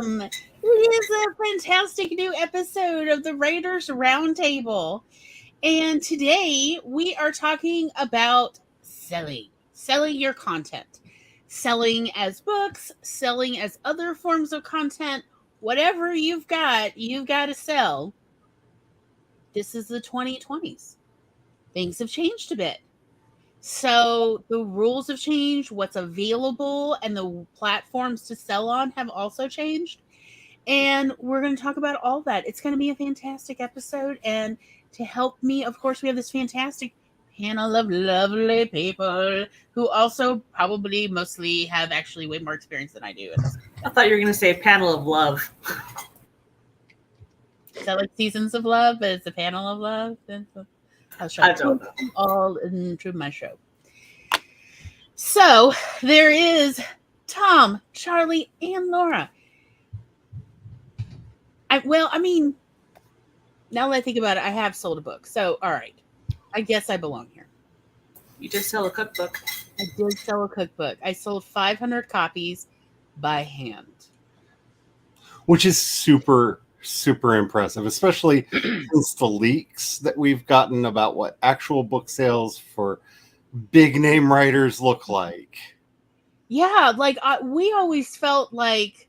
It is a fantastic new episode of the Writers Roundtable. And today we are talking about selling your content, selling as books, selling as other forms of content, whatever you've got to sell. This is the 2020s. Things have changed a bit. So the rules have changed, what's available, and the platforms to sell on have also changed. And we're going to talk about all that. It's going to be a fantastic episode. And to help me, of course, we have this fantastic panel of lovely people who also probably mostly have actually way more experience than I do. I thought you were going to say panel of love. Is that like Seasons of Love, but it's a panel of love? I don't know. All into my show. So there is Tom, Charlie, and Laura. Now that I think about it, I have sold a book. So, all right. I guess I belong here. You just sell a cookbook. I did sell a cookbook. I sold 500 copies by hand. Which is super, super impressive, especially since the leaks that we've gotten about what actual book sales for big name writers look like. Yeah, we always felt like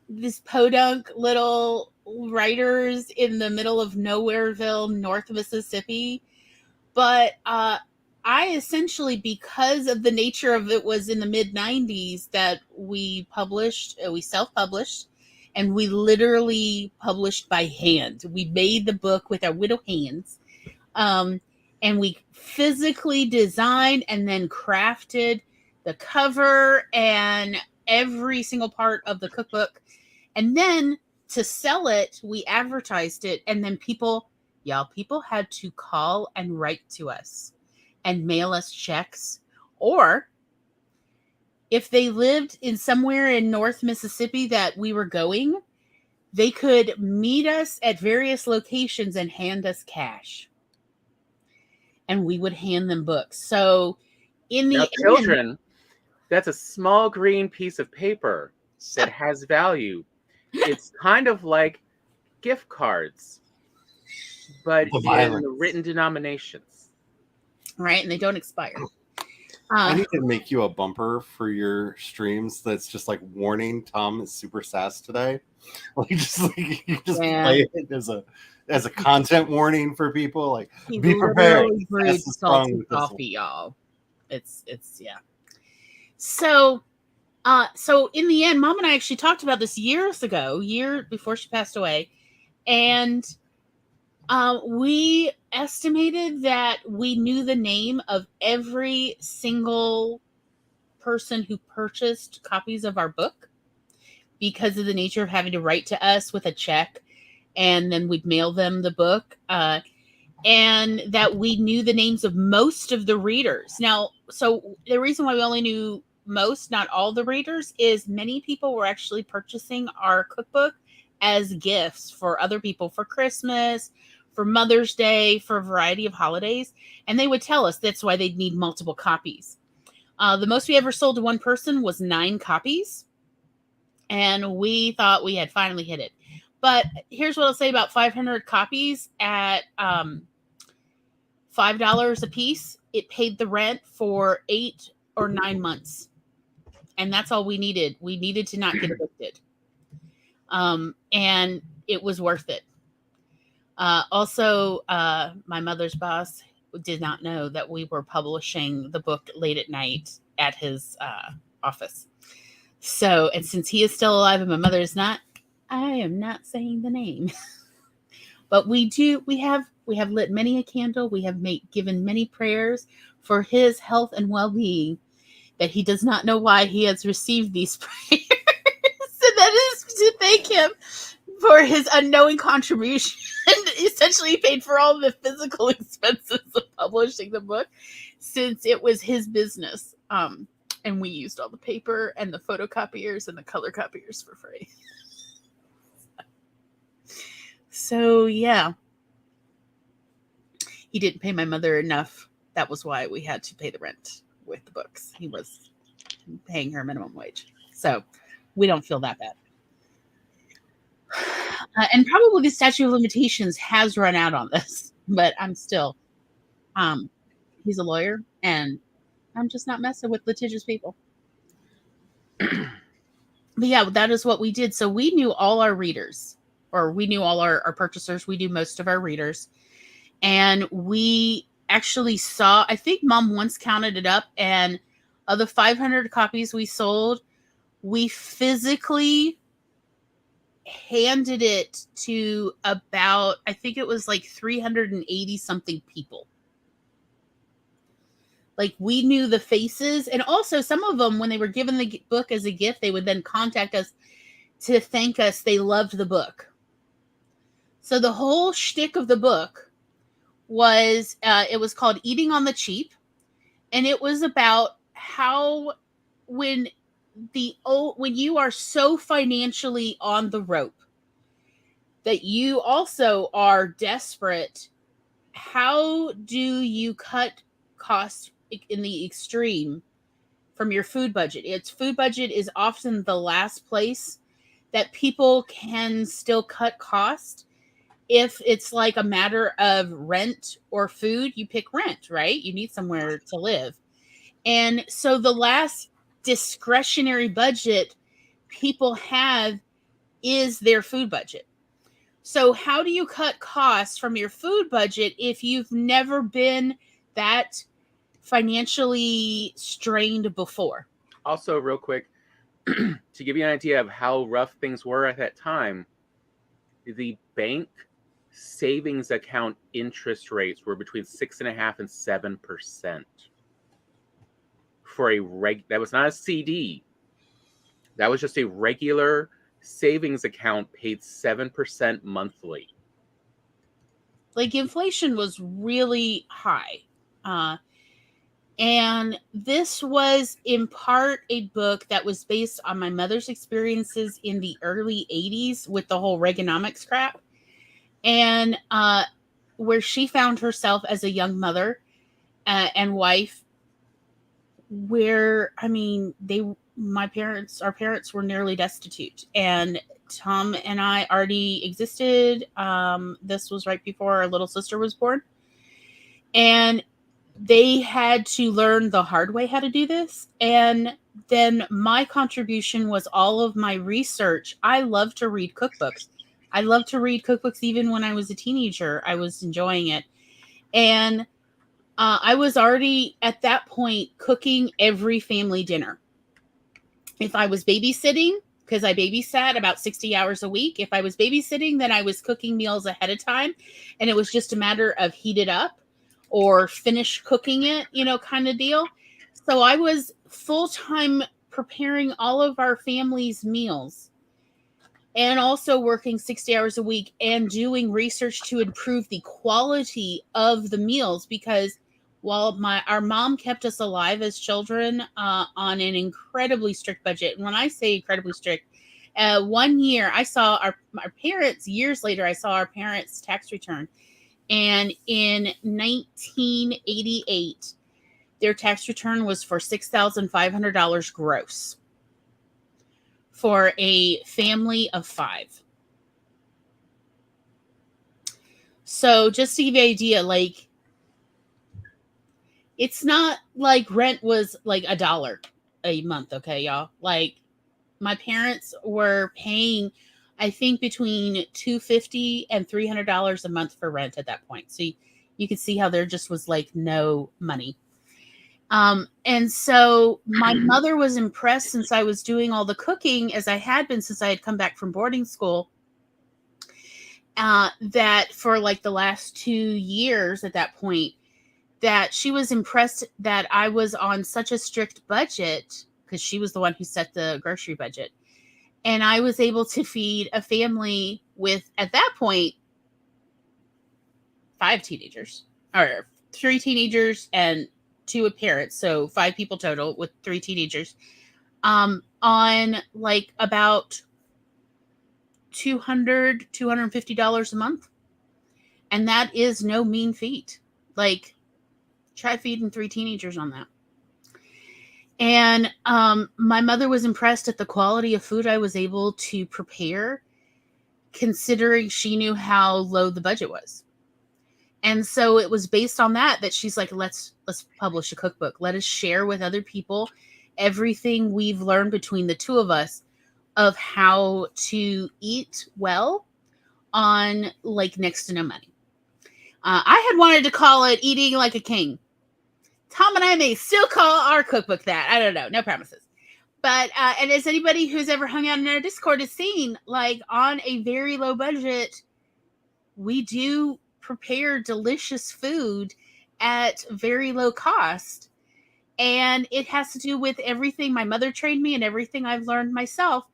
this podunk little writers in the middle of Nowhereville, North Mississippi. But I essentially, because of the nature of it was in the mid-90s that we self-published, and we literally published by hand. We made the book with our widow hands. And we physically designed and then crafted the cover and every single part of the cookbook. And then to sell it, we advertised it. And then people had to call and write to us and mail us checks. Or if they lived in somewhere in North Mississippi that we were going, they could meet us at various locations and hand us cash. And we would hand them books. So in the children, that's a small green piece of paper that has value. It's kind of like gift cards, but in the written denominations. Right, and they don't expire. I need to make you a bumper for your streams that's just like, warning, Tom is super sass today. You just play it as a content warning for people. Like, be prepared. Salty coffee, y'all. It's yeah. So in the end, Mom and I actually talked about this year before she passed away, and we estimated that we knew the name of every single person who purchased copies of our book because of the nature of having to write to us with a check, and then we'd mail them the book, and that we knew the names of most of the readers. Now, so the reason why we only knew most, not all the readers, is many people were actually purchasing our cookbook as gifts for other people for Christmas, for Mother's Day, for a variety of holidays. And they would tell us that's why they'd need multiple copies. The most we ever sold to one person was 9 copies. And we thought we had finally hit it. But here's what I'll say about 500 copies at $5 a piece. It paid the rent for 8 or 9 months. And that's all we needed. We needed to not get evicted. And it was worth it. Also, my mother's boss did not know that we were publishing the book late at night at his office. So, and since he is still alive and my mother is not, I am not saying the name. But we have lit many a candle. We have given many prayers for his health and well-being, that he does not know why he has received these prayers. So that is to thank him for his unknowing contribution. Essentially, he paid for all the physical expenses of publishing the book, since it was his business. And we used all the paper and the photocopiers and the color copiers for free. So, yeah. He didn't pay my mother enough. That was why we had to pay the rent with the books. He was paying her minimum wage. So, we don't feel that bad. And probably the statute of limitations has run out on this, but I'm still, he's a lawyer, and I'm just not messing with litigious people. But yeah, that is what we did. So we knew all our readers, or we knew all our purchasers. We knew most of our readers. And we actually saw, I think Mom once counted it up, and of the 500 copies we sold, we physically handed it to about, I think it was like 380 something people. Like, we knew the faces, and also some of them, when they were given the book as a gift, they would then contact us to thank us. They loved the book. So the whole shtick of the book was, it was called Eating on the Cheap, and it was about how when you are so financially on the rope that you also are desperate, how do you cut costs in the extreme from your food budget? Food budget is often the last place that people can still cut cost. If it's like a matter of rent or food, you pick rent, right? You need somewhere to live. And so the last discretionary budget people have is their food budget. So how do you cut costs from your food budget if you've never been that financially strained before? Also, real quick, to give you an idea of how rough things were at that time, the bank savings account interest rates were between 6.5% and 7%. For that was not a CD. That was just a regular savings account paid 7% monthly. Like, inflation was really high. And this was in part a book that was based on my mother's experiences in the early 80s with the whole Reaganomics crap. And where she found herself as a young mother and wife, where, I mean, our parents were nearly destitute, and Tom and I already existed. This was right before our little sister was born, and they had to learn the hard way how to do this. And then my contribution was all of my research. I love to read cookbooks. I love to read cookbooks even when I was a teenager. I was enjoying it. And I was already at that point cooking every family dinner. If I was babysitting, because I babysat about 60 hours a week, if I was babysitting, then I was cooking meals ahead of time. And it was just a matter of heat it up or finish cooking it, kind of deal. So I was full-time preparing all of our family's meals, and also working 60 hours a week and doing research to improve the quality of the meals, because while our mom kept us alive as children on an incredibly strict budget. And when I say incredibly strict, one year I saw our parents, years later, I saw our parents' tax return. And in 1988, their tax return was for $6,500 gross for a family of 5. So just to give you an idea, like, it's not like rent was like $1 a month, okay, y'all? Like, my parents were paying, I think, between $250 and $300 a month for rent at that point. So you could see how there just was like no money. And so my mother was impressed, since I was doing all the cooking, as I had been since I had come back from boarding school, that for like the last 2 years at that point, that she was impressed that I was on such a strict budget, because she was the one who set the grocery budget. And I was able to feed a family with, at that point, 5 teenagers, or 3 teenagers and 2 parents. So 5 people total with 3 teenagers, on like about $250 a month. And that is no mean feat. Like, try feeding 3 teenagers on that. And my mother was impressed at the quality of food I was able to prepare, considering she knew how low the budget was. And so it was based on that she's like, let's publish a cookbook. Let us share with other people everything we've learned between the two of us of how to eat well on like next to no money. I had wanted to call it Eating Like a King. Tom and I may still call our cookbook that. I don't know. No promises. But, and as anybody who's ever hung out in our Discord has seen, like on a very low budget, we do prepare delicious food at very low cost. And it has to do with everything my mother trained me and everything I've learned myself.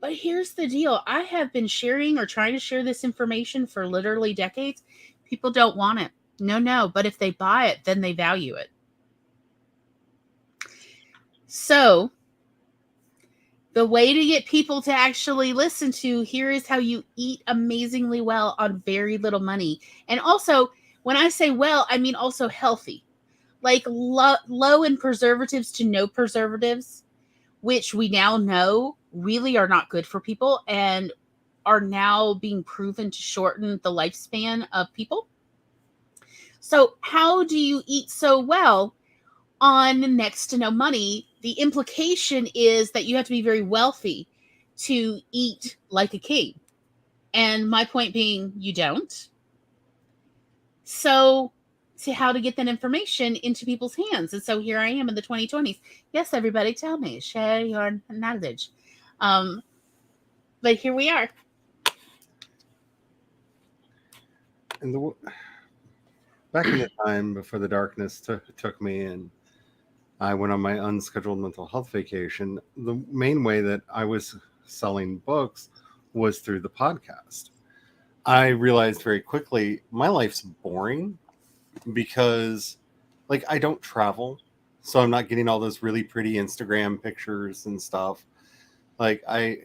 But here's the deal. I have been sharing or trying to share this information for literally decades. People don't want it. No. But if they buy it, then they value it. So the way to get people to actually listen to, here is how you eat amazingly well on very little money. And also, when I say well, I mean also healthy. Like low in preservatives to no preservatives, which we now know really are not good for people and are now being proven to shorten the lifespan of people. So how do you eat so well on next to no money? The implication is that you have to be very wealthy to eat like a king. And my point being, you don't. So see how to get that information into people's hands. And so here I am in the 2020s. Yes, everybody, tell me, share your knowledge. But here we are. And back in the time before the darkness took me and I went on my unscheduled mental health vacation, the main way that I was selling books was through the podcast. I realized very quickly my life's boring because, like, I don't travel, so I'm not getting all those really pretty Instagram pictures and stuff. Like, I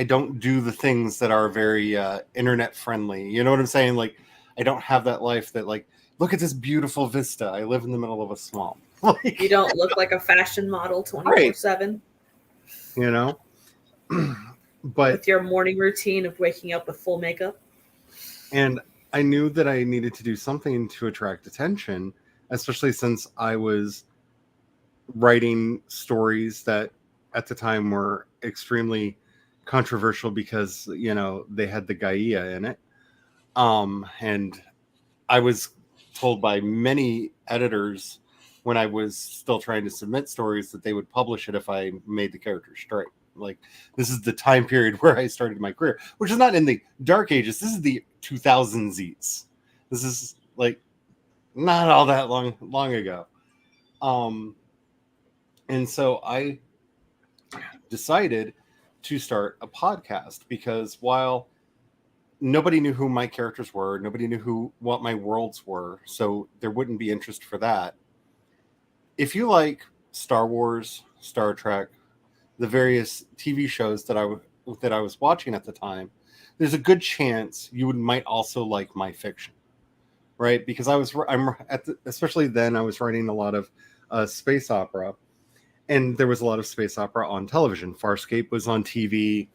don't do the things that are very internet friendly. You know what I'm saying? Like, I don't have that life that, like, look at this beautiful vista. I live in the middle of a swamp. Like, you don't look like a fashion model 24/7. You know? But with your morning routine of waking up with full makeup. And I knew that I needed to do something to attract attention, especially since I was writing stories that at the time were extremely controversial because, you know, they had the Gaia in it. And I was told by many editors when I was still trying to submit stories that they would publish it if I made the characters straight. Like, this is the time period where I started my career, which is not in the dark ages. This is the 2000s. This is like not all that long ago. And so I decided to start a podcast because while nobody knew who my characters were, nobody knew what my worlds were, so there wouldn't be interest for that. If you like Star Wars, Star Trek, the various TV shows that I was watching at the time, there's a good chance you might also like my fiction, right? Because especially then I was writing a lot of space opera, and there was a lot of space opera on television. Farscape was on TV,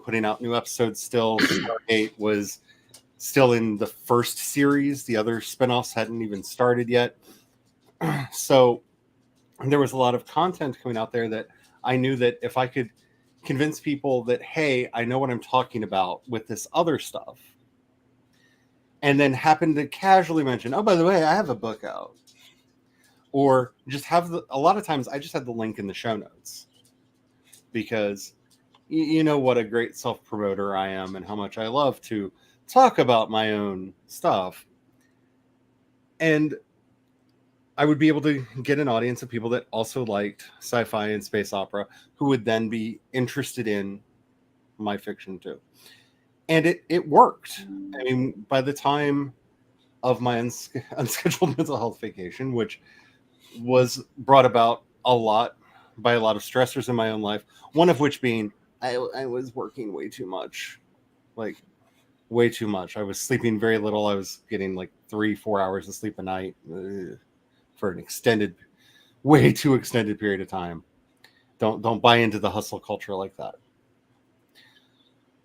putting out new episodes still. Stargate was still in the first series. The other spinoffs hadn't even started yet. So there was a lot of content coming out there that I knew that if I could convince people that, hey, I know what I'm talking about with this other stuff, and then happen to casually mention, oh, by the way, I have a book out, or just have a lot of times I just had the link in the show notes because you know what a great self-promoter I am and how much I love to talk about my own stuff. And I would be able to get an audience of people that also liked sci-fi and space opera who would then be interested in my fiction too. And it worked. I mean, by the time of my unscheduled mental health vacation, which was brought about a lot by a lot of stressors in my own life, one of which being I was working way too much. Like, way too much. I was sleeping very little. I was getting like 3-4 hours of sleep a night for an way too extended period of time. Don't buy into the hustle culture like that.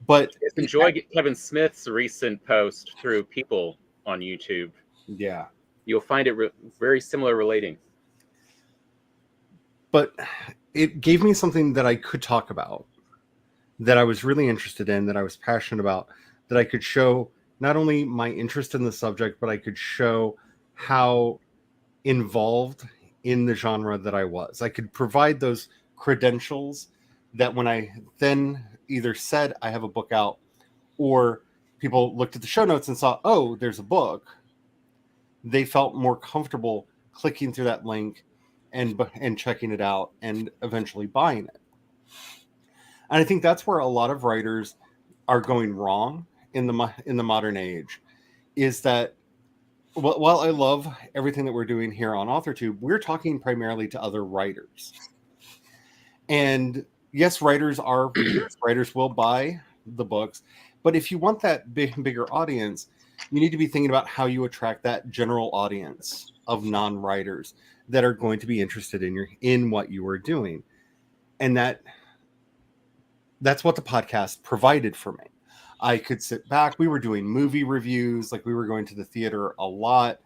But just enjoy Kevin Smith's recent post through People on YouTube. Yeah, you'll find it very similar relating. But it gave me something that I could talk about, that I was really interested in, that I was passionate about, that I could show not only my interest in the subject, but I could show how involved in the genre that I was. I could provide those credentials that when I then either said I have a book out, or people looked at the show notes and saw, oh, there's a book, they felt more comfortable clicking through that link and checking it out and eventually buying it. And I think that's where a lot of writers are going wrong in the modern age, is that while I love everything that we're doing here on AuthorTube, we're talking primarily to other writers. And yes, writers are readers. Writers will buy the books. But if you want that bigger audience, you need to be thinking about how you attract that general audience of non-writers that are going to be interested in what you are doing. And that's what the podcast provided for me. I could sit back. We were doing movie reviews, like we were going to the theater a lot.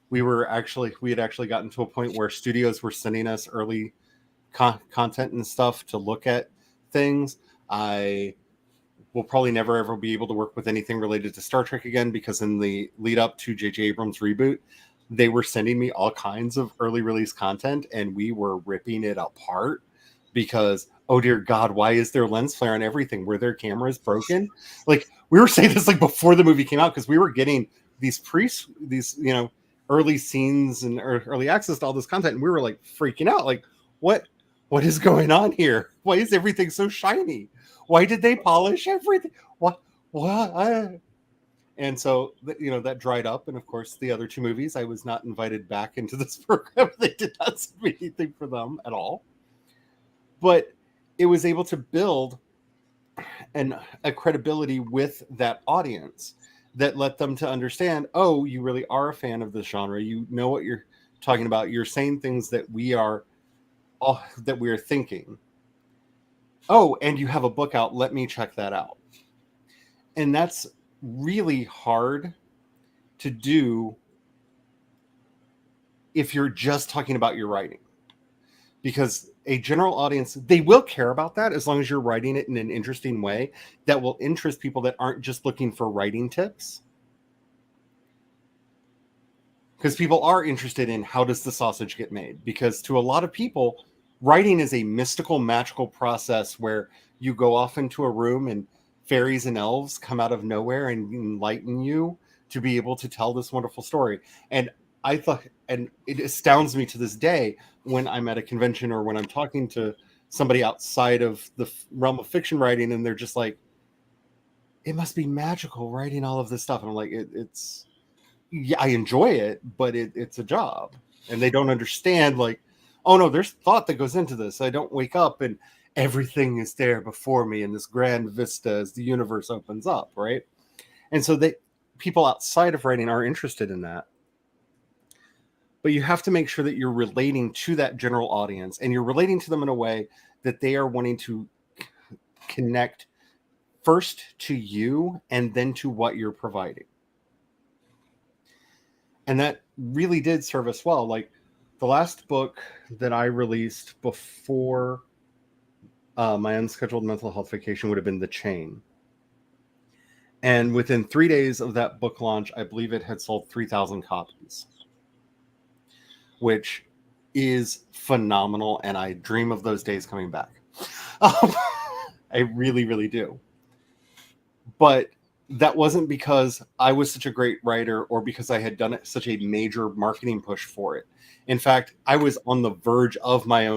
We had actually gotten to a point where studios were sending us early content and stuff to look at things. I will probably never ever be able to work with anything related to Star Trek again, because in the lead up to J.J. Abrams' reboot, they were sending me all kinds of early release content, and we were ripping it apart because, oh dear God, why is there lens flare on everything? Were their cameras broken? Like, we were saying this like before the movie came out, because we were getting these early scenes and early access to all this content, and we were like freaking out, like, what is going on here? Why is everything so shiny? Why did they polish everything? What? And so, that dried up. And of course, the other two movies, I was not invited back into this program. They did not send me anything for them at all. But it was able to build a credibility with that audience that let them to understand, oh, you really are a fan of this genre. You know what you're talking about. You're saying things that we are thinking. Oh, and you have a book out. Let me check that out. And that's really hard to do if you're just talking about your writing, because a general audience, they will care about that as long as you're writing it in an interesting way that will interest people that aren't just looking for writing tips. Because people are interested in, how does the sausage get made? Because to a lot of people, writing is a mystical, magical process where you go off into a room and fairies and elves come out of nowhere and enlighten you to be able to tell this wonderful story. And I thought, and it astounds me to this day when I'm at a convention or when I'm talking to somebody outside of the realm of fiction writing, and they're just like, it must be magical writing all of this stuff. And I'm like, it's yeah, I enjoy it, but it's a job. And they don't understand, like, oh no, there's thought that goes into this. I don't wake up and everything is there before me in this grand vista as the universe opens up, right? And so people outside of writing are interested in that. But you have to make sure that you're relating to that general audience, and you're relating to them in a way that they are wanting to connect first to you and then to what you're providing. And that really did serve us well. Like, the last book that I released before my unscheduled mental health vacation would have been The Chain. And within 3 days of that book launch, I believe it had sold 3,000 copies, which is phenomenal. And I dream of those days coming back. I really, really do. But that wasn't because I was such a great writer or because I had done such a major marketing push for it. In fact, I was on the verge of my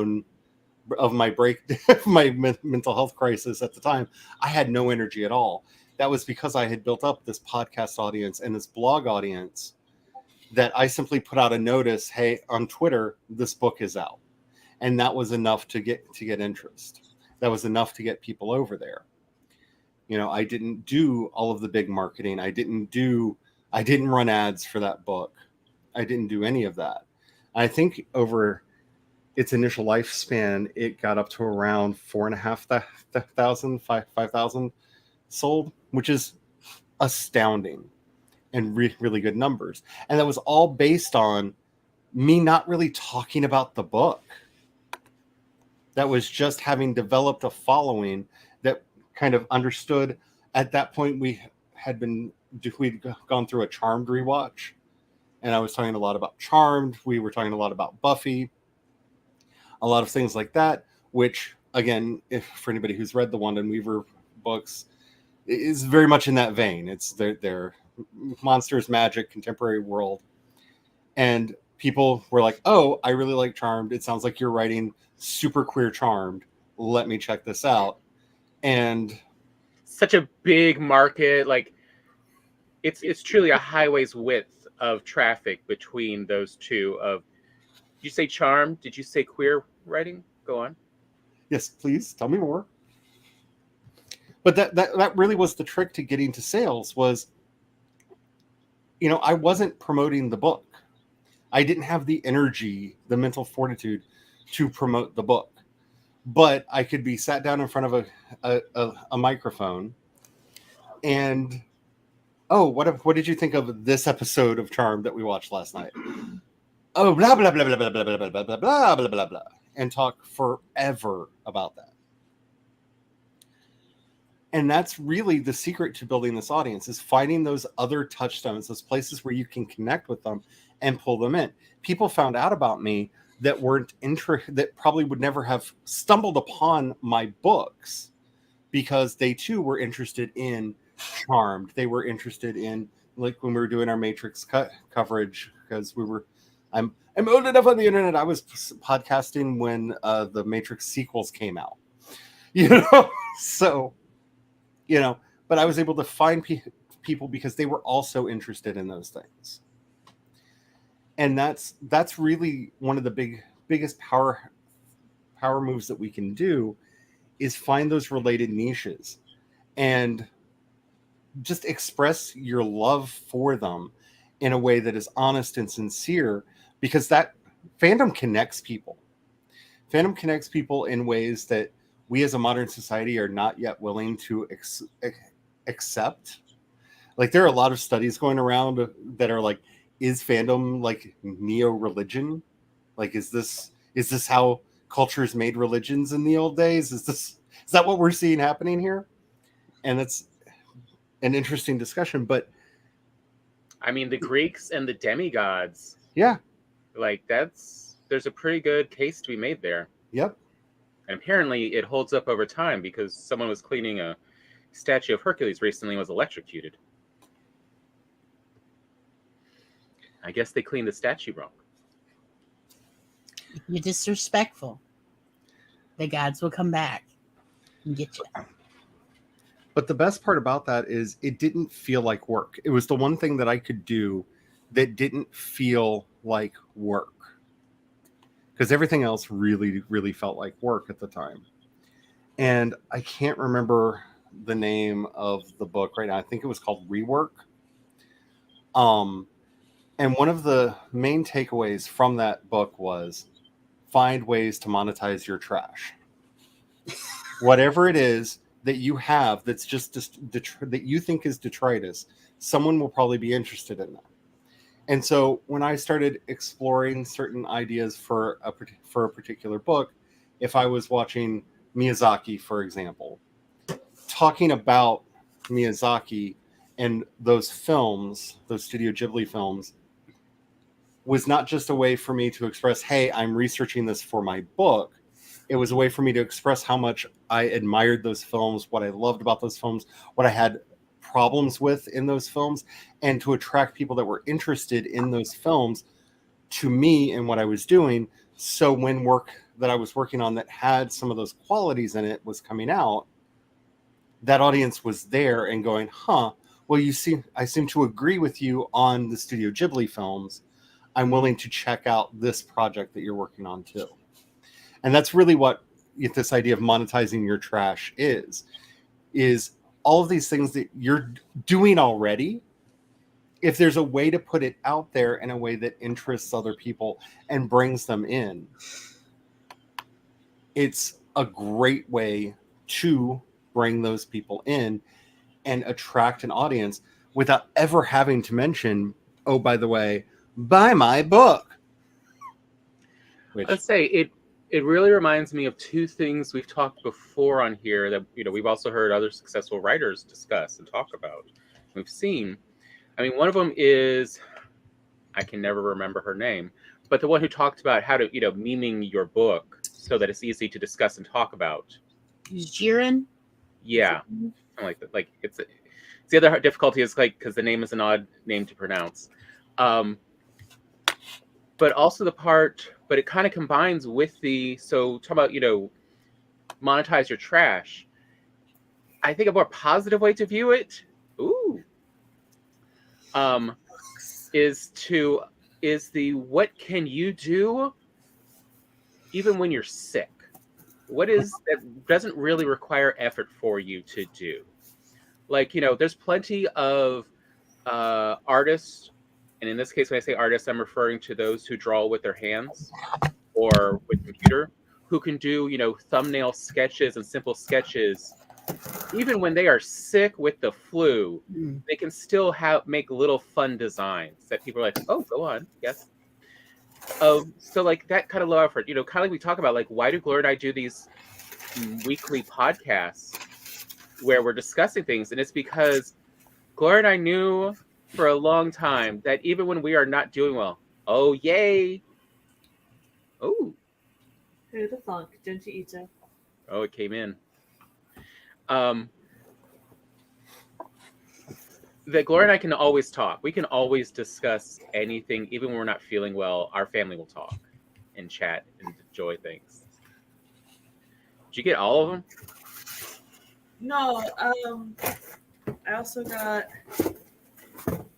mental health crisis at the time. I had no energy at all. That was because I had built up this podcast audience and this blog audience that I simply put out a notice, hey, on Twitter, this book is out. And that was enough to get interest. That was enough to get people over there. I didn't do all of the big marketing. I didn't run ads for that book. I didn't do any of that. I think over its initial lifespan, it got up to around 4,500, 5,000 sold, which is astounding and really good numbers. And that was all based on me not really talking about the book. That was just having developed a following that kind of understood. At that point, we'd gone through a Charmed rewatch, and I was talking a lot about Charmed. We were talking a lot about Buffy, a lot of things like that, which, again, if for anybody who's read the Wanda and Weaver books, is very much in that vein. It's their monsters, magic, contemporary world. And people were like, oh, I really like Charmed. It sounds like you're writing super queer Charmed. Let me check this out. And such a big market. Like, it's truly a highway's width of traffic between those two. Did you say Charmed? Did you say queer writing? Go on. Yes, please tell me more. But that really was the trick to getting to sales was, I wasn't promoting the book. I didn't have the energy, the mental fortitude to promote the book. But I could be sat down in front of a microphone and, oh, what did you think of this episode of Charmed that we watched last night? Oh, blah, blah, blah, blah, blah, blah, blah, blah, blah, blah, blah, blah, blah, and talk forever about that. And that's really the secret to building this audience, is finding those other touchstones, those places where you can connect with them and pull them in. People found out about me that that probably would never have stumbled upon my books, because they too were interested in Charmed. They were interested in, like, when we were doing our Matrix coverage, because I'm old enough on the internet. I was podcasting when the Matrix sequels came out, so. But I was able to find people because they were also interested in those things. And that's really one of the biggest power moves that we can do, is find those related niches and just express your love for them in a way that is honest and sincere, because that fandom connects people. Fandom connects people in ways that we as a modern society are not yet willing to accept. Like, there are a lot of studies going around that are like, is fandom like neo-religion? Like, is this how cultures made religions in the old days? Is that what we're seeing happening here? And that's an interesting discussion. But I mean, the Greeks and the demigods. Yeah. Like, there's a pretty good case to be made there. Yep. And apparently it holds up over time, because someone was cleaning a statue of Hercules recently and was electrocuted. I guess they cleaned the statue wrong. You're disrespectful. The gods will come back and get you. But the best part about that is it didn't feel like work. It was the one thing that I could do that didn't feel like work. Because everything else really, really felt like work at the time. And I can't remember the name of the book right now. I think it was called Rework. And one of the main takeaways from that book was, find ways to monetize your trash. Whatever it is that you have that's just that you think is detritus, someone will probably be interested in that. And so when I started exploring certain ideas for a particular book, if I was watching Miyazaki, for example, talking about Miyazaki and those films, those Studio Ghibli films, was not just a way for me to express, hey, I'm researching this for my book. It was a way for me to express how much I admired those films, what I loved about those films, what I had problems with in those films, and to attract people that were interested in those films to me and what I was doing. So when work that I was working on that had some of those qualities in it was coming out, that audience was there and going, well, I seem to agree with you on the Studio Ghibli films. I'm willing to check out this project that you're working on too. And that's really what this idea of monetizing your trash is all of these things that you're doing already. If there's a way to put it out there in a way that interests other people and brings them in, it's a great way to bring those people in and attract an audience without ever having to mention, oh, by the way, buy my book. Let's say it really reminds me of two things we've talked before on here that we've also heard other successful writers discuss and talk about. We've seen. I mean, one of them is, I can never remember her name, but the one who talked about how to meming your book so that it's easy to discuss and talk about. Jiren? Yeah, something like that. Like it's the other difficulty is because the name is an odd name to pronounce. But also but it kind of combines with talk about, monetize your trash. I think a more positive way to view it, is what can you do even when you're sick? What is that doesn't really require effort for you to do? Like, there's plenty of artists, and in this case, when I say artists, I'm referring to those who draw with their hands or with computer, who can do, thumbnail sketches and simple sketches. Even when they are sick with the flu, they can still make little fun designs that people are like, oh, go on, yes. So like that kind of low effort, kind of like we talk about, like, why do Gloria and I do these weekly podcasts where we're discussing things? And it's because Gloria and I knew for a long time that even when we are not doing well, oh yay, oh, Who the funk, don't you eat it? Oh, it came in. That Gloria and I can always talk. We can always discuss anything, even when we're not feeling well. Our family will talk and chat and enjoy things. Did you get all of them? No, I also got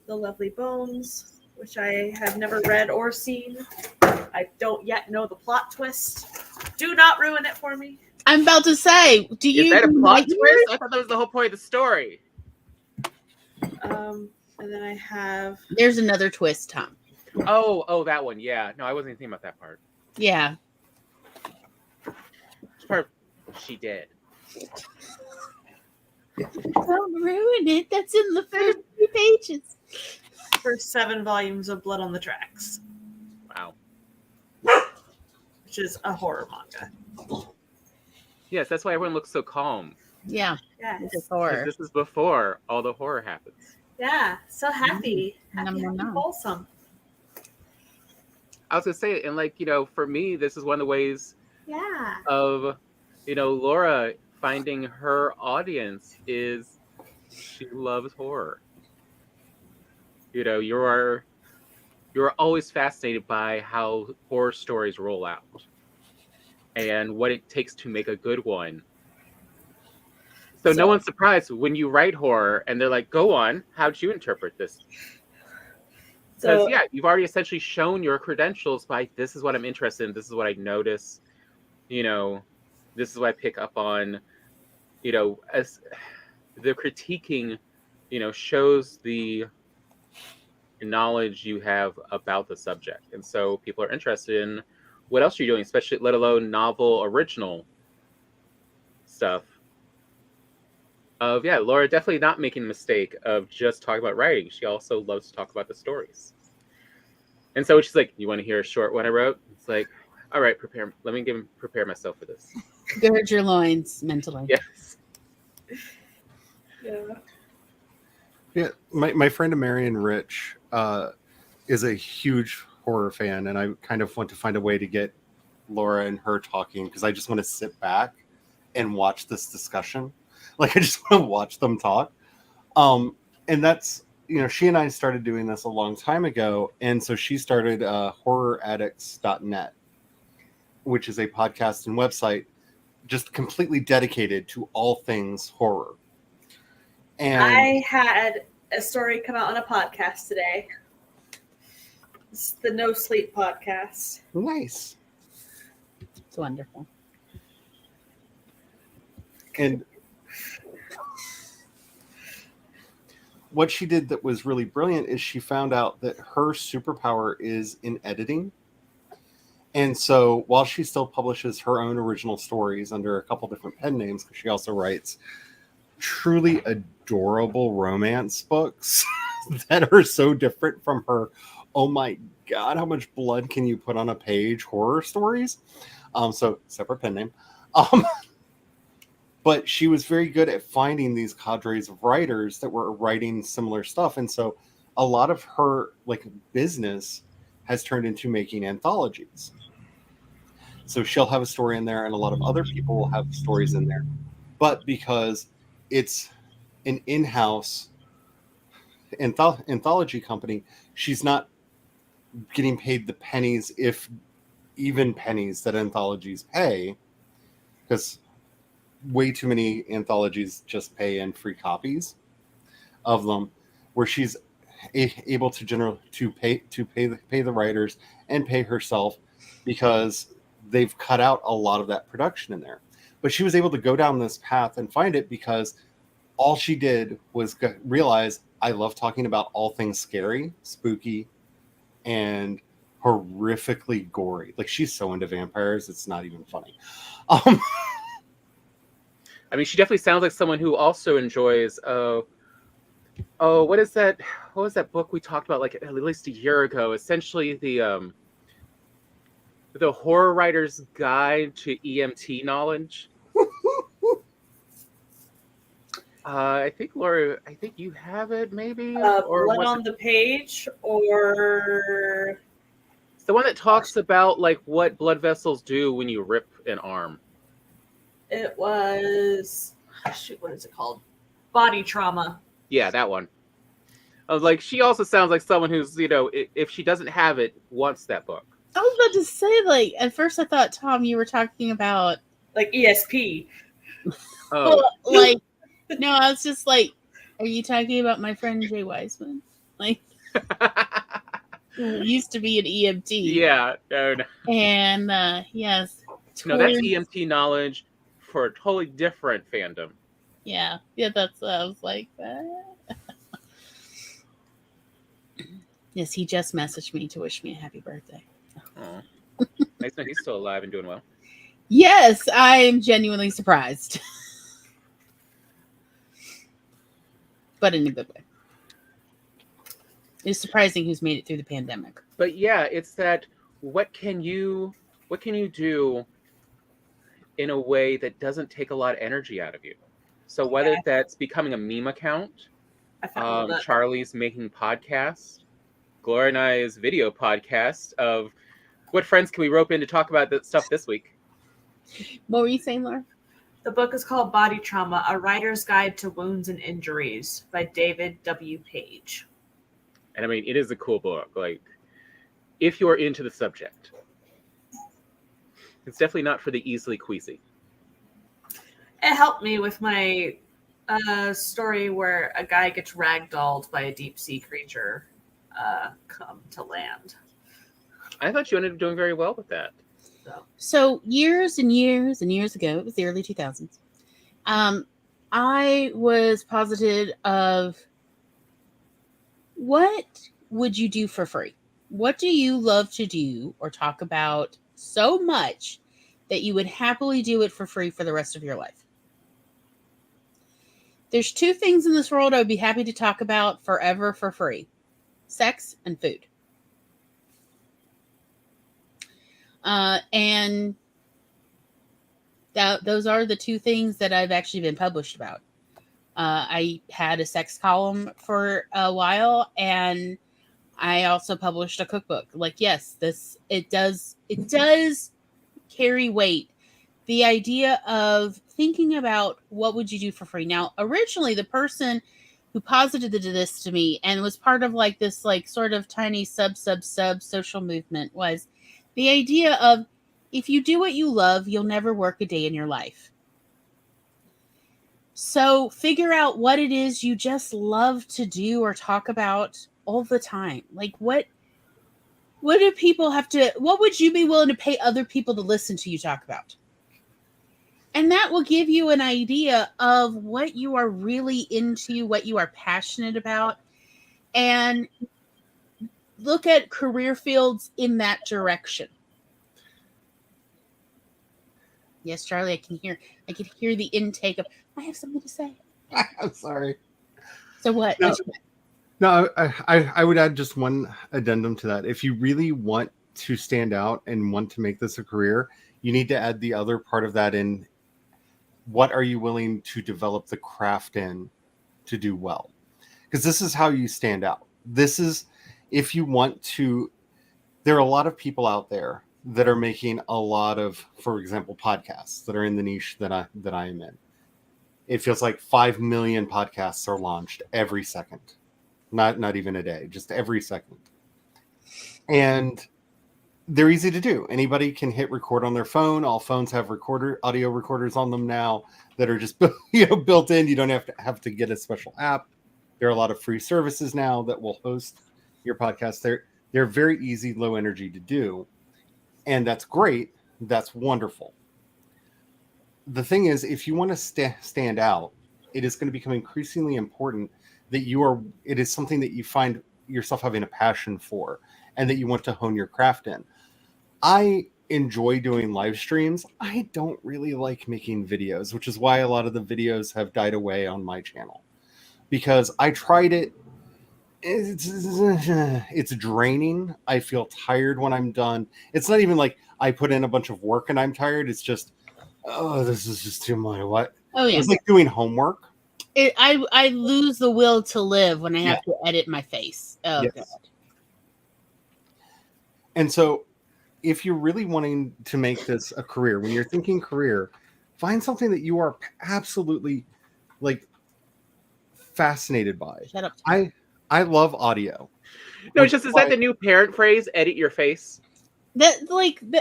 The Lovely Bones, which I have never read or seen. I don't yet know the plot twist. Do not ruin it for me. I'm about to say, Is that a plot twist? I thought that was the whole point of the story. And then I have... There's another twist, Tom. Oh, that one. Yeah. No, I wasn't even thinking about that part. Yeah. Which part she did. Don't ruin it. That's in the first few pages. First 7 volumes of Blood on the Tracks. Wow. Which is a horror manga. Yes, that's why everyone looks so calm. Yeah. Yes. It's horror. This is before all the horror happens. Yeah. So happy. Happy, No. wholesome. I was going to say, and for me, this is one of the ways Yeah. of, Laura finding her audience is she loves horror. You're always fascinated by how horror stories roll out and what it takes to make a good one. So no one's surprised when you write horror and they're like, go on, how'd you interpret this? Because, you've already essentially shown your credentials by, this is what I'm interested in, this is what I notice, this is what I pick up on, as the critiquing, shows the knowledge you have about the subject. And so people are interested in what else you're doing, especially, let alone novel, original stuff. Laura definitely not making the mistake of just talking about writing. She also loves to talk about the stories. And so she's like, you want to hear a short one I wrote? It's like, all right, let me prepare myself for this. Gird your loins mentally. Yes. Yeah, my friend Marion Rich is a huge horror fan, and I kind of want to find a way to get Laura and her talking, because I just want to sit back and watch this discussion. Like, I just want to watch them talk. And that's, she and I started doing this a long time ago. And so she started horroraddicts.net, which is a podcast and website just completely dedicated to all things horror. And I had a story come out on a podcast today. It's the No Sleep podcast. Nice. It's wonderful. And what she did that was really brilliant is she found out that her superpower is in editing. And so while she still publishes her own original stories under a couple different pen names, because she also writes truly adorable romance books that are so different from her, oh my God, how much blood can you put on a page horror stories? So separate pen name. But she was very good at finding these cadres of writers that were writing similar stuff. And so a lot of her like business has turned into making anthologies. So she'll have a story in there and a lot of other people will have stories in there. But because it's an in-house anthology company, she's not getting paid the pennies, if even pennies, that anthologies pay, because way too many anthologies just pay in free copies of them, where she's able to pay the writers and pay herself, because they've cut out a lot of that production in there. But she was able to go down this path and find it because all she did was realize, I love talking about all things scary, spooky, and horrifically gory. Like, she's so into vampires, it's not even funny. I mean, she definitely sounds like someone who also enjoys what is that? What was that book we talked about like at least a year ago? Essentially the horror writer's guide to EMT knowledge. I think, Laura, you have it, maybe? Or Blood on the Page, or it's the one that talks about like what blood vessels do when you rip an arm. It was, what is it called? Body Trauma. Yeah, that one. I was like, she also sounds like someone who's, if she doesn't have it, wants that book. I was about to say, like, at first I thought, Tom, you were talking about like ESP. Oh, like, no, I was just like, are you talking about my friend Jay Wiseman? Like, who used to be an EMT. Yeah, no. And yes. No, that's EMT knowledge for a totally different fandom. Yeah, that's what I was like. Yes, he just messaged me to wish me a happy birthday. Oh, nice to know he's still alive and doing well. Yes, I'm genuinely surprised. But in a good way. It's surprising who's made it through the pandemic. But yeah, it's that what can you do in a way that doesn't take a lot of energy out of you? So whether that's becoming a meme account, Charlie's making podcasts, Gloria and I's video podcast of what friends can we rope in to talk about that stuff this week. What were you saying, Laura? The book is called Body Trauma, A Writer's Guide to Wounds and Injuries by David W. Page. And I mean, it is a cool book. Like, if you're into the subject, it's definitely not for the easily queasy. It helped me with my story where a guy gets ragdolled by a deep sea creature come to land. I thought you ended up doing very well with that. So years and years and years ago, it was the early 2000s, I was posited of, what would you do for free? What do you love to do or talk about so much that you would happily do it for free for the rest of your life? There's two things in this world I would be happy to talk about forever for free: sex and food. And those are the two things that I've actually been published about. I had a sex column for a while, and I also published a cookbook. Like, yes, it does carry weight. The idea of thinking about what would you do for free. Now, originally, the person who posited this to me and was part of like this like sort of tiny sub social movement was the idea of, if you do what you love, you'll never work a day in your life. So figure out what it is you just love to do or talk about all the time. Like, what do people have to, what would you be willing to pay other people to listen to you talk about? And that will give you an idea of what you are really into, what you are passionate about, and look at career fields in that direction. Yes, Charlie, I can hear the intake of, I have something to say. I'm sorry. So what? No, no, I would add just one addendum to that. If you really want to stand out and want to make this a career, you need to add the other part of that in. What are you willing to develop the craft in to do well? Because this is how you stand out. This is, if you want to, there are a lot of people out there that are making a lot of, for example, podcasts that are in the niche that I am in. It feels like 5 million podcasts are launched every second. Not even a day, just every second. And they're easy to do. Anybody can hit record on their phone. All phones have audio recorders on them now that are just built in. You don't have to get a special app. There are a lot of free services now that will host your podcast. They're very easy, low energy to do, and that's great. That's wonderful. The thing is, if you want to stand out, it is going to become increasingly important that it is something that you find yourself having a passion for and that you want to hone your craft in. I enjoy doing live streams. I don't really like making videos, which is why a lot of the videos have died away on my channel, because I tried it. It's draining. I feel tired when I'm done. It's not even like I put in a bunch of work and I'm tired. It's just, oh, this is just too much. What? Oh yeah. It's like doing homework. I lose the will to live when I have to edit my face. Oh yes. God. And so, if you're really wanting to make this a career, when you're thinking career, find something that you are absolutely like fascinated by. Shut up. I love audio. No, it's just, is that the new parent phrase? Edit your face. That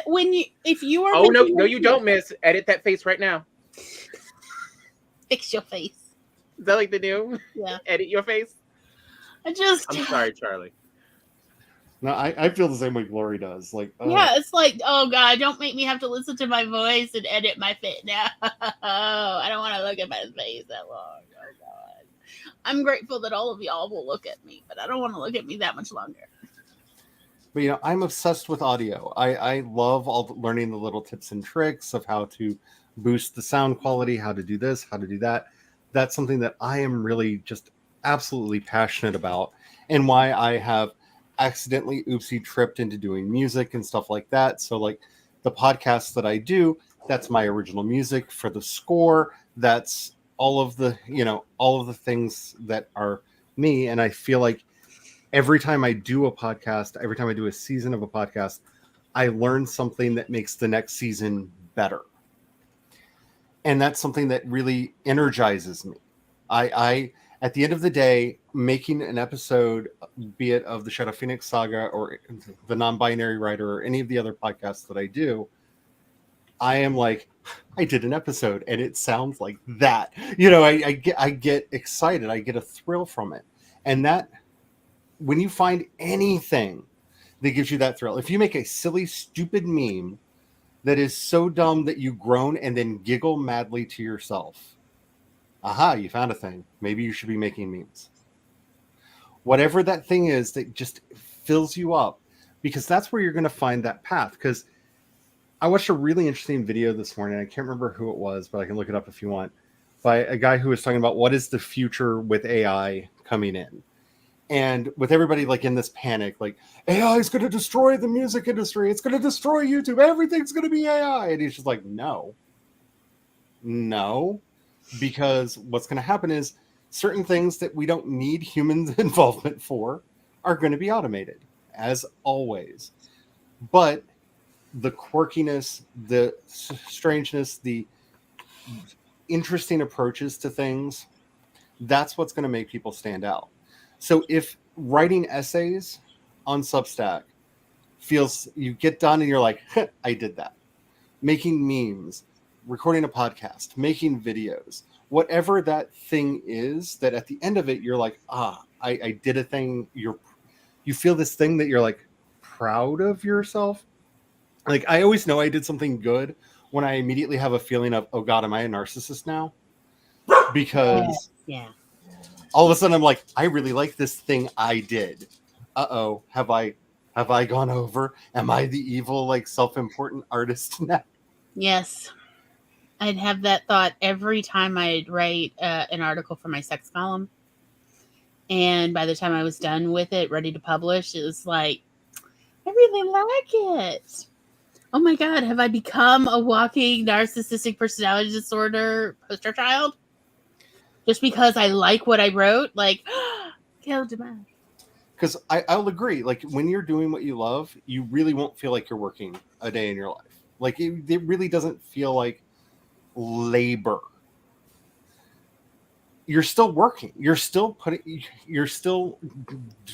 when if you are. Oh no, you don't, miss. Edit that face right now. Fix your face. Is that like the new? Yeah. Edit your face. I'm sorry, Charlie. No, I feel the same way Glory does. Like, yeah, it's like, oh God, don't make me have to listen to my voice and edit my face. No, I don't want to look at my face that long. Oh God, I'm grateful that all of y'all will look at me, but I don't want to look at me that much longer. But I'm obsessed with audio. I love learning the little tips and tricks of how to boost the sound quality, how to do this, how to do that. That's something that I am really just absolutely passionate about, and why I have accidentally tripped into doing music and stuff like that. So like the podcasts that I do, that's my original music for the score. That's all of the things that are me. And I feel like every time I do a podcast, every time I do a season of a podcast, I learn something that makes the next season better. And that's something that really energizes me. I at the end of the day, making an episode, be it of the Shadow Phoenix Saga or the Non-Binary Writer or any of the other podcasts that I do, I am like, I did an episode and it sounds like that. I get excited. I get a thrill from it. And that, when you find anything that gives you that thrill, if you make a silly, stupid meme that is so dumb that you groan and then giggle madly to yourself, aha, you found a thing. Maybe you should be making memes. Whatever that thing is that just fills you up, because that's where you're going to find that path. Because I watched a really interesting video this morning. I can't remember who it was, but I can look it up if you want, by a guy who was talking about what is the future with AI coming in. And with everybody like in this panic, like AI is going to destroy the music industry. It's going to destroy YouTube. Everything's going to be AI. And he's just like, no, because what's going to happen is certain things that we don't need humans involvement for are going to be automated, as always. But the quirkiness, the strangeness, the interesting approaches to things, that's what's going to make people stand out. So if writing essays on Substack feels, you get done and you're like, I did that. Making memes, recording a podcast, making videos, whatever that thing is, that at the end of it, you're like, I did a thing. You feel this thing that you're like proud of yourself. Like, I always know I did something good when I immediately have a feeling of, oh God, am I a narcissist now? Because all of a sudden I'm like, I really like this thing I did. Uh-oh, have I gone over? Am I the evil, like, self-important artist now? Yes. I'd have that thought every time I'd write an article for my sex column. And by the time I was done with it, ready to publish, it was like, I really like it. Oh my God, have I become a walking narcissistic personality disorder poster child? Just because I like what I wrote? Like, kill demand. Because I'll agree. Like, when you're doing what you love, you really won't feel like you're working a day in your life. Like, it really doesn't feel like labor. You're still working. You're still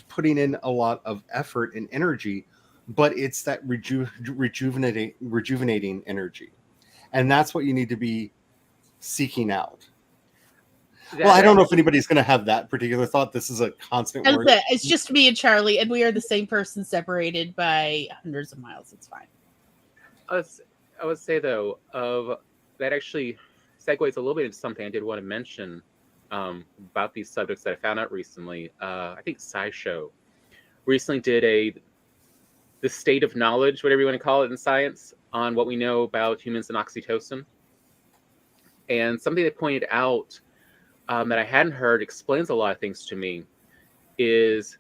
putting in a lot of effort and energy, but it's that rejuvenating energy, and that's what you need to be seeking out. Well, I don't know if anybody's going to have that particular thought. This is a constant word. It's just me and Charlie, and we are the same person separated by hundreds of miles. It's fine. I would say, though, that actually segues a little bit into something I did want to mention about these subjects that I found out recently. I think SciShow recently did the state of knowledge, whatever you want to call it in science, on what we know about humans and oxytocin. And something they pointed out that I hadn't heard explains a lot of things to me is,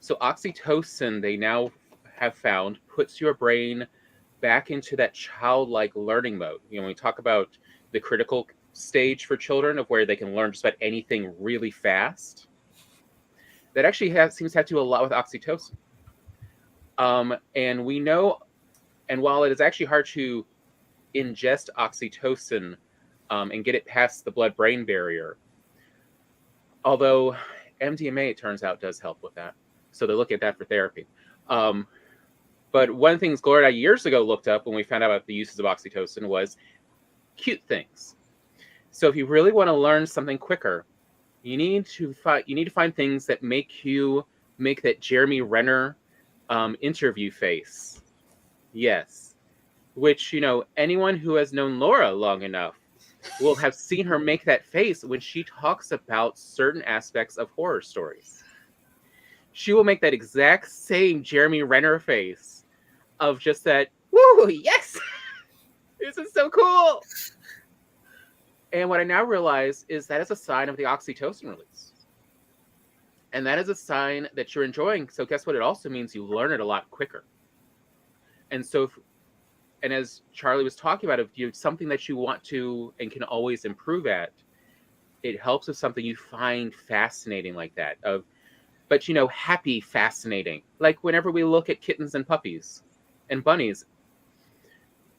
so oxytocin, they now have found, puts your brain back into that childlike learning mode. When we talk about the critical stage for children of where they can learn just about anything really fast, that actually seems to have to do a lot with oxytocin. And we know, and while it is actually hard to ingest oxytocin and get it past the blood-brain barrier, although MDMA, it turns out, does help with that. So they look at that for therapy. But one of the things Gloria and I years ago looked up when we found out about the uses of oxytocin was cute things. So if you really want to learn something quicker, you need to find things that make that Jeremy Renner interview face. Yes. Which, anyone who has known Laura long enough will have seen her make that face when she talks about certain aspects of horror stories. She will make that exact same Jeremy Renner face of just that, woo, yes! This is so cool! And what I now realize is that is a sign of the oxytocin release. And that is a sign that you're enjoying. So guess what? It also means you learn it a lot quicker. And so, and as Charlie was talking about, if you something that you want to and can always improve at, it helps with something you find fascinating like that. But happy, fascinating. Like whenever we look at kittens and puppies and bunnies,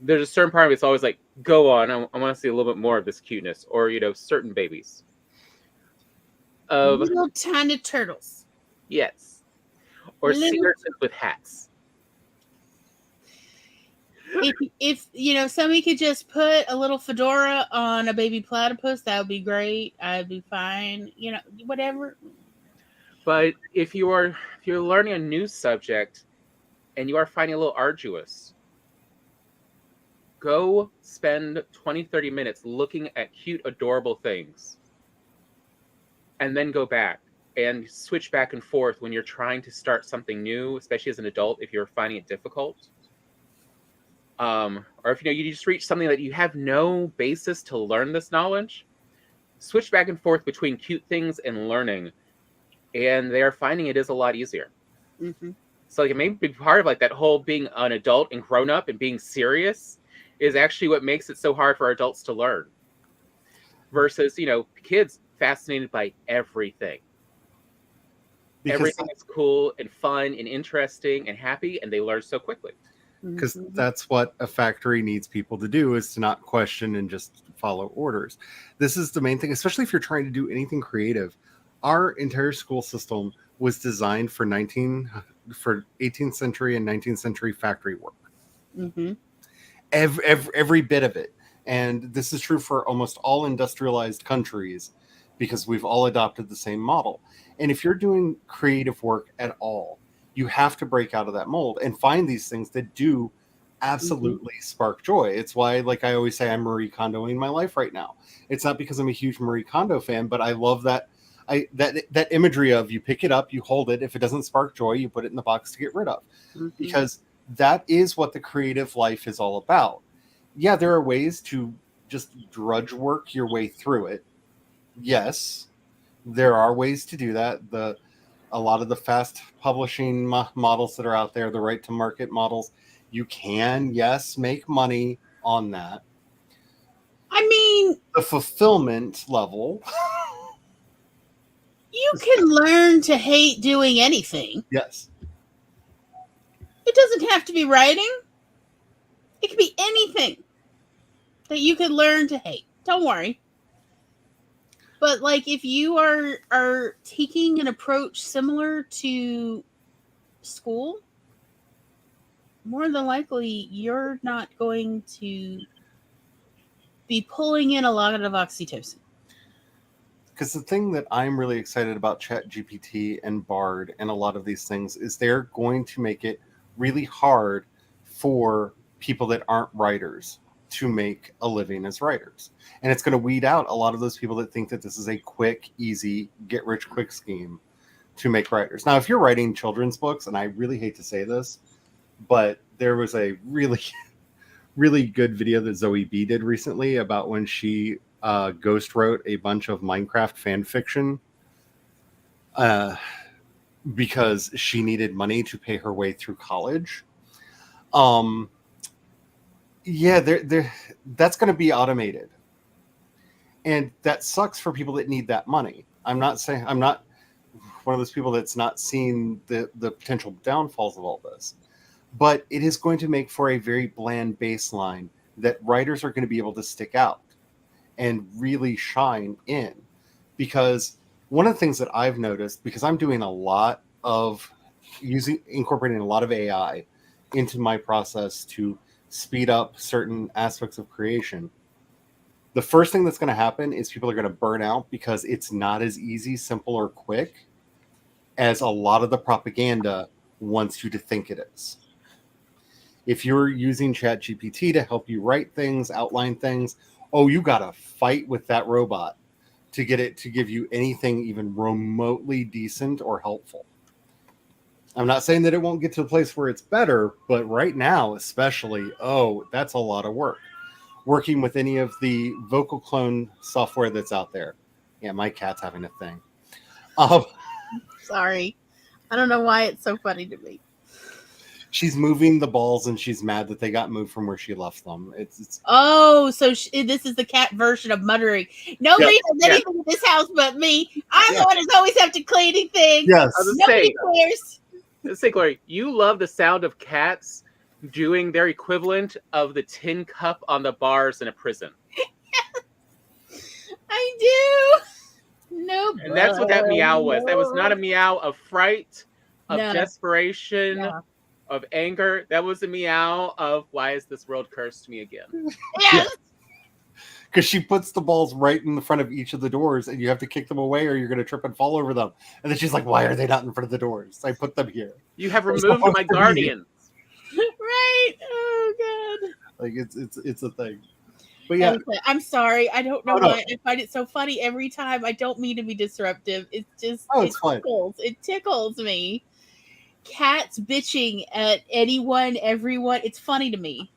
there's a certain part of it's always like, go on, I want to see a little bit more of this cuteness. Or, certain babies. Little tiny turtles. Yes. Or sea urchins with hats. If somebody could just put a little fedora on a baby platypus, that would be great. I'd be fine. Whatever. But if you're learning a new subject and you are finding it a little arduous, go spend 20-30 minutes looking at cute, adorable things. And then go back and switch back and forth when you're trying to start something new, especially as an adult, if you're finding it difficult. Or if you just reach something that you have no basis to learn this knowledge, switch back and forth between cute things and learning. And they are finding it is a lot easier. Mm-hmm. So it may be part of that whole being an adult and grown up and being serious is actually what makes it so hard for adults to learn. Versus, kids fascinated by everything. Because everything is cool and fun and interesting and happy, and they learn so quickly. Because that's what a factory needs people to do, is to not question and just follow orders. This is the main thing, especially if you're trying to do anything creative. Our entire school system was designed for 18th century and 19th century factory work. Mm-hmm. Every bit of it. And this is true for almost all industrialized countries, because we've all adopted the same model. And if you're doing creative work at all, you have to break out of that mold and find these things that do absolutely spark joy. It's why, like I always say, I'm Marie Kondoing my life right now. It's not because I'm a huge Marie Kondo fan, but I love that imagery of you pick it up, you hold it. If it doesn't spark joy, you put it in the box to get rid of. Mm-hmm. Because that is what the creative life is all about. yeah, there are ways to just drudge work your way through it. Yes, there are ways to do that. A lot of the fast publishing models that are out there, the right to market models, you can, yes, make money on that. I mean, The fulfillment level. you can learn to hate doing anything. Yes. It doesn't have to be writing. It could be anything that you could learn to hate. Don't worry. But like if you are taking an approach similar to school, more than likely you're not going to be pulling in a lot of oxytocin. Because the thing that I'm really excited about ChatGPT and Bard and a lot of these things is they're going to make it really hard for people that aren't writers to make a living as writers. And it's going to weed out a lot of those people that think that this is a quick, easy, get-rich-quick scheme to make writers. Now, if you're writing children's books, and I really hate to say this, but there was a really, really good video that Zoe B did recently about when she ghost wrote a bunch of Minecraft fan fiction because she needed money to pay her way through college. Yeah, that's going to be automated, and that sucks for people that need that money. I'm not one of those people that's not seen the potential downfalls of all this, but it is going to make for a very bland baseline that writers are going to be able to stick out and really shine in. Because one of the things that I've noticed, because I'm doing a lot of incorporating a lot of AI into my process to speed up certain aspects of creation, the first thing that's going to happen is people are going to burn out because it's not as easy, simple, or quick as a lot of the propaganda wants you to think it is. If you're using ChatGPT to help you write things, outline things, oh, you got to fight with that robot to get it to give you anything even remotely decent or helpful. I'm not saying that it won't get to a place where it's better, but right now, especially, that's a lot of work. Working with any of the vocal clone software that's out there. Yeah, my cat's having a thing. Sorry. I don't know why it's so funny to me. She's moving the balls and she's mad that they got moved from where she left them. It's so this is the cat version of muttering. Nobody does anything in this house but me. I'm the one who's always have to clean anything. Yes. Nobody cares. Let's say, Glory, you love the sound of cats doing their equivalent of the tin cup on the bars in a prison. I do. No. And that's what that meow was. That was not a meow of fright, of desperation, of anger. That was a meow of, why is this world cursed me again? Yes. Because she puts the balls right in the front of each of the doors and you have to kick them away or you're going to trip and fall over them. And then she's like, why are they not in front of the doors? I put them here. You have removed my guardians. Right. Oh, God. Like, it's a thing. But yeah. I'm sorry. I don't know why I find it so funny every time. I don't mean to be disruptive. It's just, it's fine. It tickles me. Cats bitching at anyone, everyone. It's funny to me.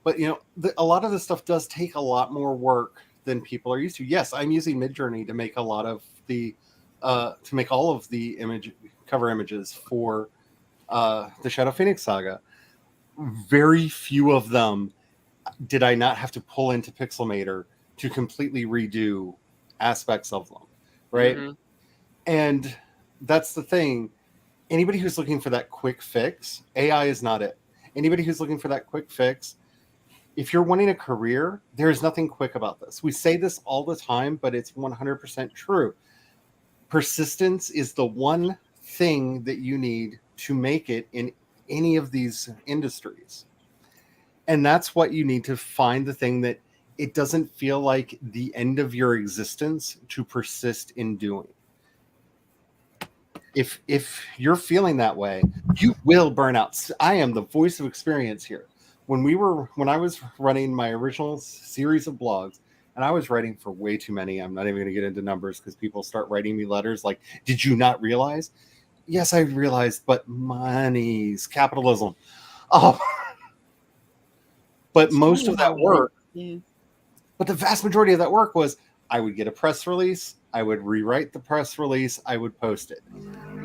But, a lot of this stuff does take a lot more work than people are used to. Yes, I'm using Midjourney to make a lot of the, to make all of the cover images for the Shadow Phoenix Saga. Very few of them did I not have to pull into Pixelmator to completely redo aspects of them, right? Mm-hmm. And that's the thing. Anybody who's looking for that quick fix, AI is not it. Anybody who's looking for that quick fix, if you're wanting a career, there is nothing quick about this. We say this all the time, but it's 100% true. Persistence is the one thing that you need to make it in any of these industries. And that's what you need to find, the thing that it doesn't feel like the end of your existence to persist in doing. If you're feeling that way, you will burn out. I am the voice of experience here. When I was running my original series of blogs, and I was writing for way too many, I'm not even going to get into numbers because people start writing me letters like, did you not realize? Yes, I realized, but money's capitalism. But most of that work, yeah. But the vast majority of that work was I would get a press release, I would rewrite the press release, I would post it.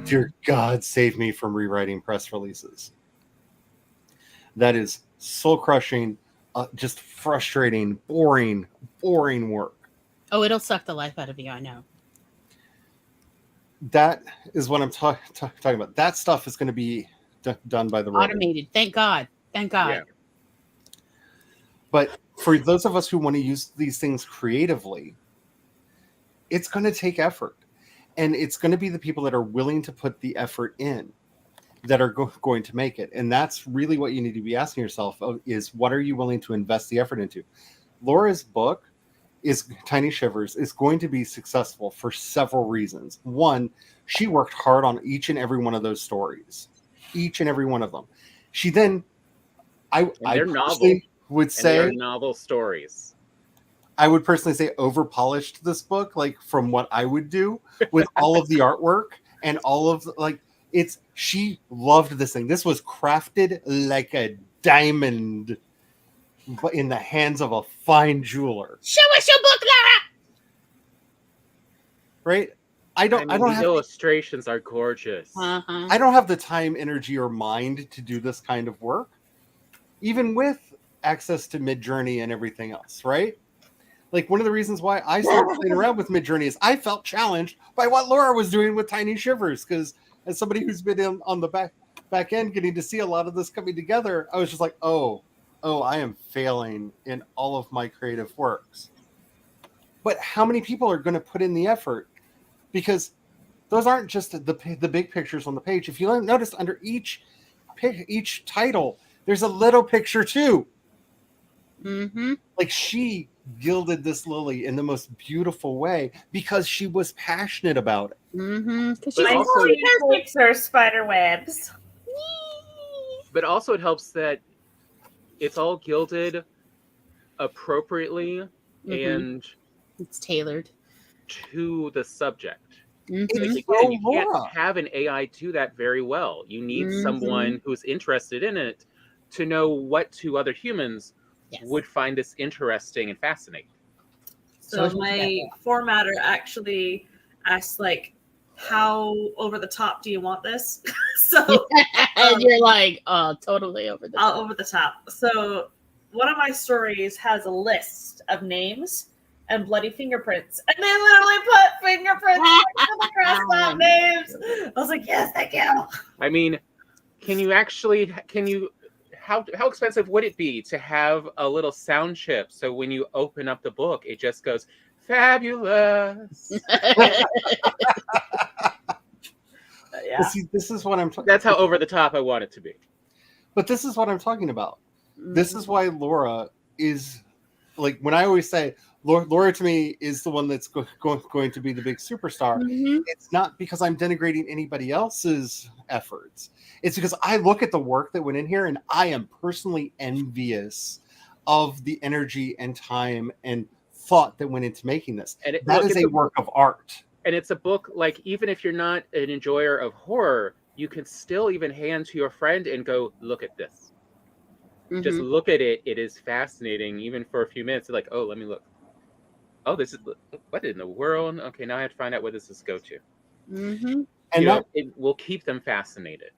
Dear God, save me from rewriting press releases. That is soul crushing, just frustrating, boring work. Oh, it'll suck the life out of you, I know. That is what I'm talking about. That stuff is going to be done by the robot. Automated. Thank God. Thank God. Yeah. But for those of us who want to use these things creatively, it's going to take effort. And it's going to be the people that are willing to put the effort in that are going to make it. And that's really what you need to be asking yourself is what are you willing to invest the effort into? Laura's book is Tiny Shivers is going to be successful for several reasons. One, she worked hard on each and every one of those stories, each and every one of them. She then, I personally would say, they're novel stories. I would personally say over polished this book, like from what I would do with all of the artwork and all of she loved this thing. This was crafted like a diamond in the hands of a fine jeweler. Show us your book, Laura. Right? I don't these have illustrations are gorgeous. Uh-huh. I don't have the time, energy, or mind to do this kind of work, even with access to Midjourney and everything else, right? Like one of the reasons why I started playing around with Midjourney is I felt challenged by what Laura was doing with Tiny Shivers, because as somebody who's been on the back end getting to see a lot of this coming together, I was just like, oh, I am failing in all of my creative works. But how many people are going to put in the effort? Because those aren't just the big pictures on the page. If you notice, under each title, there's a little picture too. Mm-hmm. Like she gilded this lily in the most beautiful way because she was passionate about it. Mm-hmm. My also are spider webs. But also it helps that it's all gilded appropriately and it's tailored to the subject. Mm-hmm. Like, again, you can't have an AI do that very well. You need someone who's interested in it to know what two other humans would find this interesting and fascinating. So my formatter actually asked, like, how over the top do you want this? So and you're like, oh, totally over the top. Over the top. So one of my stories has a list of names and bloody fingerprints, and they literally put fingerprints next to the crossed out names. I was like, yes, thank you. I mean, how expensive would it be to have a little sound chip so when you open up the book, it just goes, fabulous? Yeah. See, this is what I'm talking. That's how over the top I want it to be. But this is what I'm talking about. This is why Laura is, like, when I always say Laura to me is the one that's going to be the big superstar. It's not because I'm denigrating anybody else's efforts. It's because I look at the work that went in here and I am personally envious of the energy and time and thought that went into making this. And that is a work of art. And it's a book, like, even if you're not an enjoyer of horror, you can still even hand to your friend and go, look at this. Just look at it. It is fascinating, even for a few minutes. Like, oh, let me look. Oh, this is, what in the world? Okay, now I have to find out where this is go to. And it will keep them fascinated.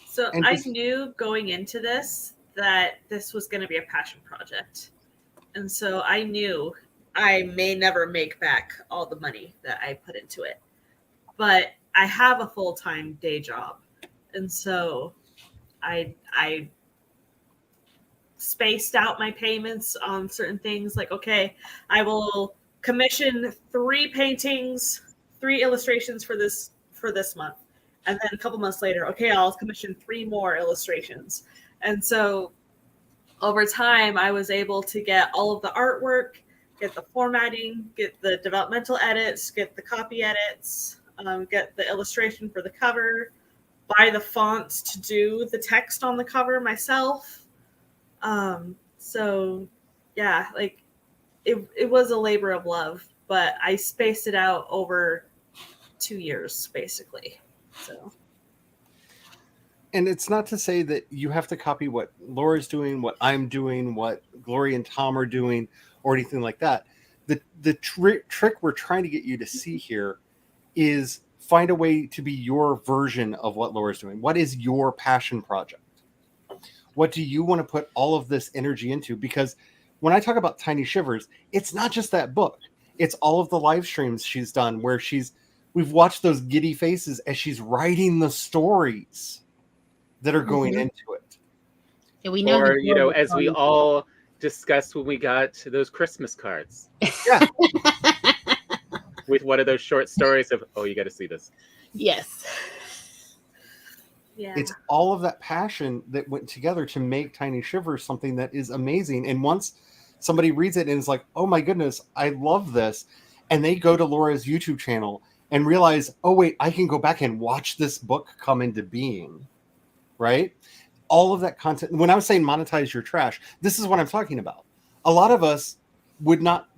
So I knew going into this that this was going to be a passion project. And so I knew I may never make back all the money that I put into it. But I have a full-time day job. And so I spaced out my payments on certain things. Like, okay, I will commission 3 paintings, 3 illustrations for this month. And then a couple months later, okay, I'll commission 3 more illustrations. And so over time, I was able to get all of the artwork, get the formatting, get the developmental edits, get the copy edits, get the illustration for the cover, buy the fonts to do the text on the cover myself. So yeah, like it was a labor of love, but I spaced it out over 2 years basically. So, and it's not to say that you have to copy what Laura's doing, what I'm doing, what Gloria and Tom are doing, or anything like that. The trick we're trying to get you to see here is find a way to be your version of what Laura's doing. What is your passion project? What do you want to put all of this energy into? Because when I talk about Tiny Shivers, it's not just that book. It's all of the live streams she's done where we've watched those giddy faces as she's writing the stories that are going into it. Yeah, we know. Or, as we all discussed when we got those Christmas cards. Yeah. With one of those short stories of, oh, you got to see this. Yes. Yeah. It's all of that passion that went together to make Tiny Shivers something that is amazing. And once somebody reads it and is like, oh my goodness, I love this. And they go to Laura's YouTube channel and realize, oh wait, I can go back and watch this book come into being. Right? All of that content. When I was saying monetize your trash, this is what I'm talking about. A lot of us would not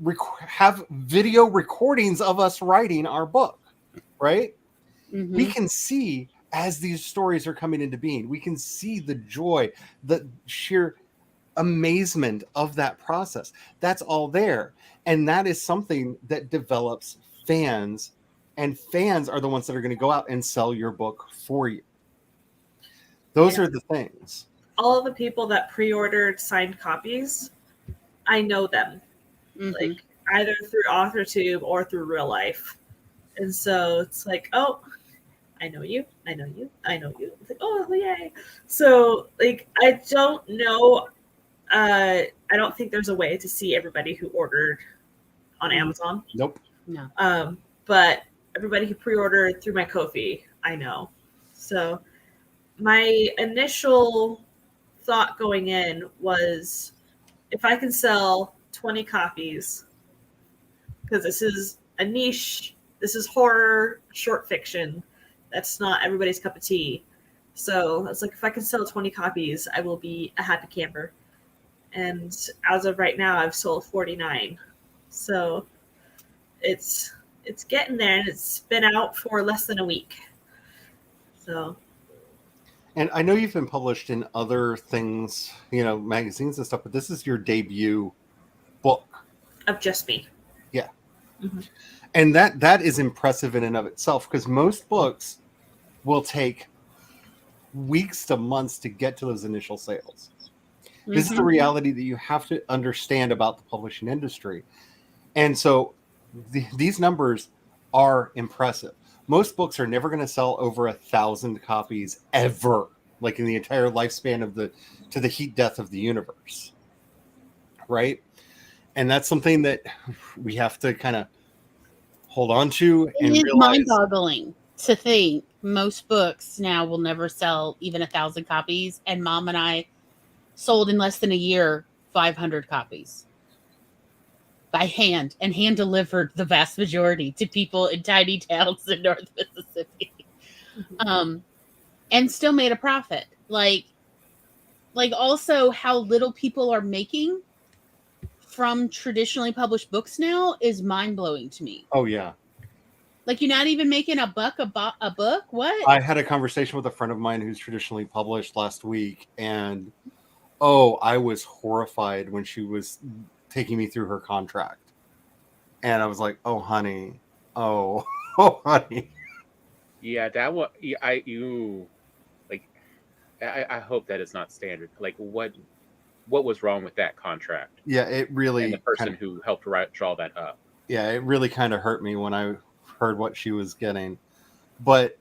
have video recordings of us writing our book, right? Mm-hmm. We can see as these stories are coming into being, we can see the joy, the sheer amazement of that process. That's all there. And that is something that develops fans, and fans are the ones that are going to go out and sell your book for you. Those are the things. All of the people that pre-ordered signed copies, I know them. Mm-hmm. Like either through AuthorTube or through real life. And so it's like, oh, I know you. It's like, oh, yay. So like, I don't know. I don't think there's a way to see everybody who ordered on Amazon. Nope. No. But everybody who pre-ordered through my Ko-fi, I know. So my initial thought going in was, if I can sell 20 copies, because this is a niche, this is horror, short fiction, that's not everybody's cup of tea. So it's like, if I can sell 20 copies, I will be a happy camper. And as of right now, I've sold 49. So it's getting there, and it's been out for less than a week. So. And I know you've been published in other things, magazines and stuff, but this is your debut book. Of just me. Yeah. Mm-hmm. And that is impressive in and of itself, because most books will take weeks to months to get to those initial sales. Mm-hmm. This is the reality that you have to understand about the publishing industry. And so these numbers are impressive. Most books are never going to sell over 1,000 copies ever, like in the entire lifespan of to the heat death of the universe. Right? And that's something that we have to kind of hold on to and realize. It is mind-boggling to think most books now will never sell even 1,000 copies, and Mom and I sold in less than a year 500 copies. By hand, and hand delivered the vast majority to people in tiny towns in North Mississippi, and still made a profit. Like also how little people are making from traditionally published books now is mind blowing to me. Oh yeah, like you're not even making a buck a book. What? I had a conversation with a friend of mine who's traditionally published last week, and I was horrified when she was taking me through her contract, and I was like, oh honey. Yeah, that was I hope that is not standard. Like what was wrong with that contract? Yeah, it really, and the person who helped draw that up. Yeah, it really kind of hurt me when I heard what she was getting. But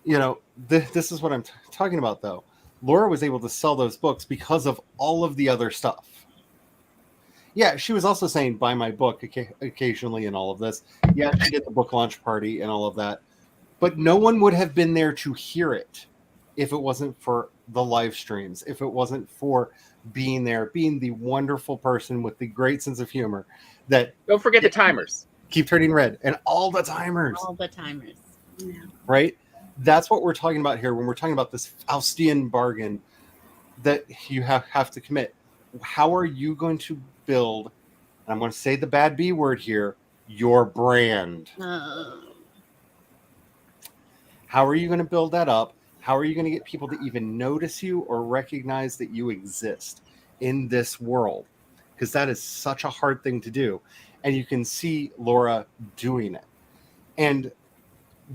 this is what I'm talking about, though. Laura was able to sell those books because of all of the other stuff. Yeah, she was also saying, buy my book occasionally and all of this. Yeah, she did the book launch party and all of that. But no one would have been there to hear it if it wasn't for the live streams, if it wasn't for being there, being the wonderful person with the great sense of humor. That don't forget the timers. Keep turning red. And all the timers. All the timers. Yeah. Right? That's what we're talking about here when we're talking about this Faustian bargain that you have to commit. How are you going to build, and I'm going to say the bad B word here, your brand? How are you going to build that up How are you going to get people to even notice you or recognize that you exist in this world? Because that is such a hard thing to do. And you can see Laura doing it. And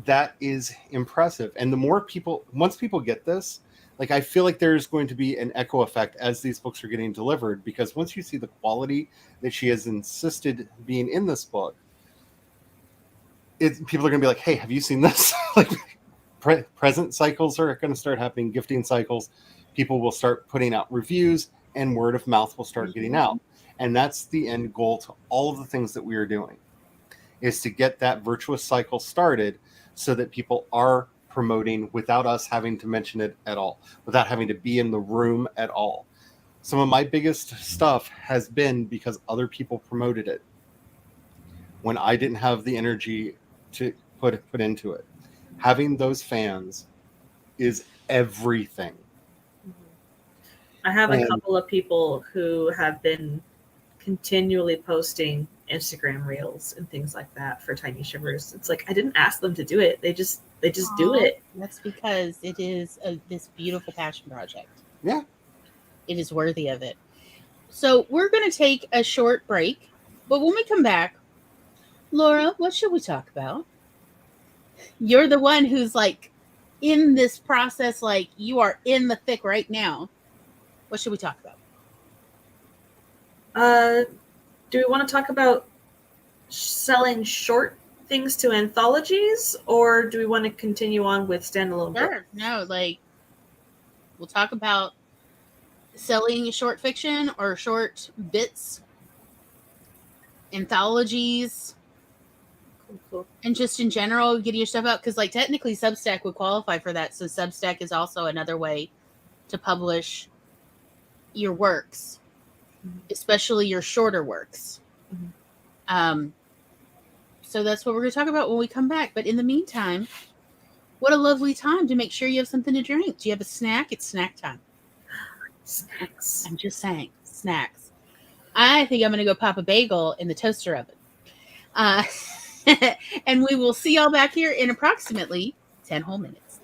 that is impressive. And the more people, once people get this, like, I feel like there's going to be an echo effect as these books are getting delivered, because once you see the quality that she has insisted being in this book, people are going to be like, hey, have you seen this? Like, present cycles are going to start happening, gifting cycles. People will start putting out reviews, and word of mouth will start getting out. And that's the end goal to all of the things that we are doing, is to get that virtuous cycle started so that people are promoting without us having to mention it at all, without having to be in the room at all. Some of my biggest stuff has been because other people promoted it when I didn't have the energy to put into it. Having those fans is everything. I have a couple of people who have been continually posting Instagram reels and things like that for Tiny Shivers. It's like, I didn't ask them to do it. They just do it. That's because it is this beautiful passion project. Yeah. It is worthy of it. So we're going to take a short break, but when we come back, Laura, what should we talk about? You're the one who's like in this process, like you are in the thick right now. What should we talk about? Do we want to talk about selling short things to anthologies, or do we want to continue on with standalone books? No, like we'll talk about selling short fiction or short bits, anthologies, Cool. and just in general getting your stuff out, because like technically Substack would qualify for that. So Substack is also another way to publish your works, especially your shorter works. So that's what we're going to talk about when we come back. But in the meantime, what a lovely time to make sure you have something to drink. Do you have a snack? It's snack time. Snacks. I'm just saying, snacks. I think I'm going to go pop a bagel in the toaster oven. And we will see y'all back here in approximately 10 whole minutes.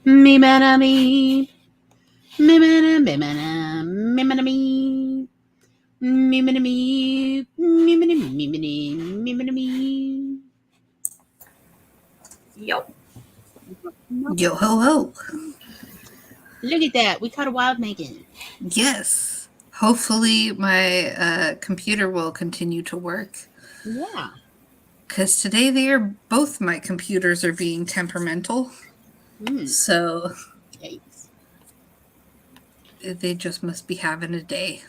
Me mana me. Me mana me mana me mana me. Me mana me. Me mana me me me mana me. Yo. Yo ho ho. Look at that. We caught a wild Megan. Yes. Hopefully my computer will continue to work. Yeah. Because today both my computers are being temperamental. So Yikes. they just must be having a day.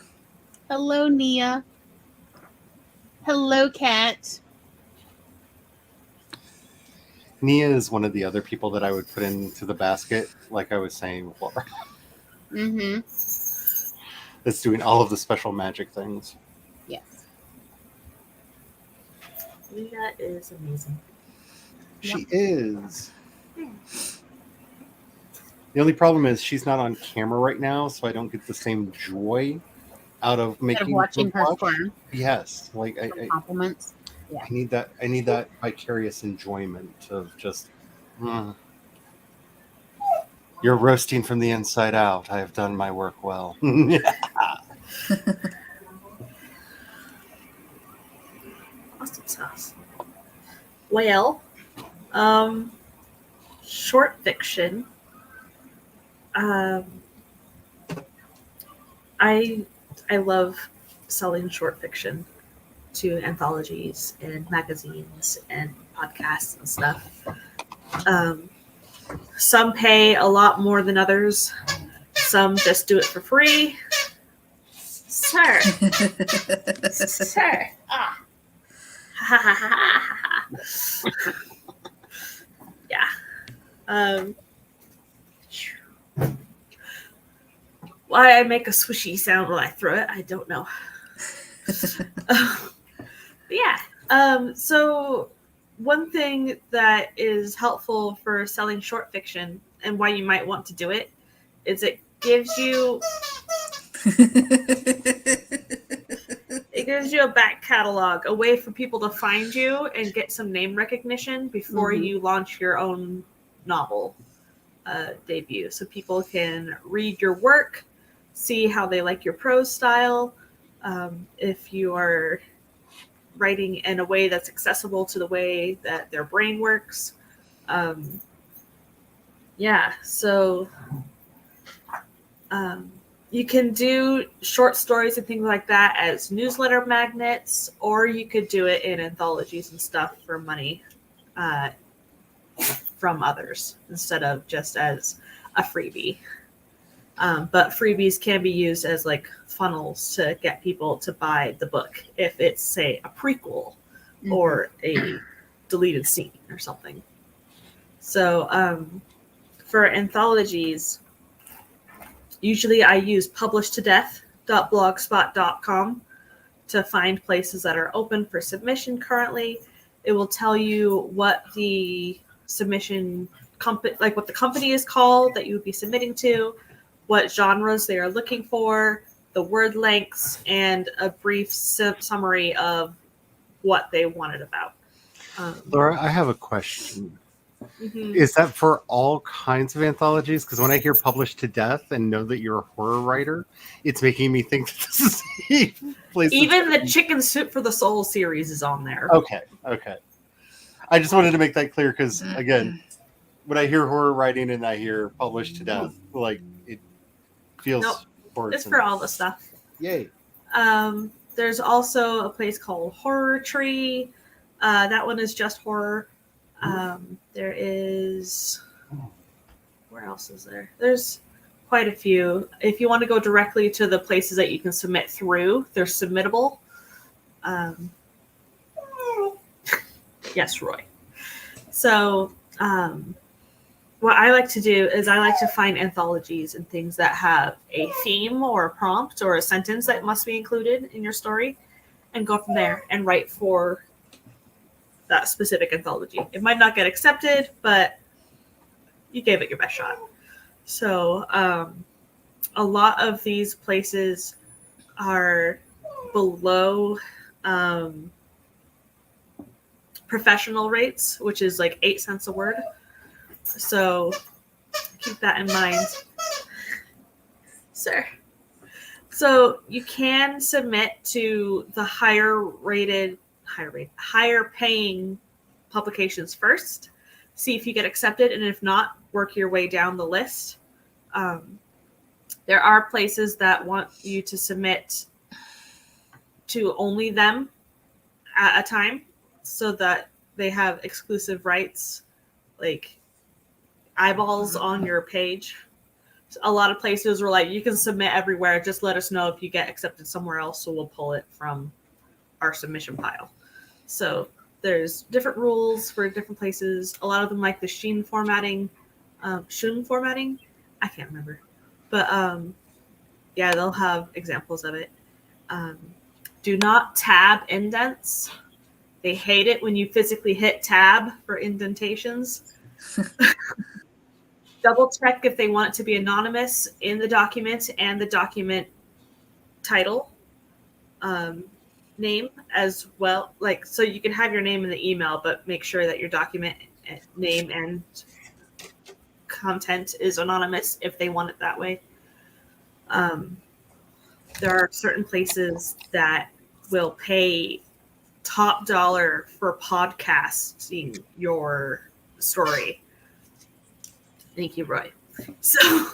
Hello, Nia. Hello, Kat. Nia is one of the other people that I would put into the basket, like I was saying before. Mm-hmm. That's doing all of the special magic things. Yes. Leah is amazing. She is. The only problem is she's not on camera right now, so I don't get the same joy out of making watching her squirm. Yes, like I Compliments. Yeah. I need that vicarious enjoyment of just. You're roasting from the inside out. I have done my work well. Awesome sauce. Well, short fiction. I love selling short fiction to anthologies and magazines and podcasts and stuff. Some pay a lot more than others. Some just do it for free. Sir. Sir. Ah. Yeah. Why I make a swishy sound when I throw it, I don't know. Yeah. So one thing that is helpful for selling short fiction and why you might want to do it is it gives you a back catalog, a way for people to find you and get some name recognition before you launch your own novel debut. So people can read your work, see how they like your prose style, if you are writing in a way that's accessible to the way that their brain works. So you can do short stories and things like that as newsletter magnets, or you could do it in anthologies and stuff for money from others instead of just as a freebie. But freebies can be used as like funnels to get people to buy the book if it's, say, a prequel or a deleted scene or something. So for anthologies, usually I use publishtodeath.blogspot.com to find places that are open for submission currently. It will tell you what the submission like what the company is called that you would be submitting to, what genres they are looking for, the word lengths, and a brief summary of what they wanted about. Laura, I have a question. Is that for all kinds of anthologies? Because when I hear published to death and know that you're a horror writer, it's making me think that this is a place. Even the Chicken Soup for the Soul series is on there. Okay. I just wanted to make that clear because, again, when I hear horror writing and I hear published to death, like it feels it's for all the stuff. Yay. There's also a place called Horror Tree. That one is just horror. There is, where else is there? There's quite a few. If you want to go directly to the places that you can submit through, they're submittable. Yes, Roy. So what I like to do is I like to find anthologies and things that have a theme or a prompt or a sentence that must be included in your story and go from there and write for that specific anthology. It might not get accepted, but you gave it your best shot. So a lot of these places are below professional rates, which is like 8 cents a word. So keep that in mind, sir. So you can submit to the higher paying publications first. See if you get accepted, and if not, work your way down the list. There are places that want you to submit to only them at a time, so that they have exclusive rights, like eyeballs on your page. A lot of places were like, you can submit everywhere, just let us know if you get accepted somewhere else, so we'll pull it from our submission pile. So there's different rules for different places. A lot of them like the Shun formatting. I can't remember. But yeah, they'll have examples of it. Do not tab indents. They hate it when you physically hit tab for indentations. Double check if they want it to be anonymous in the document and the document title name as well. Like, so you can have your name in the email, but make sure that your document name and content is anonymous if they want it that way. There are certain places that will pay top dollar for podcasting your story. Thank you, Roy. So,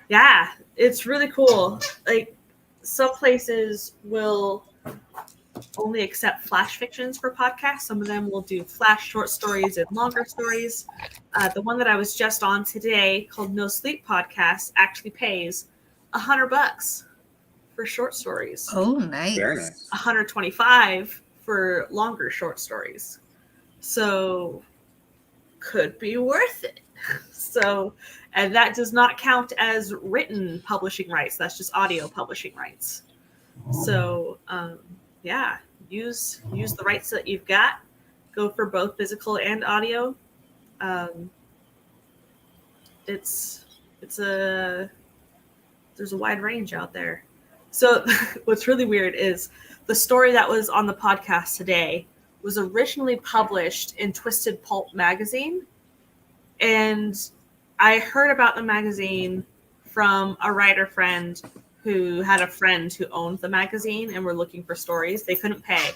yeah, it's really cool. Like, some places will only accept flash fictions for podcasts. Some of them will do flash short stories and longer stories. The one that I was just on today, called No Sleep Podcast, actually pays $100 for short stories. Oh, nice. Very nice. $125 for longer short stories. So could be worth it. So, and that does not count as written publishing rights. That's just audio publishing rights. So, yeah, use the rights that you've got. Go for both physical and audio. There's a wide range out there. So what's really weird is the story that was on the podcast today was originally published in Twisted Pulp magazine. And I heard about the magazine from a writer friend who had a friend who owned the magazine and were looking for stories. They couldn't pay.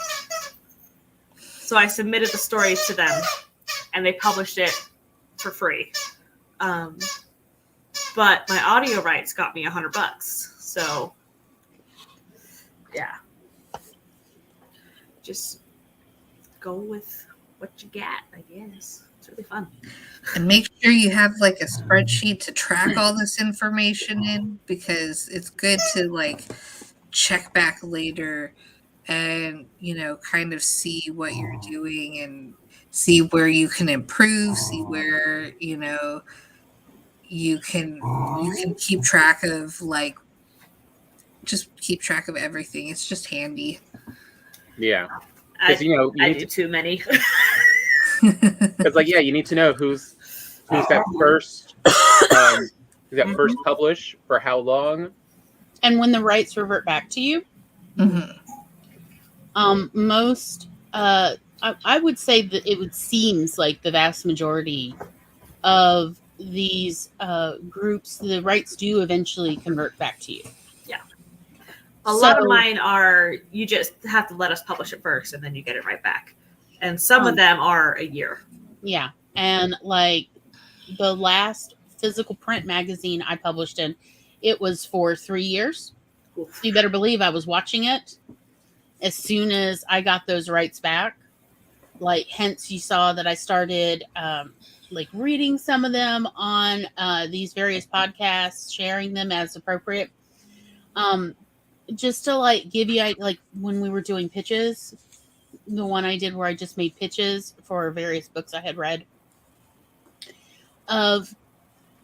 So I submitted the stories to them and they published it for free. But my audio rights got me $100. So yeah, just go with what you got, I guess. It's really fun. And make sure you have like a spreadsheet to track all this information in, because it's good to like check back later and, you know, kind of see what you're doing and see where you can improve, see where, you know, you can keep track of, like, just keep track of everything. It's just handy. Yeah. I You do too many. Because, like, yeah, you need to know who's got first publish for how long, and when the rights revert back to you. Mm-hmm. I would say that it seems like the vast majority of these groups, the rights do eventually convert back to you. Yeah. A lot of mine are, you just have to let us publish it first and then you get it right back. And some of them are a year. Yeah. And like the last physical print magazine I published in, it was for 3 years. So you better believe I was watching it as soon as I got those rights back. Like, hence you saw that I started like reading some of them on these various podcasts, sharing them as appropriate. Just to like give you, like when we were doing pitches, the one I did where I just made pitches for various books I had read, of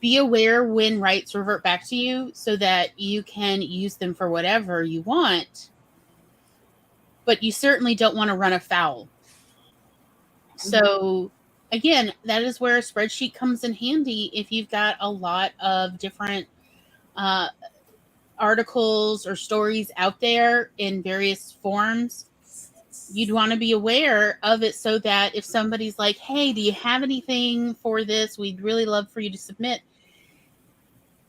be aware when rights revert back to you so that you can use them for whatever you want, but you certainly don't want to run afoul. So again, that is where a spreadsheet comes in handy if you've got a lot of different articles or stories out there in various forms. You'd want to be aware of it so that if somebody's like, hey, do you have anything for this? We'd really love for you to submit.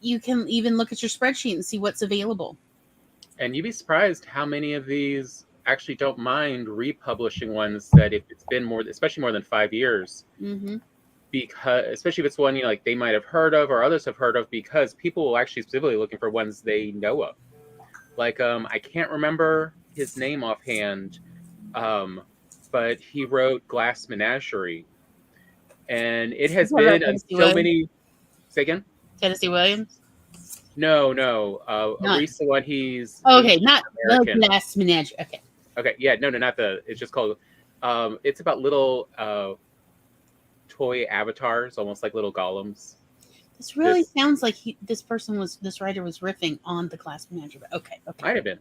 You can even look at your spreadsheet and see what's available. And you'd be surprised how many of these actually don't mind republishing ones that if it's been especially more than 5 years, because especially if it's one like they might have heard of or others have heard of, because people will actually specifically looking for ones they know of. Like I can't remember his name offhand, but he wrote Glass Menagerie, and it has been on so many. Say again. Tennessee Williams. No. A recent one. He's okay, not American. The Glass Menagerie. Okay, yeah, no, not the. It's just called. It's about little toy avatars, almost like little golems. This really sounds like this writer was riffing on the Glass Menagerie. Okay. Might have been.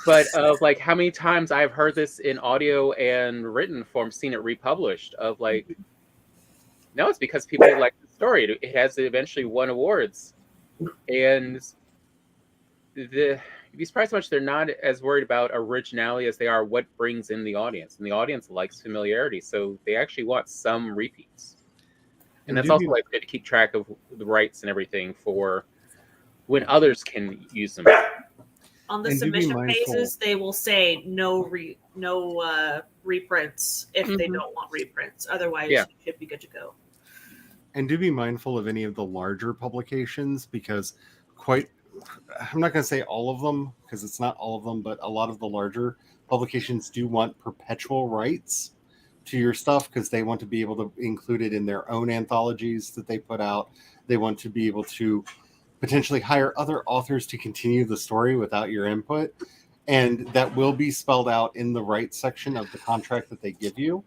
But like how many times I've heard this in audio and written form, seen it republished. Of like, no, it's because people like the story. It has eventually won awards, and you'd be surprised how much they're not as worried about originality as they are what brings in the audience. And the audience likes familiarity, so they actually want some repeats. And that's also like good to keep track of the rights and everything for when others can use them. On the submission phases, they will say no reprints if they don't want reprints. Otherwise, you should be good to go. And do be mindful of any of the larger publications, because I'm not going to say all of them, because it's not all of them, but a lot of the larger publications do want perpetual rights to your stuff, because they want to be able to include it in their own anthologies that they put out. They want to be able to potentially hire other authors to continue the story without your input. And that will be spelled out in the rights section of the contract that they give you.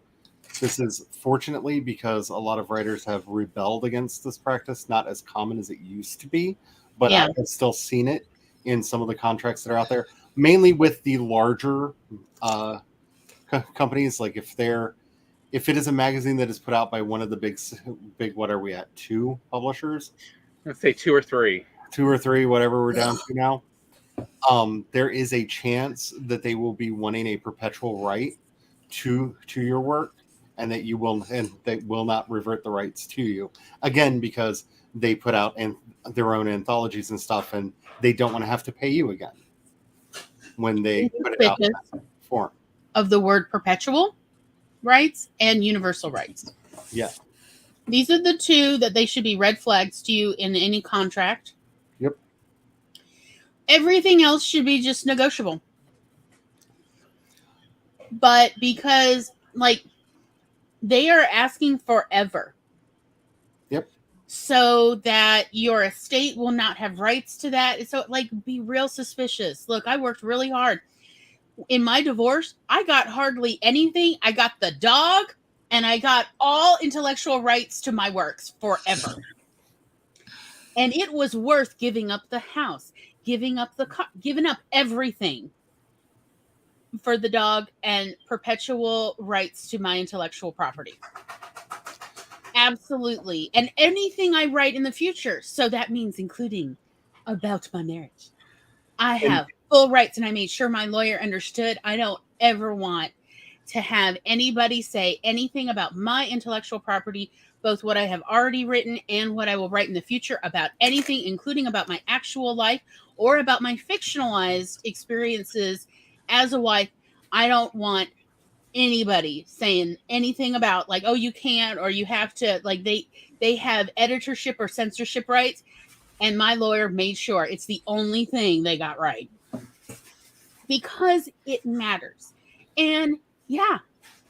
This is fortunately because a lot of writers have rebelled against this practice, not as common as it used to be, but I have still seen it in some of the contracts that are out there, mainly with the larger companies. Like if it is a magazine that is put out by one of the big, what are we at? 2 publishers? Let's say 2 or 3. 2 or 3, whatever we're down to now. There is a chance that they will be wanting a perpetual right to your work, and that they will not revert the rights to you. Again, because they put out their own anthologies and stuff, and they don't want to have to pay you again when they put it out in that form. Of the word perpetual rights and universal rights. Yeah. These are the 2 that they should be red flags to you in any contract. Yep. Everything else should be just negotiable. But because, like, they are asking forever. Yep. So that your estate will not have rights to that. So, like, be real suspicious. Look, I worked really hard. In my divorce, I got hardly anything. I got the dog, and I got all intellectual rights to my works forever. And it was worth giving up the house, giving up everything for the dog and perpetual rights to my intellectual property. Absolutely. And anything I write in the future. So that means including about my marriage. I have full rights, and I made sure my lawyer understood. I don't ever want to have anybody say anything about my intellectual property, both what I have already written and what I will write in the future, about anything, including about my actual life or about my fictionalized experiences as a wife. I don't want anybody saying anything about like, oh, you can't, or you have to, like they have editorship or censorship rights. And my lawyer made sure it's the only thing they got right, because it matters. And yeah,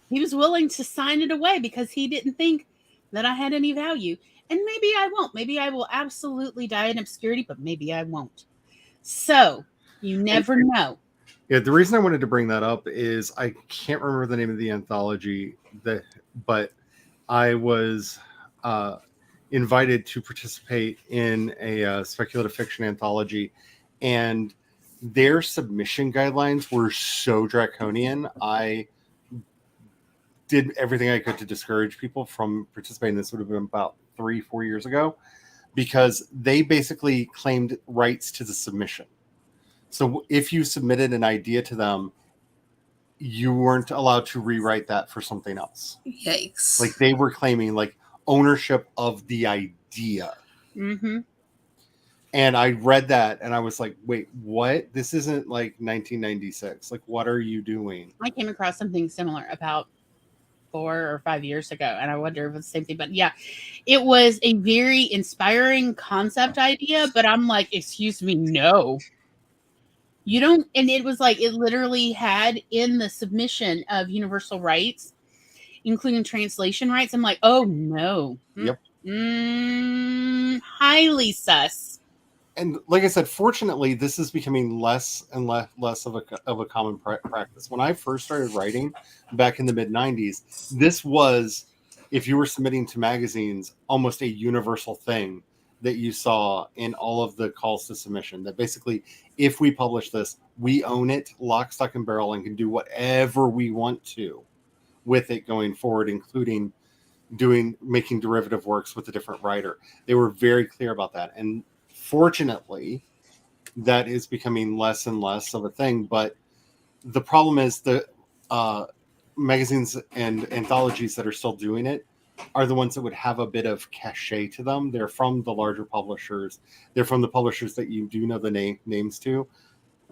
he was willing to sign it away because he didn't think that I had any value. And maybe I won't. Maybe I will absolutely die in obscurity, but maybe I won't. So you never know. Yeah, the reason I wanted to bring that up is I can't remember the name of the anthology, but I was invited to participate in a speculative fiction anthology, and their submission guidelines were so draconian. I did everything I could to discourage people from participating. This would have been about 3-4 years ago, because they basically claimed rights to the submission. So if you submitted an idea to them you weren't allowed to rewrite that for something else. Yikes. Like they were claiming like ownership of the idea. Mm-hmm. And I read that and I was like, wait, what? This isn't like 1996. Like, what are you doing? I came across something similar about 4 or 5 years ago, and I wonder if it's the same thing. But yeah, it was a very inspiring concept idea, but I'm like, excuse me, no. You don't, and it was like, it literally had in the submission of universal rights, including translation rights. I'm like, oh no. Yep. Highly sus. And like I said, fortunately, this is becoming less and less of a common practice. When I first started writing back in the mid 90s, this was, if you were submitting to magazines, almost a universal thing that you saw in all of the calls to submission. That basically, if we publish this, we own it, lock, stock, and barrel, and can do whatever we want to with it going forward, including making derivative works with a different writer. They were very clear about that. And fortunately, that is becoming less and less of a thing. But the problem is the magazines and anthologies that are still doing it are the ones that would have a bit of cachet to them. They're from the larger publishers. They're from the publishers that you do know the names to.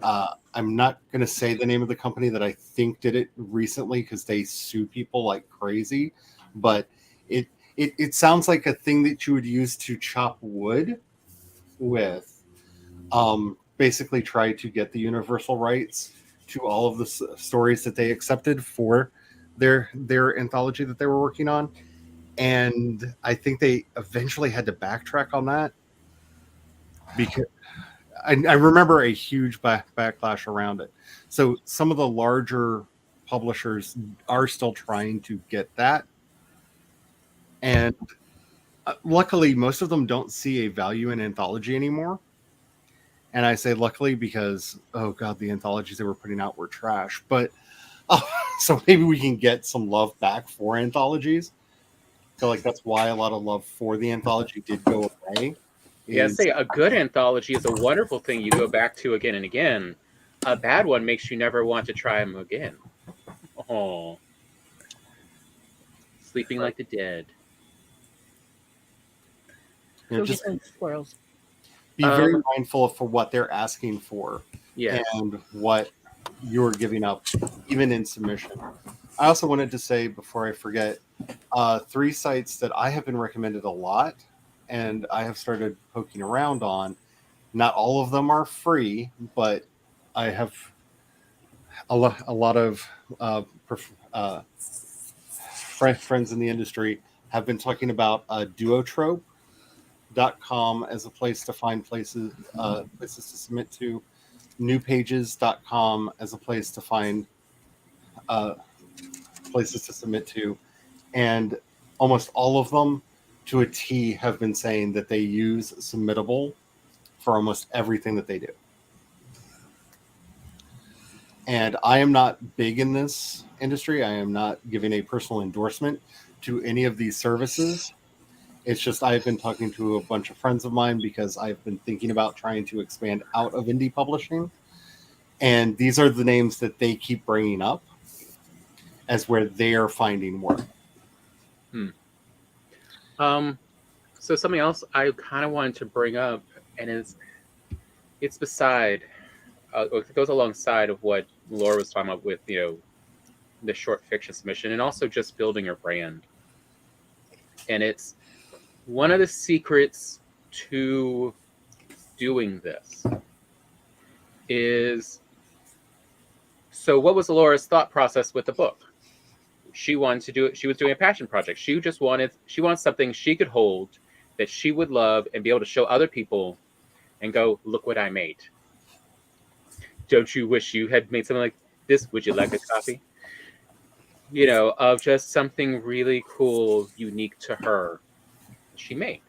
I'm not going to say the name of the company that I think did it recently because they sue people like crazy. But it sounds like a thing that you would use to chop wood with, basically try to get the universal rights to all of the stories that they accepted for their anthology that they were working on. And I think they eventually had to backtrack on that because I remember a huge backlash around it. So some of the larger publishers are still trying to get that. And luckily, most of them don't see a value in anthology anymore. And I say luckily because, oh God, the anthologies they were putting out were trash. But so maybe we can get some love back for anthologies. I feel like that's why a lot of love for the anthology did go away. Yeah, say a good anthology is a wonderful thing you go back to again and again. A bad one makes you never want to try them again. Oh, sleeping like the dead. Go just get those squirrels. Be very mindful for what they're asking for, yes, and what you're giving up, even in submission. I also wanted to say before I forget, 3 sites that I have been recommended a lot, and I have started poking around on. Not all of them are free, but I have a lot of friends in the industry have been talking about duotrope.com as a place to find places to submit to, newpages.com as a place to find places to submit to, and almost all of them to a T have been saying that they use Submittable for almost everything that they do. And I am not big in this industry. I am not giving a personal endorsement to any of these services. It's just I've been talking to a bunch of friends of mine because I've been thinking about trying to expand out of indie publishing. And these are the names that they keep bringing up as where they are finding work. So something else I kind of wanted to bring up, and it's beside, it goes alongside of what Laura was talking about with, the short fiction submission, and also just building your brand. And it's one of the secrets to doing this is, so what was Laura's thought process with the book? She wanted to do it. She was doing a passion project. She wants something she could hold that she would love and be able to show other people and go, look what I made. Don't you wish you had made something like this? Would you like a copy? Of just something really cool, unique to her, she made.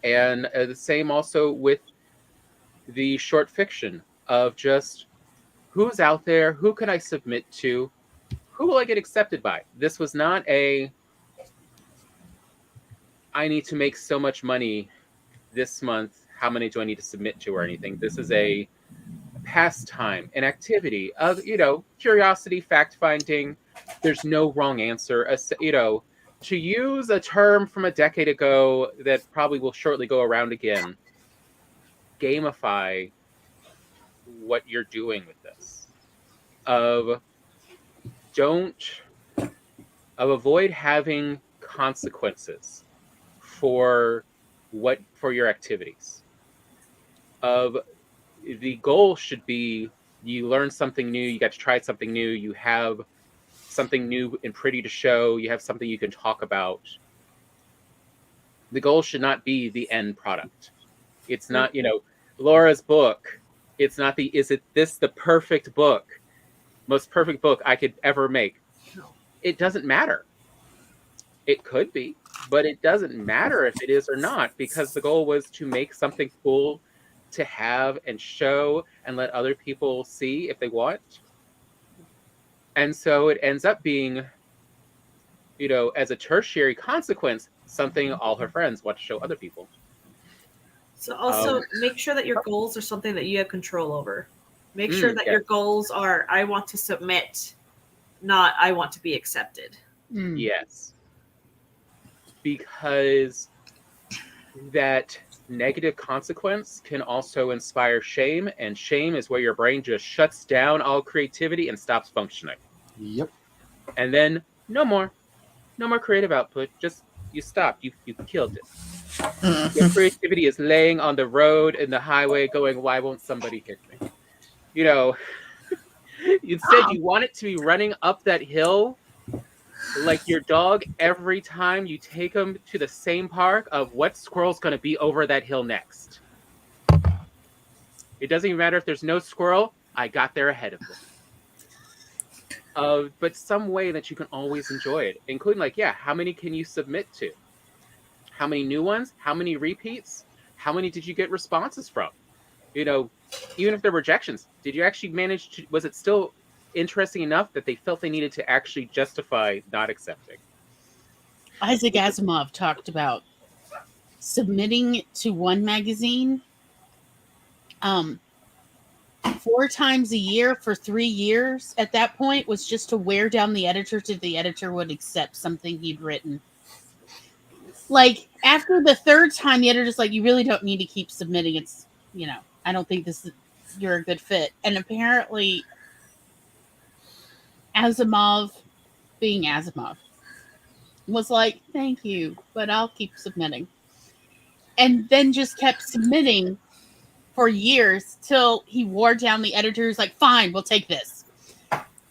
And the same also with the short fiction of just who's out there, who can I submit to, who will I get accepted by? This was not I need to make so much money this month, how many do I need to submit to or anything? This is pastime, an activity of, curiosity, fact finding. There's no wrong answer. To use a term from a decade ago that probably will shortly go around again, gamify what you're doing with this. Avoid having consequences for your activities. The goal should be you learn something new, you got to try something new, you have something new and pretty to show, you have something you can talk about. The goal should not be the end product. It's not, Laura's book. It's not is it this the perfect book? Most perfect book I could ever make. No, it doesn't matter. It could be, but it doesn't matter if it is or not, because the goal was to make something cool to have and show and let other people see if they want. And so it ends up being, as a tertiary consequence, something all her friends want to show other people. So also make sure that your goals are something that you have control over. Make sure that your goals are, I want to submit, not I want to be accepted. Yes. Because that negative consequence can also inspire shame, and shame is where your brain just shuts down all creativity and stops functioning. Yep. And then no more creative output. Just you stopped. You killed it. Your creativity is laying on the road in the highway going, why won't somebody hit me? Instead you want it to be running up that hill like your dog every time you take them to the same park of what squirrel's going to be over that hill next. It doesn't even matter if there's no squirrel. I got there ahead of them. But some way that you can always enjoy it, including how many can you submit to? How many new ones? How many repeats? How many did you get responses from? Even if they're rejections, did you actually manage to, was it still interesting enough that they felt they needed to actually justify not accepting? Isaac Asimov talked about submitting to one magazine 4 times a year for 3 years at that point was just to wear down the editor till the editor would accept something he'd written. Like, after the 3rd time, the editor's like, you really don't need to keep submitting. It's, I don't think you're a good fit. And apparently Asimov, being Asimov, was like, thank you, but I'll keep submitting. And then just kept submitting for years till he wore down the editor's like, fine, we'll take this.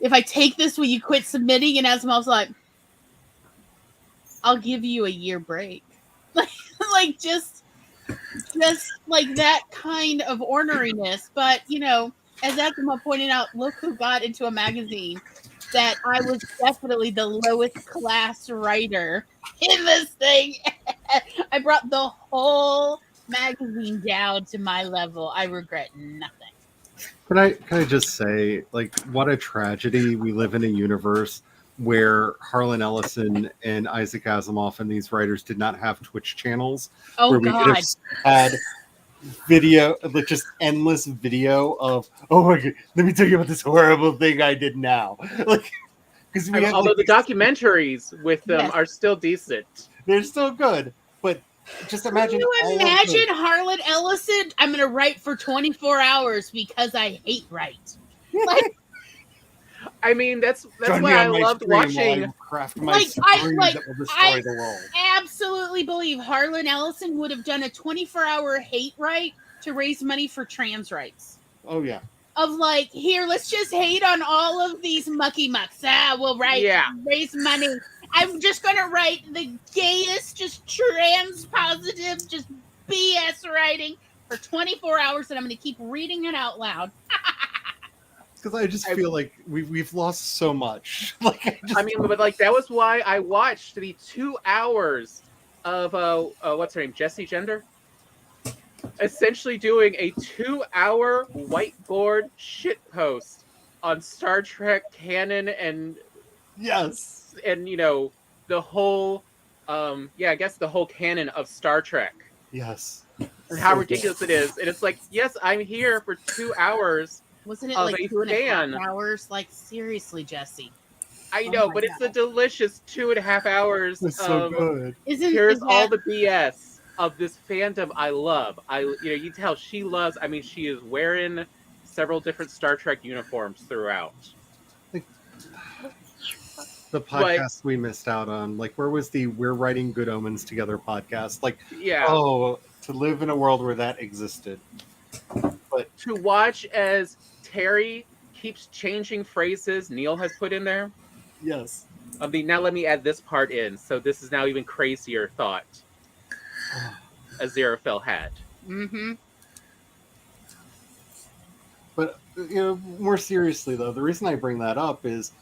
If I take this, will you quit submitting? And Asimov's like, I'll give you a year break. like just like that kind of orneriness. But, as Asimov pointed out, look who got into a magazine that I was definitely the lowest class writer in this thing. I brought the whole magazine down to my level. I regret nothing. Can I just say, what a tragedy. We live in a universe where Harlan Ellison and Isaac Asimov and these writers did not have Twitch channels where we could have had video, just endless video of, oh my god, let me tell you about this horrible thing I did now. Because although the documentaries with them are still decent, they're still good. But just imagine. Can you imagine Harlan Ellison? I'm going to write for 24 hours because I hate write. I mean, that's why I loved watching. I absolutely believe Harlan Ellison would have done a 24-hour hate write to raise money for trans rights. Oh yeah. Of here, let's just hate on all of these mucky mucks. We'll raise money. I'm just gonna write the gayest, just trans positive, just BS writing for 24 hours, and I'm gonna keep reading it out loud. Because I just feel like we've lost so much. But that was why I watched the 2 hours of what's her name, Jessie Gender, essentially doing a 2-hour whiteboard shitpost on Star Trek canon and yes, and the whole I guess the whole canon of Star Trek. Yes. and how ridiculous it is. And it's like, yes, I'm here for 2 hours. Wasn't it Of like a 2.5 fan. hours? Like, seriously, Jesse. I Oh know, my but it's a God. delicious 2.5 hours It's so of good. here's Is all that the BS of this fandom I love. You tell she loves. I mean, she is wearing several different Star Trek uniforms throughout. The podcast we missed out on, like, where was the "We're Writing Good Omens Together" podcast? Like, Yeah. oh, to live in a world where that existed. But to watch as Terry keeps changing phrases Neil has put in there. yes. I mean, now let me add this part in. So this is now even crazier thought. Aziraphale had. Mm-hmm. But more seriously though, the reason I bring that up is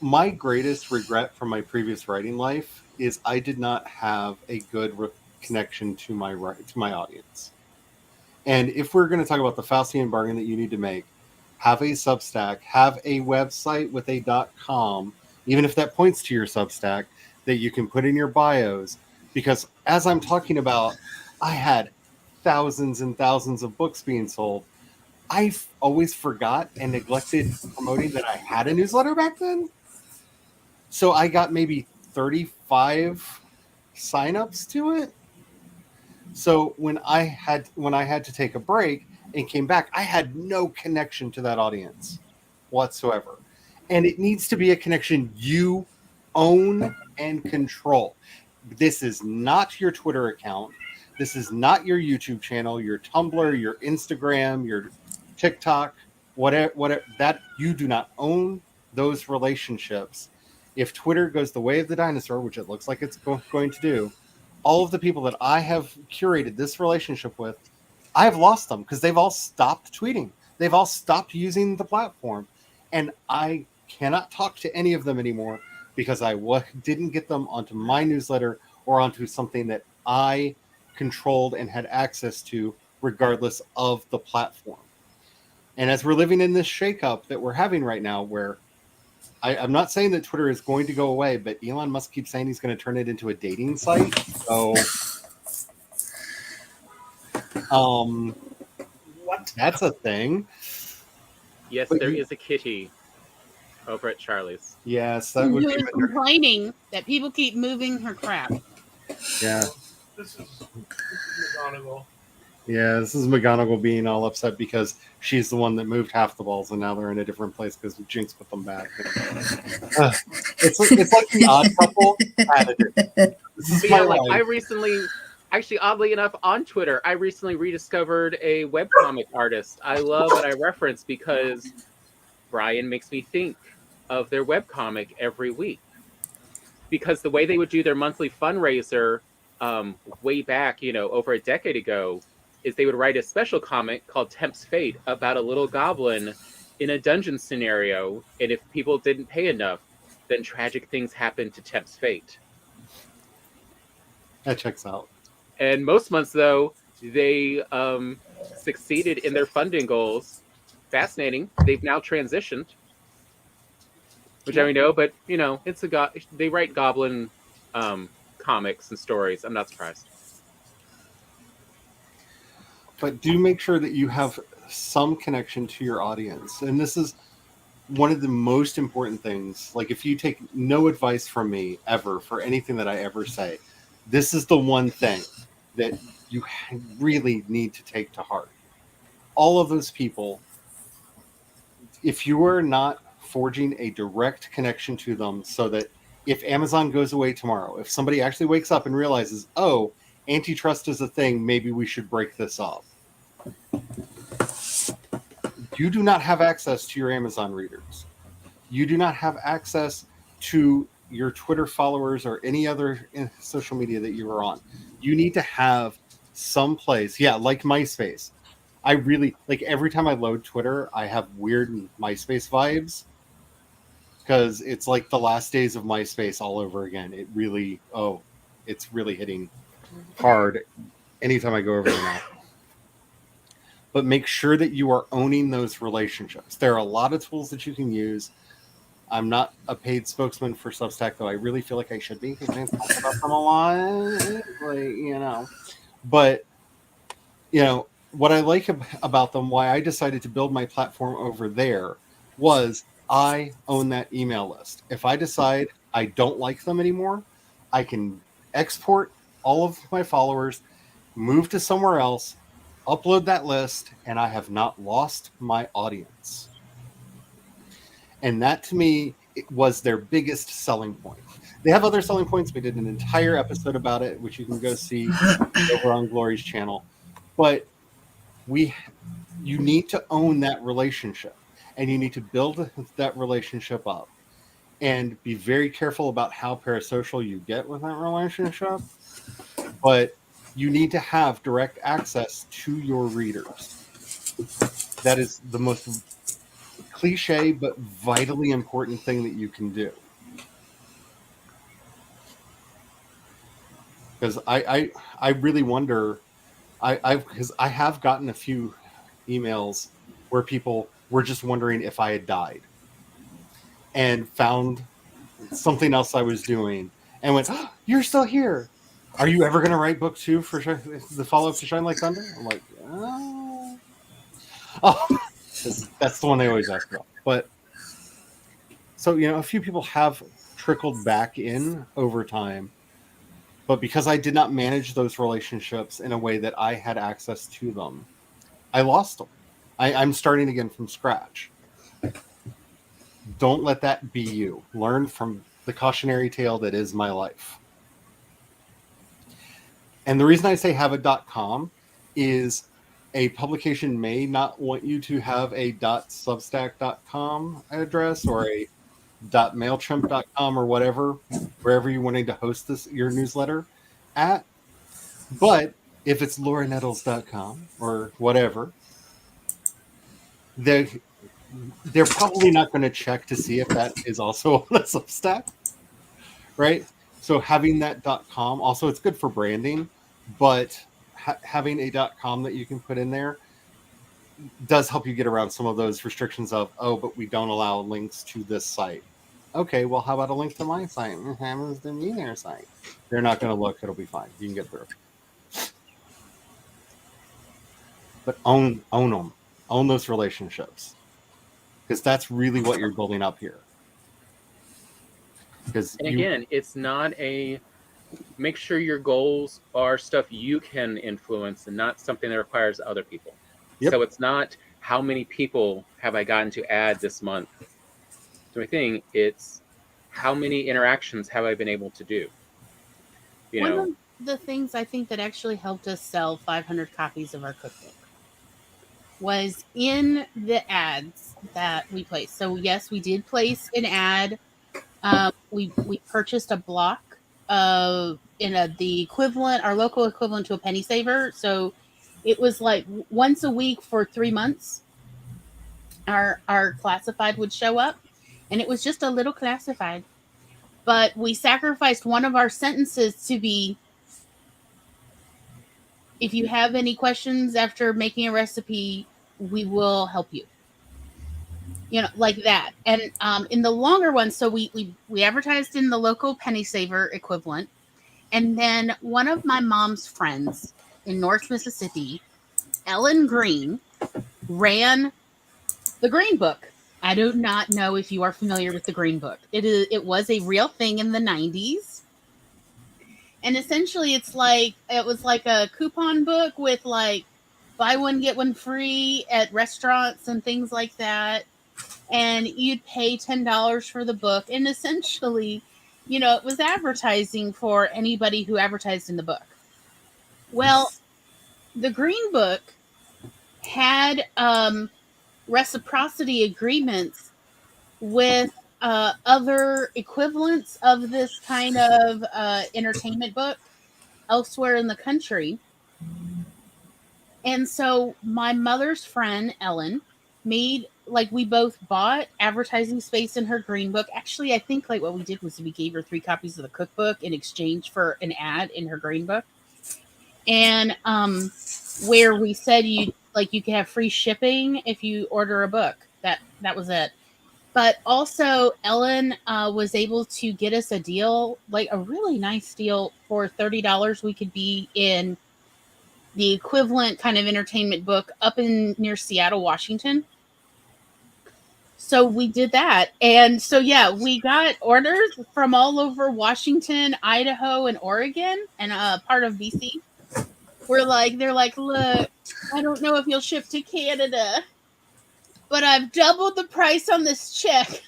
my greatest regret from my previous writing life is I did not have a good connection to my audience. And if we're going to talk about the Faustian bargain that you need to make, have a Substack, have a website with a .com, even if that points to your Substack, that you can put in your bios. Because as I'm talking about, I had thousands and thousands of books being sold. I always forgot and neglected promoting that I had a newsletter back then. So I got maybe 35 signups to it. So when I had to take a break and came back, I had no connection to that audience whatsoever. And it needs to be a connection you own and control. This is not your Twitter account. This is not your YouTube channel, your Tumblr, your Instagram, your TikTok, whatever that you do not own those relationships. If Twitter goes the way of the dinosaur, which it looks like it's going to do, all of the people that I have curated this relationship with, I have lost them because they've all stopped tweeting. They've all stopped using the platform. And I cannot talk to any of them anymore because I didn't get them onto my newsletter or onto something that I controlled and had access to regardless of the platform. And as we're living in this shakeup that we're having right now, where I'm not saying that Twitter is going to go away, but Elon Musk keeps saying he's going to turn it into a dating site. So, What? that's a thing. Yes, But there is a kitty over at Charlie's. Yes, that would Who be is better. complaining that people keep moving her crap. Yeah. This is McGonagall. Yeah, this is McGonagall being all upset because she's the one that moved half the balls and now they're in a different place because Jinx put them back. It's like the Odd Couple added it. This is But my yeah, like life. I recently, actually oddly enough, on Twitter, I recently rediscovered a webcomic artist I love and I reference because Brian makes me think of their webcomic every week. Because the way they would do their monthly fundraiser way back, over a decade ago, is they would write a special comic called Temp's Fate about a little goblin in a dungeon scenario, and if people didn't pay enough, then tragic things happened to Temp's Fate. That checks out. And most months, though, they succeeded in their funding goals. Fascinating. They've now transitioned, which I know, but it's they write goblin comics and stories. I'm not surprised. But do make sure that you have some connection to your audience. And this is one of the most important things. Like, if you take no advice from me ever for anything that I ever say, this is the one thing that you really need to take to heart. All of those people, if you are not forging a direct connection to them so that if Amazon goes away tomorrow, if somebody actually wakes up and realizes, oh, antitrust is a thing, maybe we should break this off. You do not have access to your Amazon readers. You do not have access to your Twitter followers or any other social media that you are on. You need to have some place, like MySpace. I really, like, every time I load Twitter, I have weird MySpace vibes because it's like the last days of MySpace all over again. It really, it's really hitting hard anytime I go over there now. But make sure that you are owning those relationships. There are a lot of tools that you can use. I'm not a paid spokesman for Substack, though I really feel like I should be because I talk about them a lot. But you know, what I like about them, why I decided to build my platform over there, was I own that email list. If I decide I don't like them anymore, I can export all of my followers, move to somewhere else, upload that list, and I have not lost my audience. And that, to me, it was their biggest selling point. They have other selling points. We did an entire episode about it, which you can go see over on Glory's channel. But you need to own that relationship, and you need to build that relationship up, and be very careful about how parasocial you get with that relationship. But you need to have direct access to your readers. That is the most cliche but vitally important thing that you can do. Because I really wonder, because I have gotten a few emails where people were just wondering if I had died and found something else I was doing and went, oh, "You're still here. Are you ever going to write book 2 for the follow-up to Shine Like Thunder?" I'm like, oh, that's the one they always ask about. But so, you know, a few people have trickled back in over time, but because I did not manage those relationships in a way that I had access to them, I lost them. I'm starting again from scratch. Don't let that be you. Learn from the cautionary tale that is my life. And the reason I say have a .com is a publication may not want you to have a .substack.com address or a .mailchimp.com or whatever, wherever you're wanting to host your newsletter at. But if it's lauranettles.com or whatever, they're probably not going to check to see if that is also on a Substack, right? So having that .com, also it's good for branding, but having a .com that you can put in there does help you get around some of those restrictions of, oh, but we don't allow links to this site. Okay, well, how about a link to my site? Happens to be their site. They're not going to look. It'll be fine. You can get through. But own them. Own those relationships. Because that's really what you're building up here. And again, it's not make sure your goals are stuff you can influence and not something that requires other people. Yep. So it's not how many people have I gotten to add this month to my thing. It's how many interactions have I been able to do. One of the things I think that actually helped us sell 500 copies of our cookbook was in the ads that we placed. So yes, we did place an ad. We purchased a block of the equivalent, our local equivalent to a penny saver. So it was like once a week for 3 months. Our classified would show up, and it was just a little classified. But we sacrificed one of our sentences to be, if you have any questions after making a recipe, we will help you. You know, like that. And in the longer one, so we advertised in the local penny saver equivalent. And then one of my mom's friends in North Mississippi, Ellen Green, ran the Green Book. I do not know if you are familiar with the Green Book. It was a real thing in the 90s. And essentially it was like a coupon book with like buy one, get one free at restaurants and things like that. And you'd pay $10 for the book. And essentially, you know, it was advertising for anybody who advertised in the book. Well, the Green Book had reciprocity agreements with other equivalents of this kind of entertainment book elsewhere in the country. And so my mother's friend, Ellen, we both bought advertising space in her Green Book. Actually, I think like what we did was we gave her 3 copies of the cookbook in exchange for an ad in her Green Book. And where we said you could have free shipping if you order a book. That was it. But also Ellen was able to get us a deal, like a really nice deal for $30. We could be in the equivalent kind of entertainment book up in near Seattle, Washington. So we did that. And so, yeah, we got orders from all over Washington, Idaho, and Oregon, and part of BC. They're like, look, I don't know if you'll ship to Canada, but I've doubled the price on this check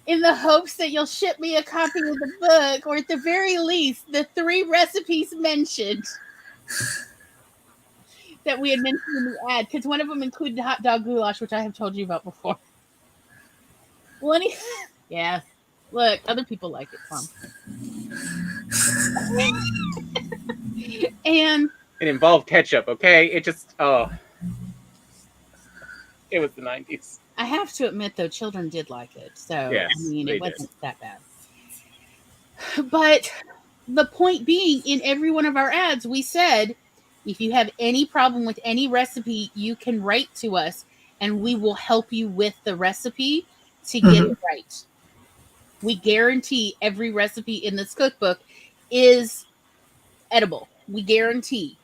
in the hopes that you'll ship me a copy of the book, or at the very least, the 3 recipes mentioned that we had mentioned in the ad, because one of them included hot dog goulash, which I have told you about before. Well, yeah. Look, other people like it, Tom. And it involved ketchup, okay? It just, it was the 90s. I have to admit, though, children did like it. So, yes, I mean, it wasn't that bad. But the point being, in every one of our ads, we said, if you have any problem with any recipe, you can write to us and we will help you with the recipe to get it right. We guarantee every recipe in this cookbook is edible. We guarantee.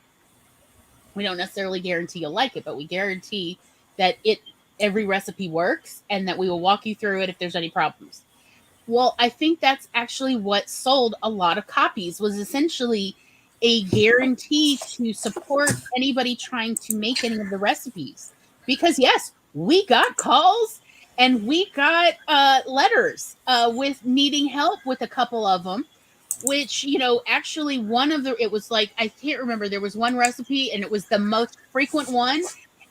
We don't necessarily guarantee you'll like it, but we guarantee that every recipe works and that we will walk you through it if there's any problems. Well, I think that's actually what sold a lot of copies, was essentially a guarantee to support anybody trying to make any of the recipes. Because yes, we got calls and we got letters with needing help with a couple of them, which, actually it was like, I can't remember, there was one recipe and it was the most frequent one.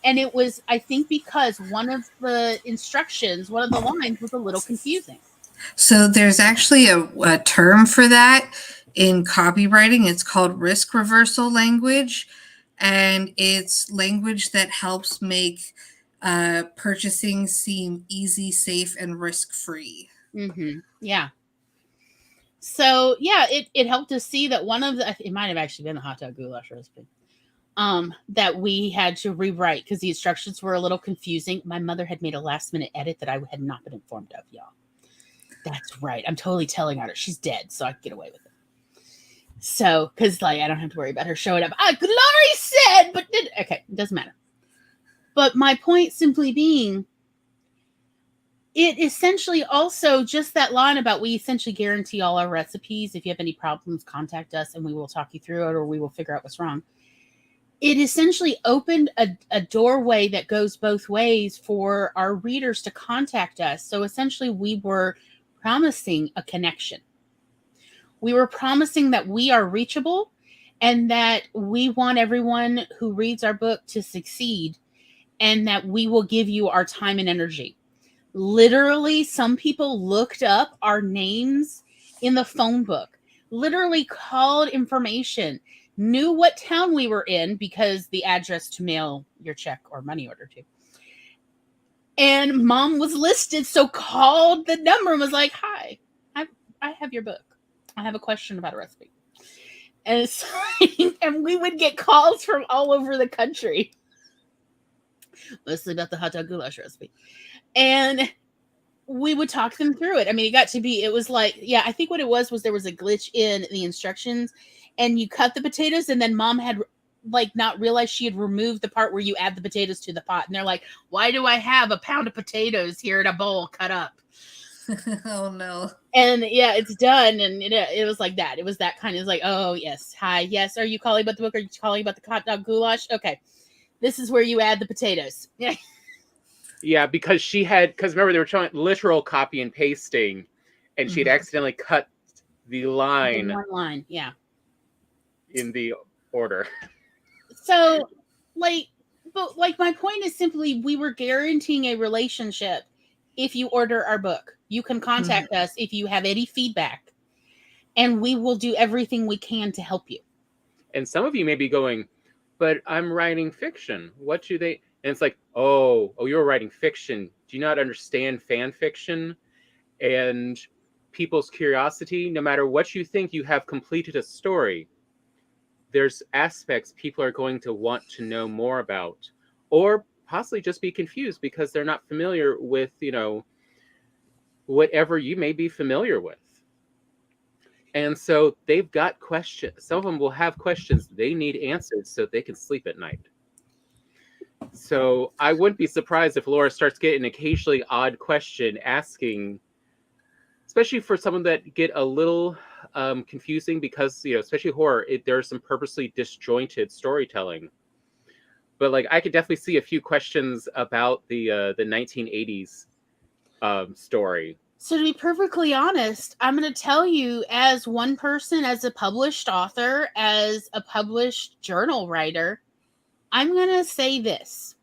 And it was, I think, because one of the instructions, one of the lines was a little confusing. So there's actually a term for that in copywriting. It's called risk reversal language. And it's language that helps make purchasing seem easy, safe, and risk-free. Mm-hmm. Yeah. So, yeah, it helped us see that it might have actually been the hot dog goulash recipe, that we had to rewrite because the instructions were a little confusing. My mother had made a last-minute edit that I had not been informed of, y'all. That's right. I'm totally telling her. She's dead, so I can get away with it. So, because I don't have to worry about her showing up. Glory said, but okay, it doesn't matter. But my point simply being, it essentially also just that line about we essentially guarantee all our recipes. If you have any problems, contact us and we will talk you through it, or we will figure out what's wrong. It essentially opened a doorway that goes both ways for our readers to contact us. So essentially we were promising a connection. We were promising that we are reachable and that we want everyone who reads our book to succeed, and that we will give you our time and energy. Literally, some people looked up our names in the phone book, literally called information, knew what town we were in because the address to mail your check or money order to. And mom was listed, so called the number and was like, hi, I have your book. I have a question about a recipe. And, and we would get calls from all over the country. Mostly about the hot dog goulash recipe. And we would talk them through it. I mean, it was like, yeah, I think what it was there was a glitch in the instructions, and you cut the potatoes, and then mom had not realized she had removed the part where you add the potatoes to the pot. And they're like, why do I have a pound of potatoes here in a bowl cut up? Oh no. And yeah, it's done. And it was like that. It was that kind of like, oh yes. Hi. Yes. Are you calling about the book? Are you calling about the hot dog goulash? Okay. This is where you add the potatoes. Yeah. Yeah, because remember they were showing literal copy and pasting, and she'd accidentally cut the line. One line, yeah. In the order. So, my point is simply, we were guaranteeing a relationship. If you order our book, you can contact us if you have any feedback, and we will do everything we can to help you. And some of you may be going, but I'm writing fiction. What do they... And it's like, oh, you're writing fiction. Do you not understand fan fiction and people's curiosity? No matter what you think, you have completed a story. There's aspects people are going to want to know more about, or possibly just be confused because they're not familiar with, whatever you may be familiar with. And so they've got questions. Some of them will have questions they need answered so they can sleep at night. So I wouldn't be surprised if Laura starts getting an occasionally odd question asking, especially for someone that get a little confusing because, especially horror, there's some purposely disjointed storytelling. But like, I could definitely see a few questions about the 1980s story. So to be perfectly honest, I'm going to tell you, as one person, as a published author, as a published journal writer, I'm going to say this.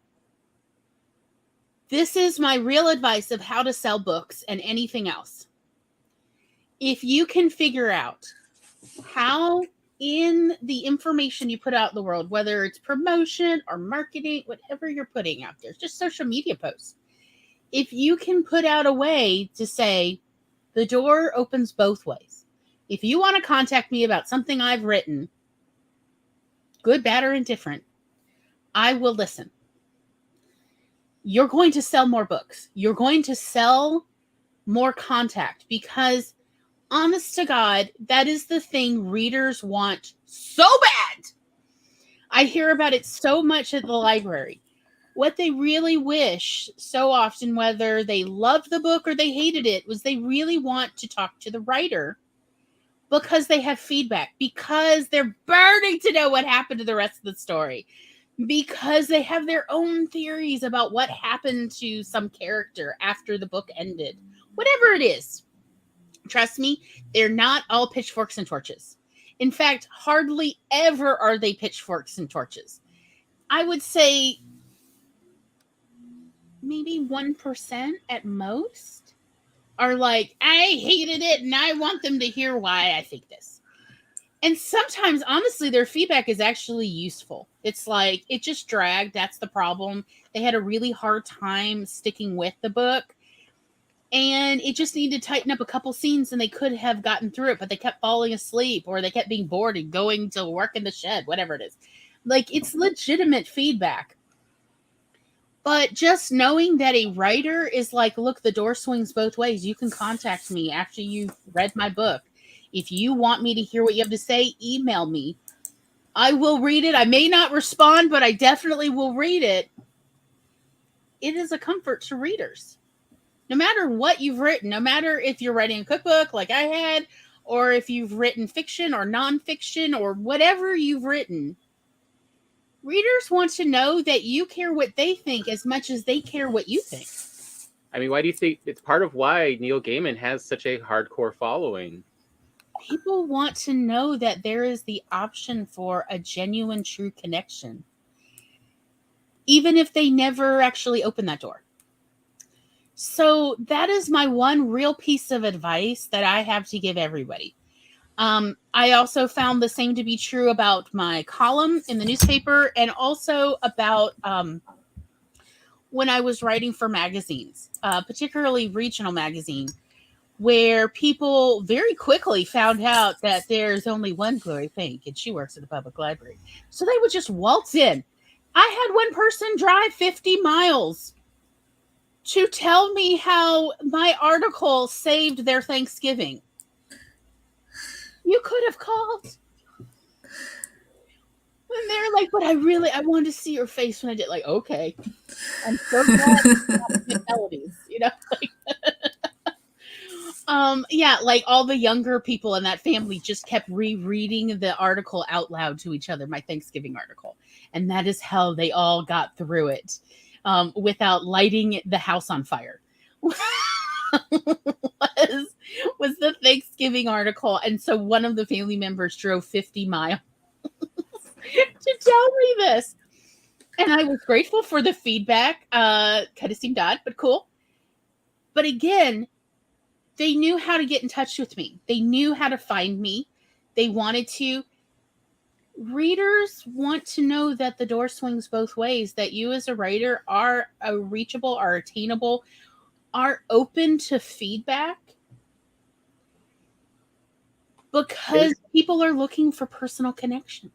This is my real advice of how to sell books and anything else. If you can figure out how in the information you put out in the world, whether it's promotion or marketing, whatever you're putting out there, just social media posts, if you can put out a way to say, the door opens both ways. If you want to contact me about something I've written, good, bad, or indifferent, I will listen. You're going to sell more books. You're going to sell more contact because, honest to God, that is the thing readers want so bad. I hear about it so much at the library. What they really wish so often, whether they loved the book or they hated it, was they really want to talk to the writer because they have feedback, because they're burning to know what happened to the rest of the story, because they have their own theories about what happened to some character after the book ended. Whatever it is, trust me, they're not all pitchforks and torches. In fact, hardly ever are they pitchforks and torches. I would say maybe 1% at most are like, I hated it and I want them to hear why I think this. And sometimes, honestly, their feedback is actually useful. It's like, it just dragged. That's the problem. They had a really hard time sticking with the book. And it just needed to tighten up a couple scenes and they could have gotten through it, but they kept falling asleep or they kept being bored and going to work in the shed, whatever it is. Like, it's legitimate feedback. But just knowing that a writer is like, look, the door swings both ways. You can contact me after you've read my book. If you want me to hear what you have to say, email me. I will read it. I may not respond, but I definitely will read it. It is a comfort to readers. No matter what you've written, no matter if you're writing a cookbook like I had, or if you've written fiction or nonfiction or whatever you've written, readers want to know that you care what they think as much as they care what you think. I mean, why do you think it's part of why Neil Gaiman has such a hardcore following? People want to know that there is the option for a genuine, true connection, even if they never actually open that door. So that is my one real piece of advice that I have to give everybody. I also found the same to be true about my column in the newspaper and also about when I was writing for magazines, particularly regional magazine, where people very quickly found out that there's only one Glory Pink and she works at the public library. So they would just waltz in. I had one person drive 50 miles to tell me how my article saved their Thanksgiving. You could have called. And they're like, but I wanted to see your face when I did. Like, okay. I'm so glad melodies, like, yeah, like all the younger people in that family just kept rereading the article out loud to each other, my Thanksgiving article. And that is how they all got through it without lighting the house on fire. was the Thanksgiving article. And so one of the family members drove 50 miles to tell me this. And I was grateful for the feedback. Kind of seemed odd, but cool. But again, they knew how to get in touch with me. They knew how to find me. They wanted to. Readers want to know that the door swings both ways, that you as a writer are reachable, are attainable, are open to feedback. Because people are looking for personal connection.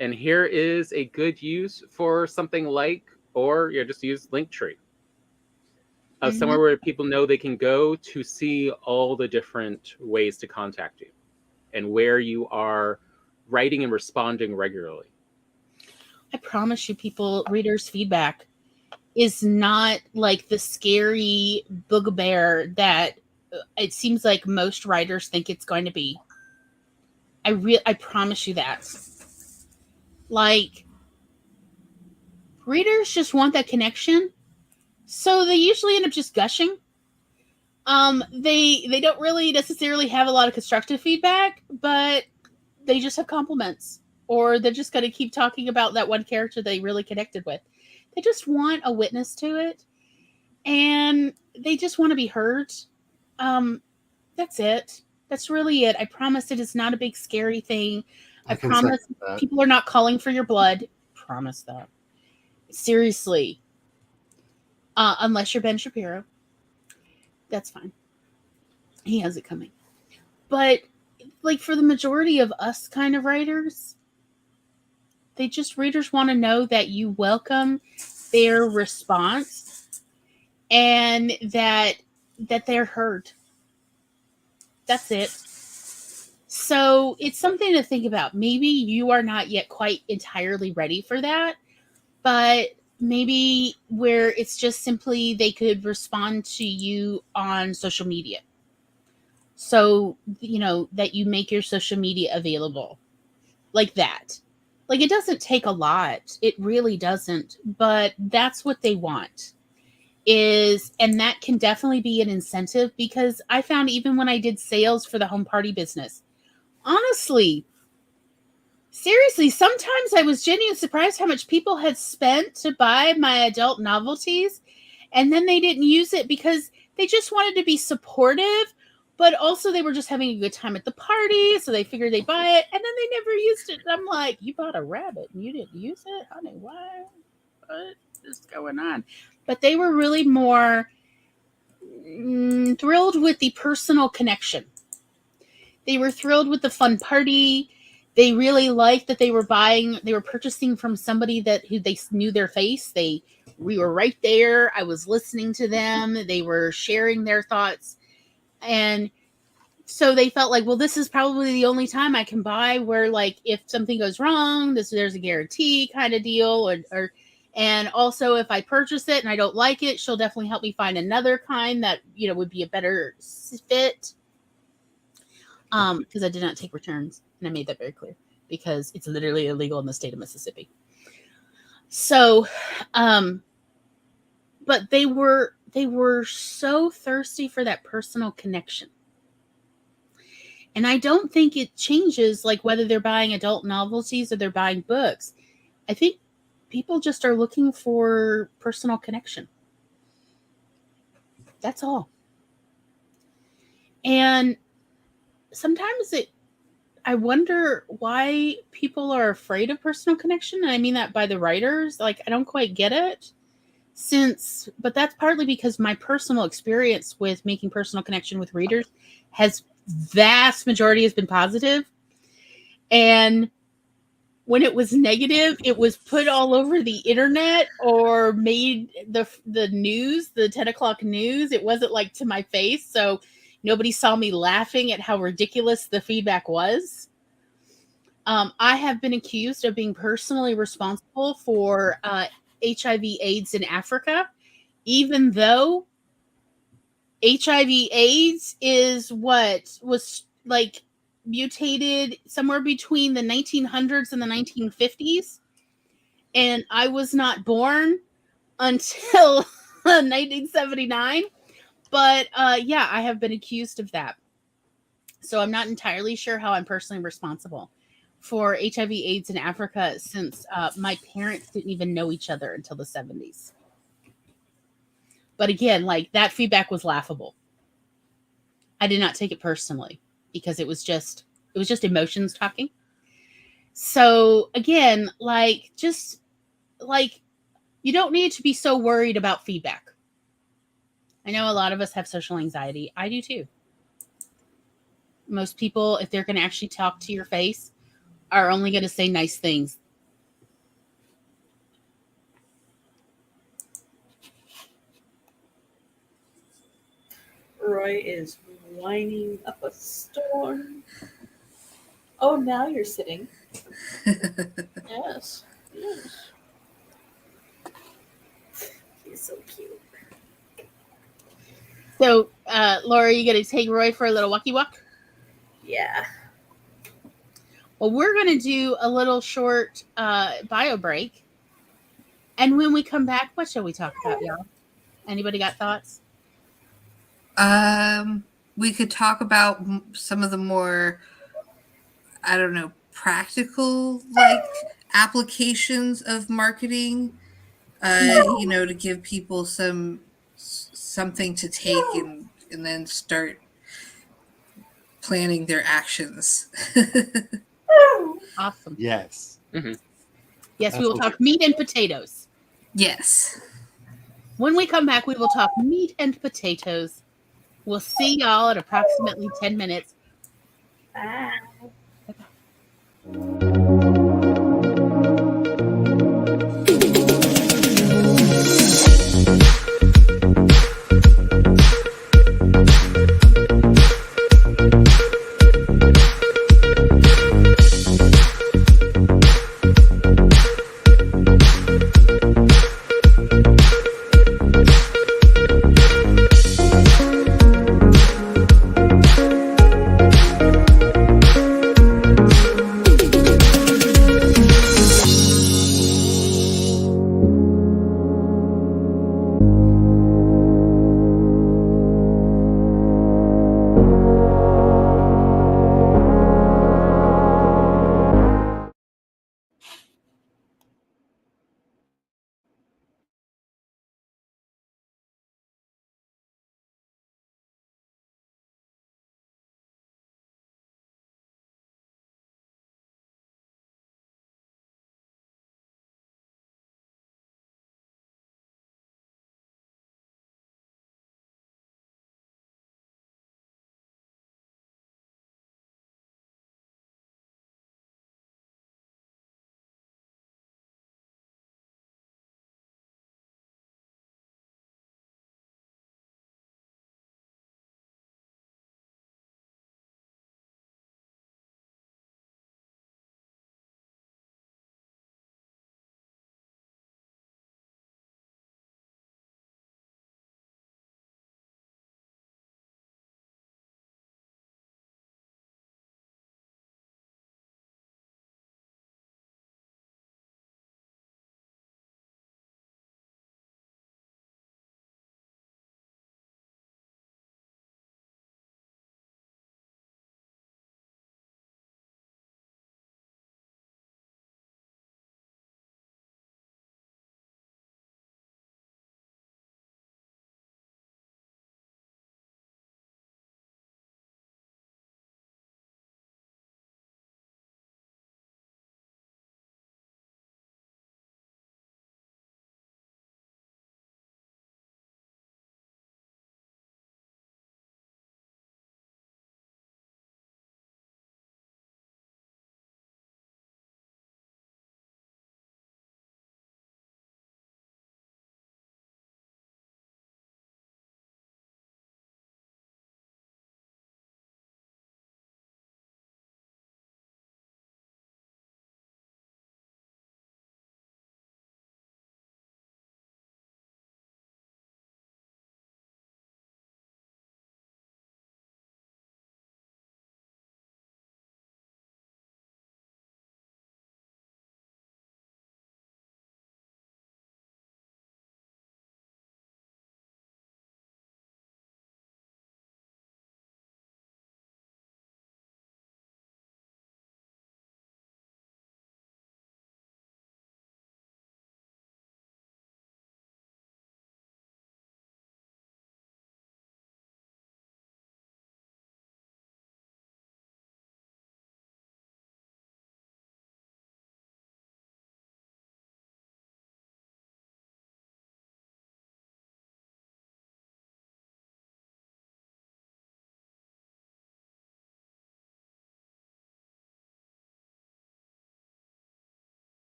And here is a good use for something like, or just use Linktree. Somewhere where people know they can go to see all the different ways to contact you. and where you are writing and responding regularly? I promise you, people, readers' feedback is not like the scary bugbear that it seems like most writers think it's going to be. I promise you that. Like, readers just want that connection, so they usually end up just gushing. They don't really necessarily have a lot of constructive feedback, but they just have compliments, or they're just going to keep talking about that one character they really connected with. They just want a witness to it, and they just want to be heard. That's it. That's really it. I promise it is not a big scary thing. I promise people are not calling for your blood. Promise that. Seriously. Unless you're Ben Shapiro. That's fine. He has it coming. But like for the majority of us kind of writers, readers want to know that you welcome their response and that they're heard. That's it. So it's something to think about. Maybe you are not yet quite entirely ready for that, but maybe where it's just simply they could respond to you on social media. So, that you make your social media available like that. Like, it doesn't take a lot. It really doesn't. But that's what they want. And that can definitely be an incentive, because I found even when I did sales for the home party business, honestly, seriously, sometimes I was genuinely surprised how much people had spent to buy my adult novelties, and then they didn't use it because they just wanted to be supportive, but also they were just having a good time at the party, so they figured they'd buy it, and then they never used it. I'm like, you bought a rabbit and you didn't use it? Honey, why? What is going on? But they were really more thrilled with the personal connection. They were thrilled with the fun party. They really liked that they were purchasing from somebody who they knew their face. We were right there. I was listening to them. They were sharing their thoughts. And so they felt like, well, this is probably the only time I can buy where, like, if something goes wrong, there's a guarantee kind of deal. And also if I purchase it and I don't like it, she'll definitely help me find another kind that, would be a better fit. Because I did not take returns, and I made that very clear, because it's literally illegal in the state of Mississippi. So, but they were so thirsty for that personal connection. And I don't think it changes, like, whether they're buying adult novelties or they're buying books. I think people just are looking for personal connection. That's all. And sometimes I wonder why people are afraid of personal connection. And I mean that by the writers. Like, I don't quite get it. But that's partly because my personal experience with making personal connection with readers vast majority has been positive. And when it was negative, it was put all over the internet or made the news, the 10 o'clock news. It wasn't like to my face. So nobody saw me laughing at how ridiculous the feedback was. I have been accused of being personally responsible for HIV/AIDS in Africa, even though HIV/AIDS is what was like mutated somewhere between the 1900s and the 1950s. And I was not born until 1979. But yeah, I have been accused of that. So I'm not entirely sure how I'm personally responsible for HIV/AIDS in Africa, since my parents didn't even know each other until the 70s. But again, like, that feedback was laughable. I did not take it personally, because it was just emotions talking. So again, like, just like, you don't need to be so worried about feedback. I know a lot of us have social anxiety. I do too. Most people, if they're going to actually talk to your face, are only going to say nice things. Roy is whining up a storm. Oh, now you're sitting. Yes. Yes. He's so cute. So, Laura, you going to take Roy for a little walkie walk? Yeah. Well, we're going to do a little short bio break. And when we come back, what shall we talk about, y'all? Anybody got thoughts? We could talk about some of the more, I don't know, practical like applications of marketing. You know, to give people something to take and then start planning their actions. Awesome. Yes. Mm-hmm. Yes, we will talk meat and potatoes. Yes. When we come back, we will talk meat and potatoes. We'll see y'all in approximately 10 minutes. Bye.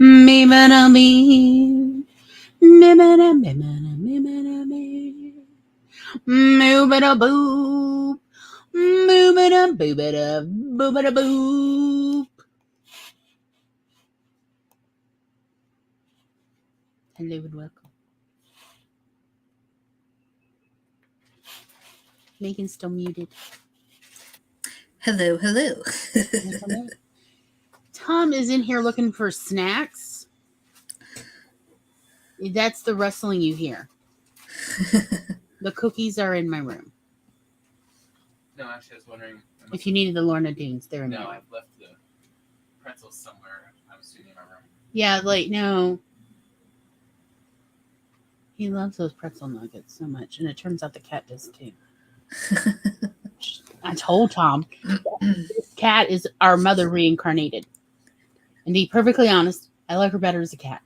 Me mana me. Me mana me mana me mana me. Moo-ba-da boop. Moo-ba-da boo-ba-da boo-ba-da boop. Hello and welcome. Megan's still muted. Hello, hello. Tom is in here looking for snacks. That's the rustling you hear. The cookies are in my room. No, actually, I was wondering. If you needed the Lorna Dunes, they're in my room. I've left the pretzels somewhere. I'm assuming in my room. Yeah, like, no. He loves those pretzel nuggets so much, and it turns out the cat does too. I told Tom, this cat is our mother reincarnated. And to be perfectly honest, I like her better as a cat.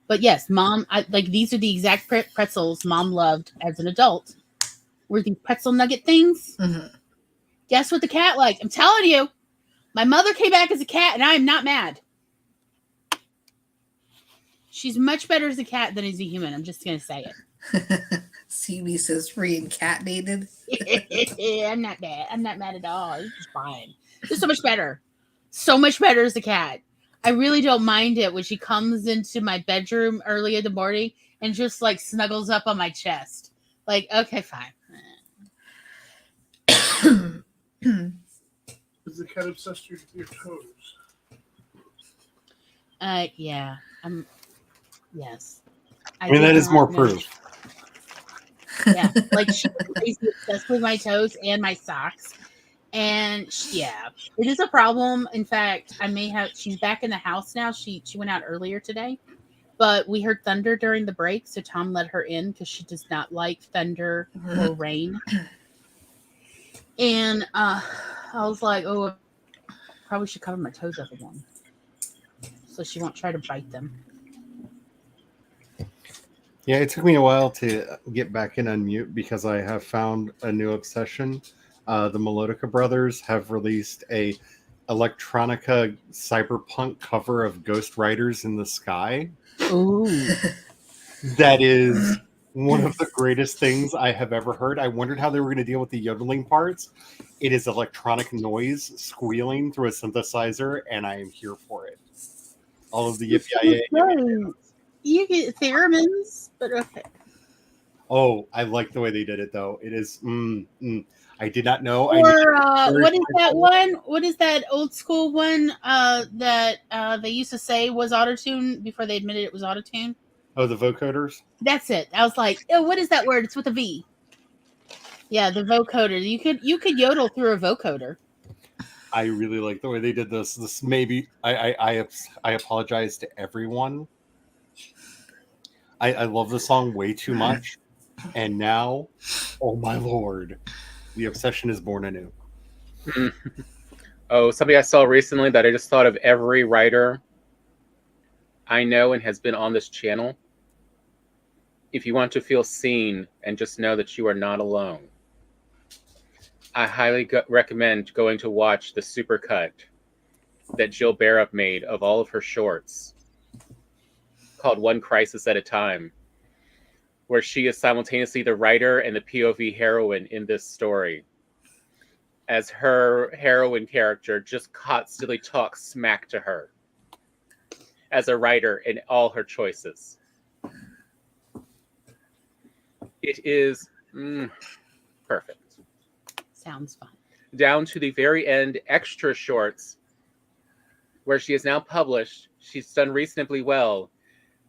But yes, Mom, these are the exact pretzels Mom loved as an adult. Were these pretzel nugget things? Mm-hmm. Guess what the cat liked? I'm telling you, my mother came back as a cat, and I am not mad. She's much better as a cat than as a human. I'm just going to say it. CB says reincarnated. I'm not mad. I'm not mad at all. It's just fine. It's so much better. So much better as a cat. I really don't mind it when she comes into my bedroom early in the morning and just like snuggles up on my chest. Like, okay, fine. Is the cat obsessed with your toes? Yeah. Yes. I mean, that is more proof. Yeah, like she's crazy obsessed with my toes and my socks. And yeah, it is a problem. In fact, she's back in the house now. She went out earlier today, but we heard thunder during the break, so Tom let her in because she does not like thunder or rain. And I was like, oh, I probably should cover my toes up again, so she won't try to bite them. Yeah, it took me a while to get back in unmute because I have found a new obsession. The Melodica brothers have released a electronica cyberpunk cover of Ghost Riders in the Sky. Ooh. That is one of the greatest things I have ever heard. I wondered how they were going to deal with the yodeling parts. It is electronic noise squealing through a synthesizer, and I am here for it. All of the yippee. You get theremins, but okay. Oh, I like the way they did it, though. It is. I did not know. Or what is that one? What is that old school one that they used to say was autotune before they admitted it was autotune? Oh, the vocoders? That's it. I was like, oh, what is that word? It's with a V. Yeah, the vocoder. You could yodel through a vocoder. I really like the way they did this. This maybe I apologize to everyone. I love the song way too much, and now, oh my lord, the obsession is born anew. Oh, somebody I saw recently that I just thought of every writer I know and has been on this channel. If you want to feel seen and just know that you are not alone, I highly recommend going to watch the supercut that Jill Barrett made of all of her shorts called One Crisis at a Time, where she is simultaneously the writer and the POV heroine in this story, as her heroine character just constantly talks smack to her as a writer in all her choices. It is perfect. Sounds fun. Down to the very end, extra shorts, where she is now published. She's done reasonably well,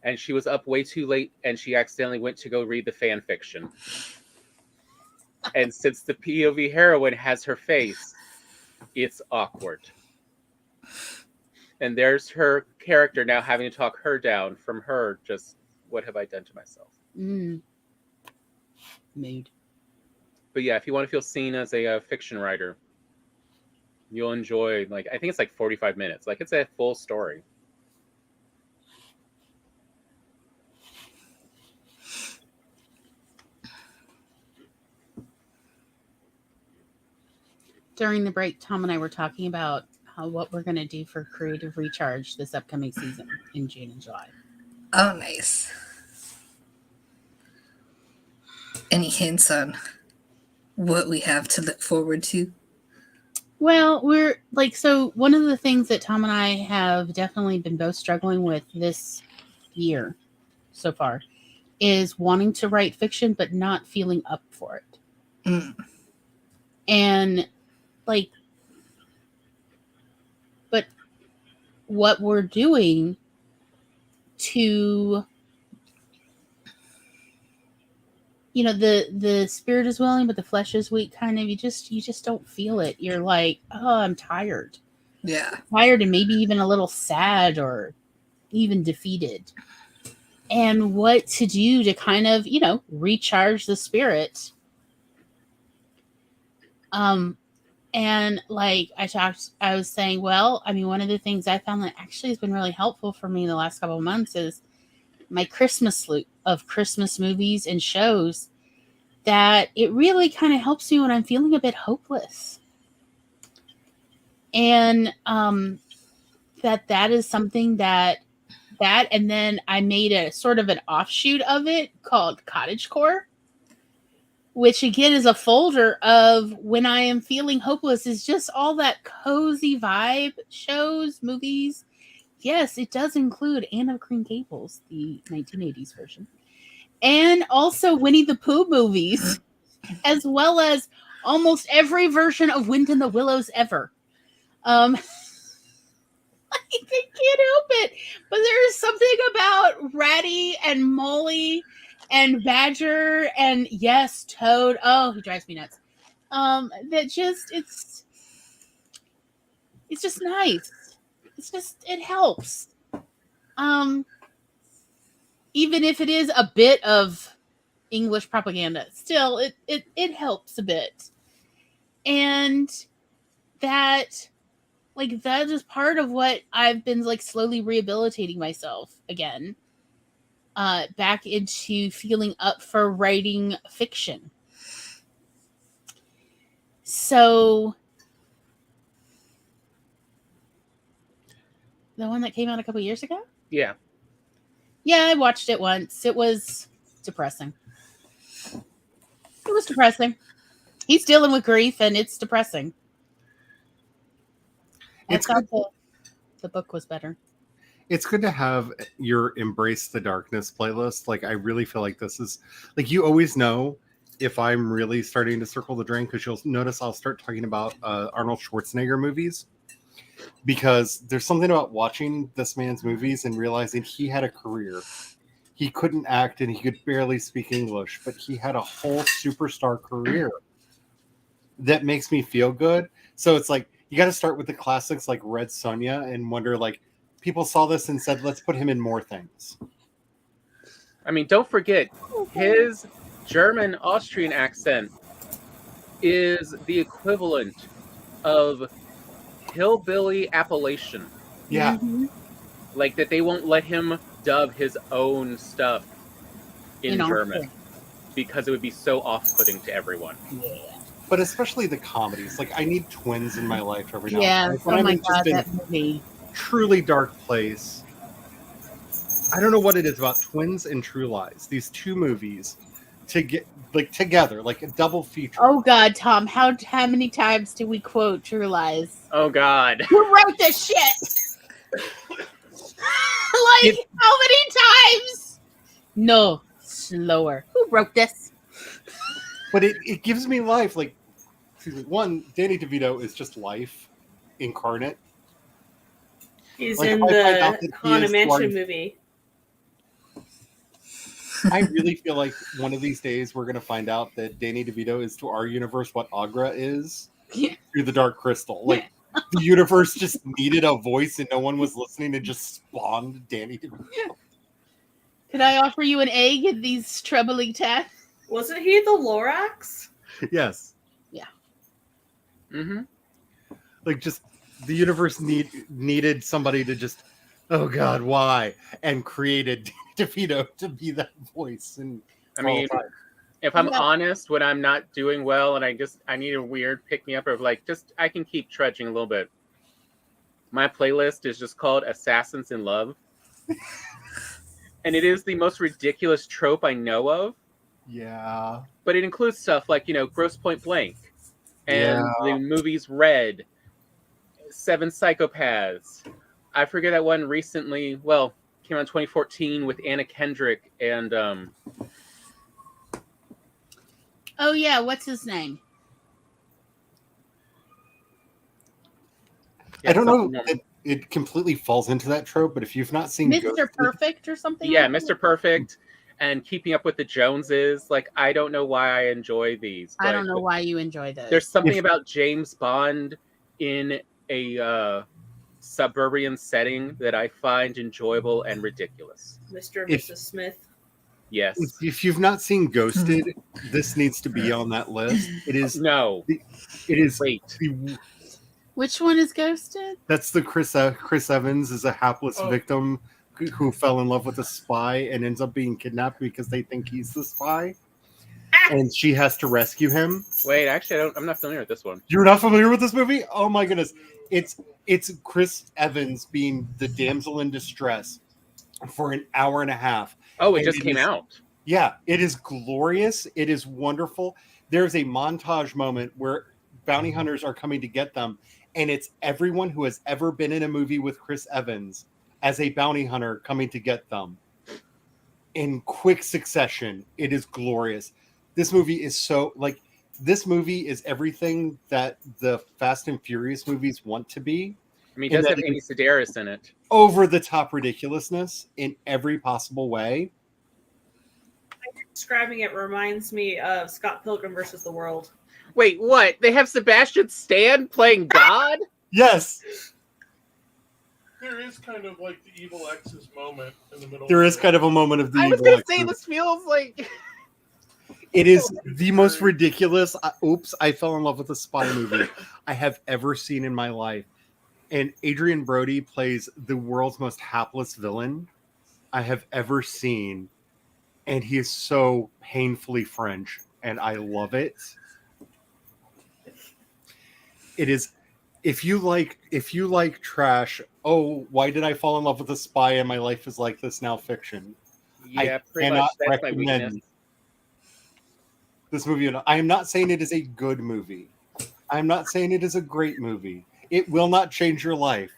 and she was up way too late, and she accidentally went to go read the fan fiction. And since the POV heroine has her face, it's awkward. And there's her character now having to talk her down from her just, what have I done to myself? Mood. But yeah, if you want to feel seen as a fiction writer, you'll enjoy, I think it's 45 minutes. It's a full story. During the break, Tom and I were talking about what we're going to do for Creative Recharge this upcoming season in June and July. Oh, nice. Any hints on what we have to look forward to? Well, we're like, so one of the things that Tom and I have definitely been both struggling with this year so far is wanting to write fiction, but not feeling up for it. Mm. And like, but what we're doing to, you know, the spirit is willing, but the flesh is weak kind of, you just don't feel it. You're like, oh, I'm tired. Yeah. Tired and maybe even a little sad or even defeated. And what to do to kind of, you know, recharge the spirit. And like I was saying, well, I mean, one of the things I found that actually has been really helpful for me the last couple of months is my Christmas slew of Christmas movies and shows, that it really kind of helps me when I'm feeling a bit hopeless. And that is something that and then I made a sort of an offshoot of it called Cottagecore, which again is a folder of when I am feeling hopeless, is just all that cozy vibe shows, movies. Yes, it does include Anne of Green Gables, the 1980s version, and also Winnie the Pooh movies, as well as almost every version of Wind in the Willows ever. I can't help it, but there is something about Ratty and Molly and Badger and yes, Toad. Oh, he drives me nuts. That just it's just nice. It helps. Even if it is a bit of English propaganda, still it helps a bit. And that is part of what I've been like slowly rehabilitating myself again, back into feeling up for writing fiction. So the one that came out a couple years ago? Yeah. Yeah, I watched it once. It was depressing. It was depressing. He's dealing with grief and it's depressing. I thought the book was better. It's good to have your Embrace the Darkness playlist. Like, I really feel like this is, like, you always know if I'm really starting to circle the drain, because you'll notice I'll start talking about Arnold Schwarzenegger movies, because there's something about watching this man's movies and realizing he had a career. He couldn't act and he could barely speak English, but he had a whole superstar career that makes me feel good. So it's like, you got to start with the classics like Red Sonja and wonder, like, people saw this and said, let's put him in more things. I mean, don't forget, his German Austrian accent is the equivalent of hillbilly Appalachian. Yeah. Mm-hmm. Like that they won't let him dub his own stuff in German because it would be so off-putting to everyone. Yeah. But especially the comedies. Like, I need twins in my life every now and Yeah, then. oh my God, that movie. Truly dark place. I don't know what it is about Twins and True Lies. These two movies to get like together, like a double feature. Oh God, Tom, how many times do we quote True Lies? Oh God. Who wrote this shit? Like, how many times? No, slower. Who wrote this? But it gives me life. Like, one, Danny DeVito is just life incarnate. He's like, in the Haunted Mansion movie. I really feel like one of these days we're going to find out that Danny DeVito is to our universe what Agra is through the Dark Crystal. Like, the universe just needed a voice and no one was listening and just spawned Danny DeVito. Could I offer you an egg in these troubling times? Wasn't he the Lorax? Yes. Yeah. Mm-hmm. Like, just the universe needed somebody to just, oh God, why? And created DeVito to be that voice. And I mean, if I'm honest, when I'm not doing well and I need a weird pick me up of like, just I can keep trudging a little bit. My playlist is just called Assassins in Love. And it is the most ridiculous trope I know of. Yeah. But it includes stuff like, Grosse Point Blank. And the movies Red, Seven Psychopaths. I forget that one recently, came out in 2014 with Anna Kendrick and Oh yeah, what's his name? I don't know. It completely falls into that trope, but if you've not seen Mr. Perfect or something. Yeah, like Mr. Perfect and Keeping Up with the Joneses. Like, I don't know why I enjoy these. I don't know why you enjoy those. There's something about James Bond in a suburban setting that I find enjoyable and ridiculous. Mr. and Mrs. Smith. Yes. If you've not seen Ghosted, this needs to be on that list. It is no. It is. Wait. Which one is Ghosted? That's the Chris Evans is a hapless victim who fell in love with a spy and ends up being kidnapped because they think he's the spy, and she has to rescue him. Wait, actually, I'm not familiar with this one. You're not familiar with this movie? Oh my goodness! It's Chris Evans being the damsel in distress for an hour and a half. Oh, it just came out. Yeah, it is glorious. It is wonderful. There's a montage moment where bounty hunters are coming to get them, and it's everyone who has ever been in a movie with Chris Evans as a bounty hunter coming to get them in quick succession. It is glorious. This movie is this movie is everything that the Fast and Furious movies want to be. I mean, it does have Amy Sedaris in it. Over the top ridiculousness in every possible way. Describing it reminds me of Scott Pilgrim versus the World. Wait, what? They have Sebastian Stan playing God? Yes. There is kind of like the Evil X's moment in the middle. There is kind of a moment of the I was Evil going to X say, movie. this feels like... It is the most ridiculous, I fell in love with a spy movie I have ever seen in my life. And Adrian Brody plays the world's most hapless villain I have ever seen. And he is so painfully French, and I love it. It is, if you like trash, oh, why did I fall in love with a spy and my life is like this now fiction? Yeah, pretty much. That's my weakness. This movie. I am not saying it is a good movie. I'm not saying it is a great movie. It will not change your life.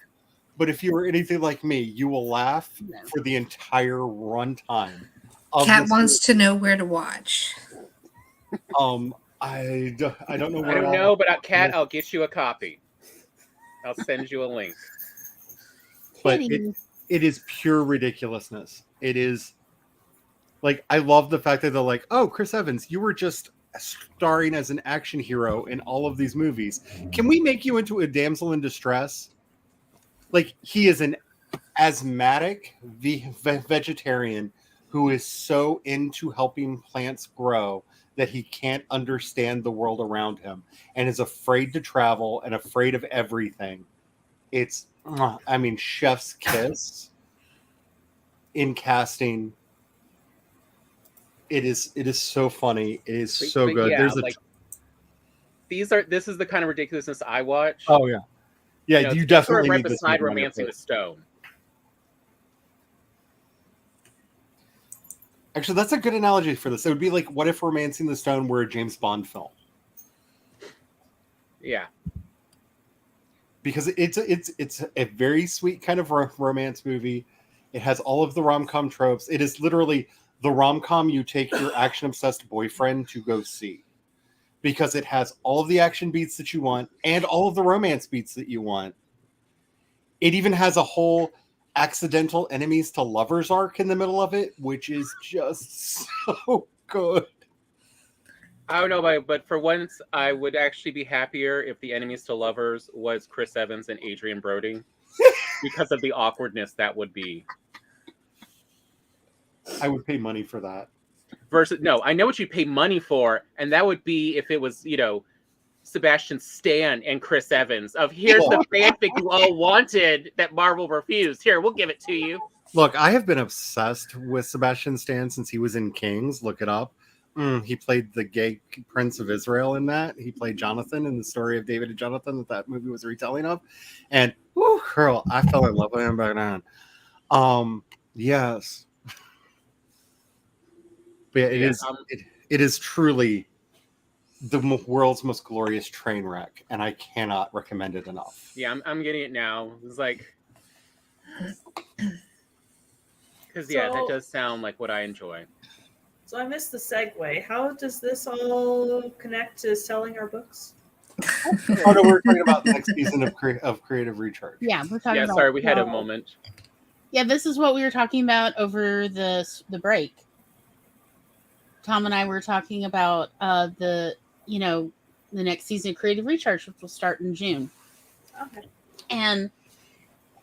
But if you are anything like me, you will laugh for the entire runtime. Kat wants to know where to watch. I don't know where. I don't know, but Kat, I'll get you a copy. I'll send you a link. But it is pure ridiculousness. It is like, I love the fact that they're like, oh, Chris Evans, you were just starring as an action hero in all of these movies. Can we make you into a damsel in distress? Like, he is an asthmatic vegetarian who is so into helping plants grow that he can't understand the world around him and is afraid to travel and afraid of everything. It's, I mean, chef's kiss in casting. It is so funny. It is so good. Yeah, There's this is the kind of ridiculousness I watch. Oh yeah. Yeah, you definitely right need this beside Romancing the Stone. Actually, that's a good analogy for this. It would be like, what if Romancing the Stone were a James Bond film? Yeah. Because it's a very sweet kind of romance movie. It has all of the rom-com tropes. It is literally the rom-com you take your action-obsessed boyfriend to go see. Because it has all of the action beats that you want and all of the romance beats that you want. It even has a whole accidental enemies to lovers arc in the middle of it, which is just so good. I don't know, but for once, I would actually be happier if the enemies to lovers was Chris Evans and Adrian Brody, because of the awkwardness that would be. I would pay money for that. Versus, no, I know what you'd pay money for, and that would be if it was, Sebastian Stan and Chris Evans of here's the fanfic you all wanted that Marvel refused. Here, we'll give it to you. Look, I have been obsessed with Sebastian Stan since he was in Kings. Look it up. He played the gay Prince of Israel in that. He played Jonathan in the story of David and Jonathan that movie was a retelling of. And whoo, girl, I fell in love with him back then. Yes. But yeah, it is truly the world's most glorious train wreck, and I cannot recommend it enough. Yeah, I'm getting it now. It's like, because yeah, that does sound like what I enjoy. So I missed the segue. How does this all connect to selling our books? Oh no, we're talking about the next season of Creative Recharge. Yeah, we're talking about. Yeah, sorry, we had a moment. Yeah, this is what we were talking about over the break. Tom and I were talking about the next season of Creative Recharge, which will start in June. Okay. And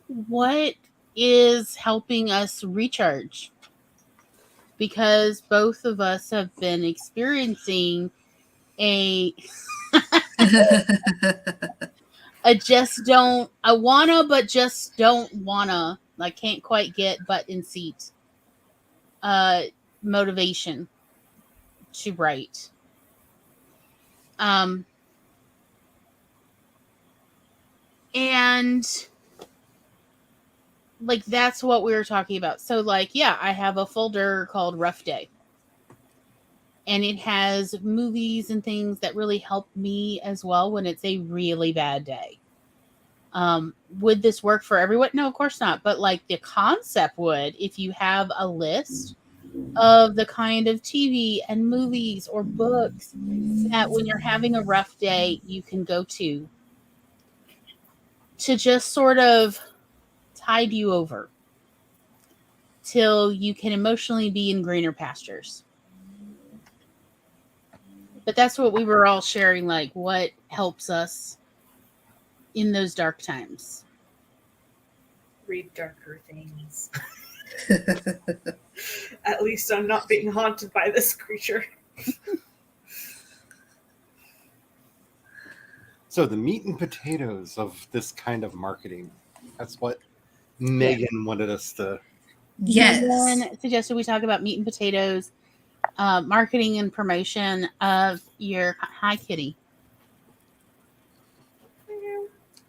what is helping us recharge? Because both of us have been experiencing a I wanna, but just don't wanna. I can't quite get butt in seat. Motivation to write. And like that's what we were talking about. So like, yeah, I have a folder called Rough Day. And it has movies and things that really help me as well when it's a really bad day. Would this work for everyone? No, of course not. But like the concept would, if you have a list of the kind of TV and movies or books that when you're having a rough day, you can go to just sort of tide you over till you can emotionally be in greener pastures. But that's what we were all sharing, like what helps us in those dark times. Read darker things. At least I'm not being haunted by this creature. So the meat and potatoes of this kind of marketing. That's what Megan wanted us to. Yes. Megan suggested we talk about meat and potatoes, marketing and promotion of your hi kitty.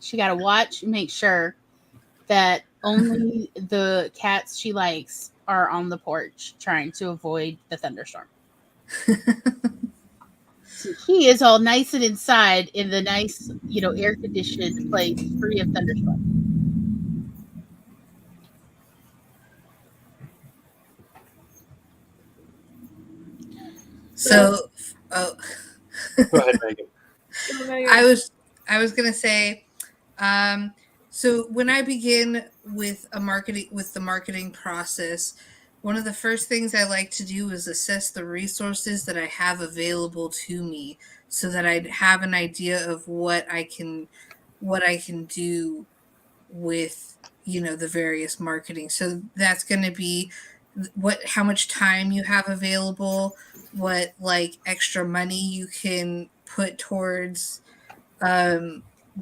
She got to watch and make sure that only the cats she likes are on the porch trying to avoid the thunderstorm. So he is all nice and inside in the nice, air conditioned place free of thunderstorm. So, Go ahead, Megan. I was gonna say, so when I begin with the marketing process, one of the first things I like to do is assess the resources that I have available to me, so that I have an idea of what I can do with the various marketing. So that's going to be how much time you have available, what like extra money you can put towards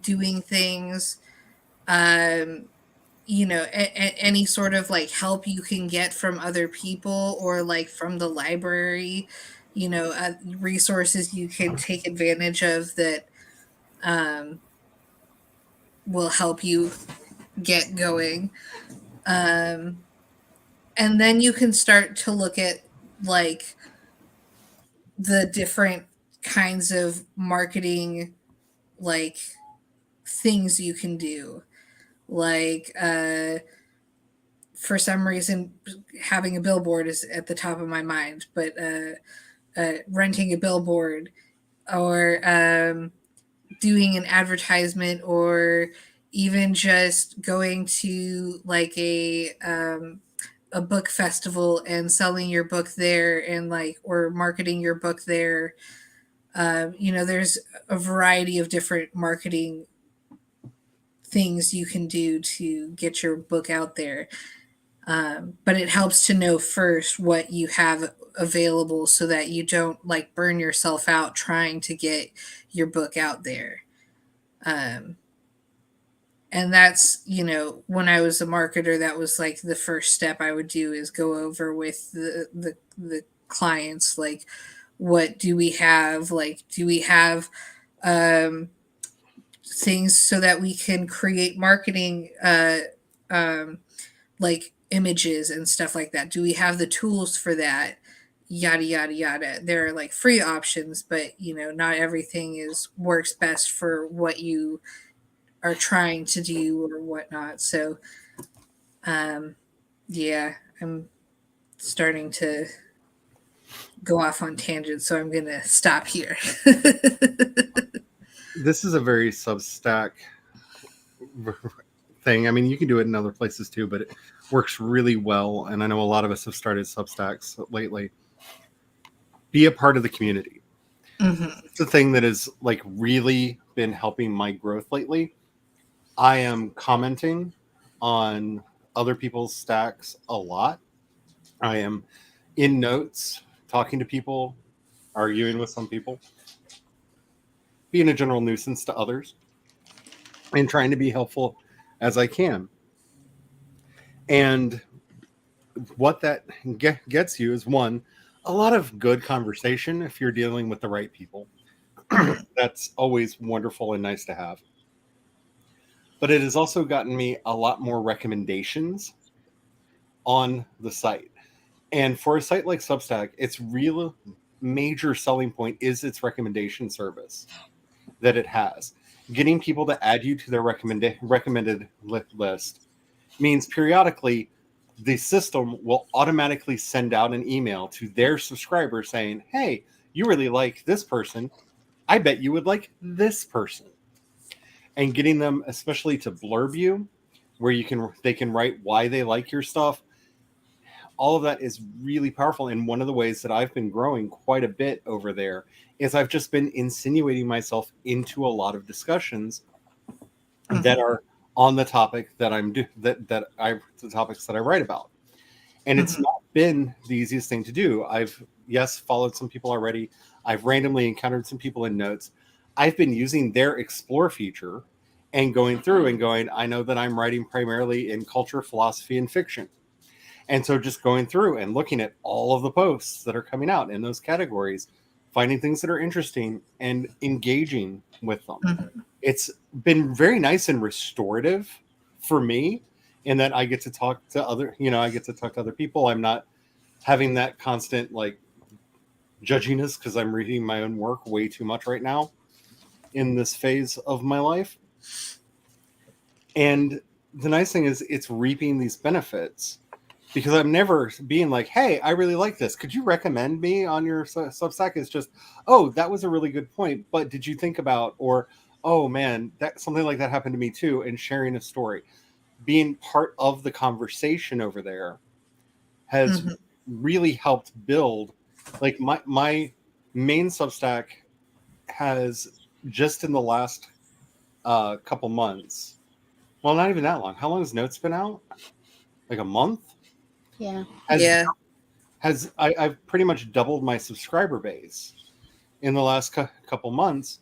doing things, any sort of like help you can get from other people or like from the library, resources you can take advantage of that will help you get going. And then you can start to look at like the different kinds of marketing like things you can do. Like for some reason having a billboard is at the top of my mind, but renting a billboard or doing an advertisement, or even just going to like a book festival and selling your book there, and like or marketing your book there. There's a variety of different marketing things you can do to get your book out there. But it helps to know first what you have available so that you don't like burn yourself out trying to get your book out there. And that's, when I was a marketer, that was like the first step I would do, is go over with the clients, like, what do we have? Like, do we have things so that we can create marketing like images and stuff like that? Do we have the tools for that? Yada yada yada. There are like free options, but not everything works best for what you are trying to do or whatnot. So yeah, I'm starting to go off on tangents, so I'm gonna stop here. This is a very Substack thing. I mean, you can do it in other places too, but it works really well. And I know a lot of us have started Substacks lately. Be a part of the community. Mm-hmm. It's the thing that has like really been helping my growth lately. I am commenting on other people's stacks a lot. I am in notes, talking to people, arguing with some people, being a general nuisance to others, and trying to be helpful as I can. And what that gets you is, one, a lot of good conversation if you're dealing with the right people. That's always wonderful and nice to have. But it has also gotten me a lot more recommendations on the site. And for a site like Substack, its real major selling point is its recommendation service that it has. Getting people to add you to their recommended list means periodically the system will automatically send out an email to their subscribers saying, hey, you really like this person. I bet you would like this person. And getting them especially to blurb you, where they can write why they like your stuff. All of that is really powerful. And one of the ways that I've been growing quite a bit over there is I've just been insinuating myself into a lot of discussions that are on the topic that the topics that I write about. And it's not been the easiest thing to do. I've followed some people already. I've randomly encountered some people in notes. I've been using their explore feature and going through and going, I know that I'm writing primarily in culture, philosophy, and fiction. And so just going through and looking at all of the posts that are coming out in those categories, finding things that are interesting and engaging with them. It's been very nice and restorative for me in that I get to talk to other people. I'm not having that constant like judginess because I'm reading my own work way too much right now in this phase of my life. And the nice thing is it's reaping these benefits because I'm never being like, hey, I really like this. Could you recommend me on your Substack? It's just, oh, that was a really good point. But did you think about, or, oh man, that something like that happened to me too, and sharing a story. Being part of the conversation over there has really helped build. Like my main Substack has just in the last couple months. Well, not even that long. How long has Notes been out? Like a month? Yeah. I've pretty much doubled my subscriber base in the last couple months.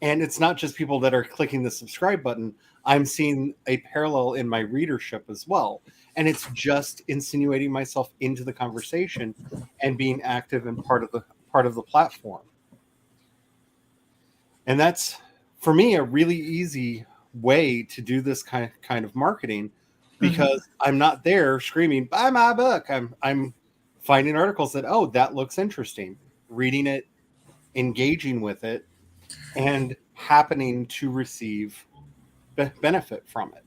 And it's not just people that are clicking the subscribe button. I'm seeing a parallel in my readership as well. And it's just insinuating myself into the conversation and being active and part of the platform. And that's, for me, a really easy way to do this kind of marketing because I'm not there screaming, buy my book. I'm finding articles that, oh, that looks interesting, reading it, engaging with it, and happening to receive benefit from it.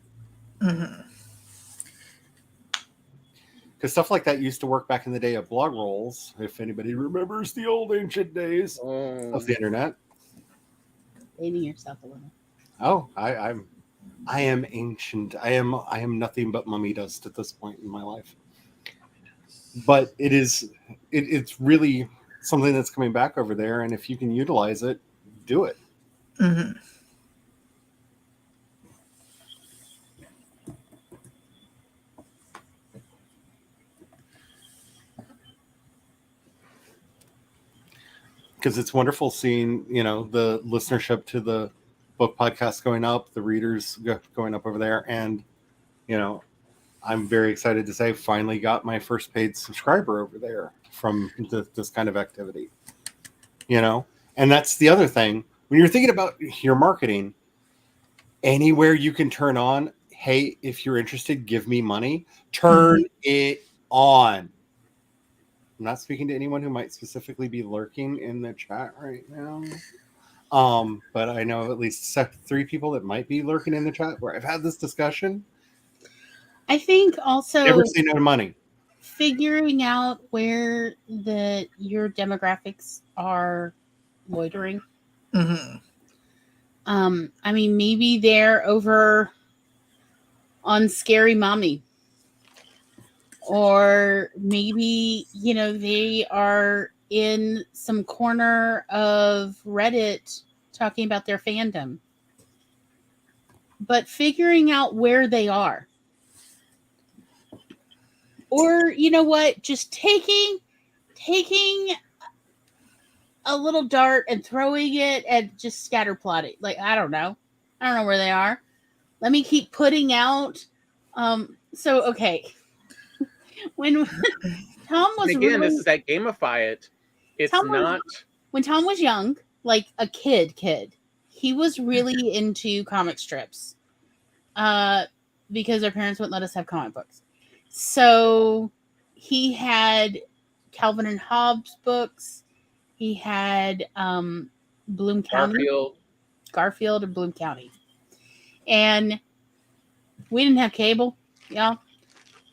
Because stuff like that used to work back in the day of blog rolls, if anybody remembers the old ancient days of the internet. Dating yourself a little. Oh, I am ancient. I am nothing but mummy dust at this point in my life. But it's really something that's coming back over there, and if you can utilize it, do it. Because it's wonderful seeing, the listenership to the book podcast going up, the readers going up over there. And, I'm very excited to say finally got my first paid subscriber over there from this kind of activity. you know? And that's the other thing. When you're thinking about your marketing, anywhere you can turn on, hey, if you're interested, give me money, turn it on. I'm not speaking to anyone who might specifically be lurking in the chat right now. But I know at least 3 people that might be lurking in the chat where I've had this discussion. I think also never say no to money. Figuring out where your demographics are loitering. Mm-hmm. I mean, maybe they're over on Scary Mommy, or maybe they are in some corner of Reddit talking about their fandom. But figuring out where they are. Or, you know what? Just taking a little dart and throwing it and just scatter plotting. Like, I don't know where they are. Let me keep putting out. So, okay. When Tom was this is that gamify it. It's not. When Tom was young, like a kid, he was really into comic strips. Because our parents wouldn't let us have comic books. So he had Calvin and Hobbes books. He had Bloom County. Garfield and Bloom County. And we didn't have cable, y'all.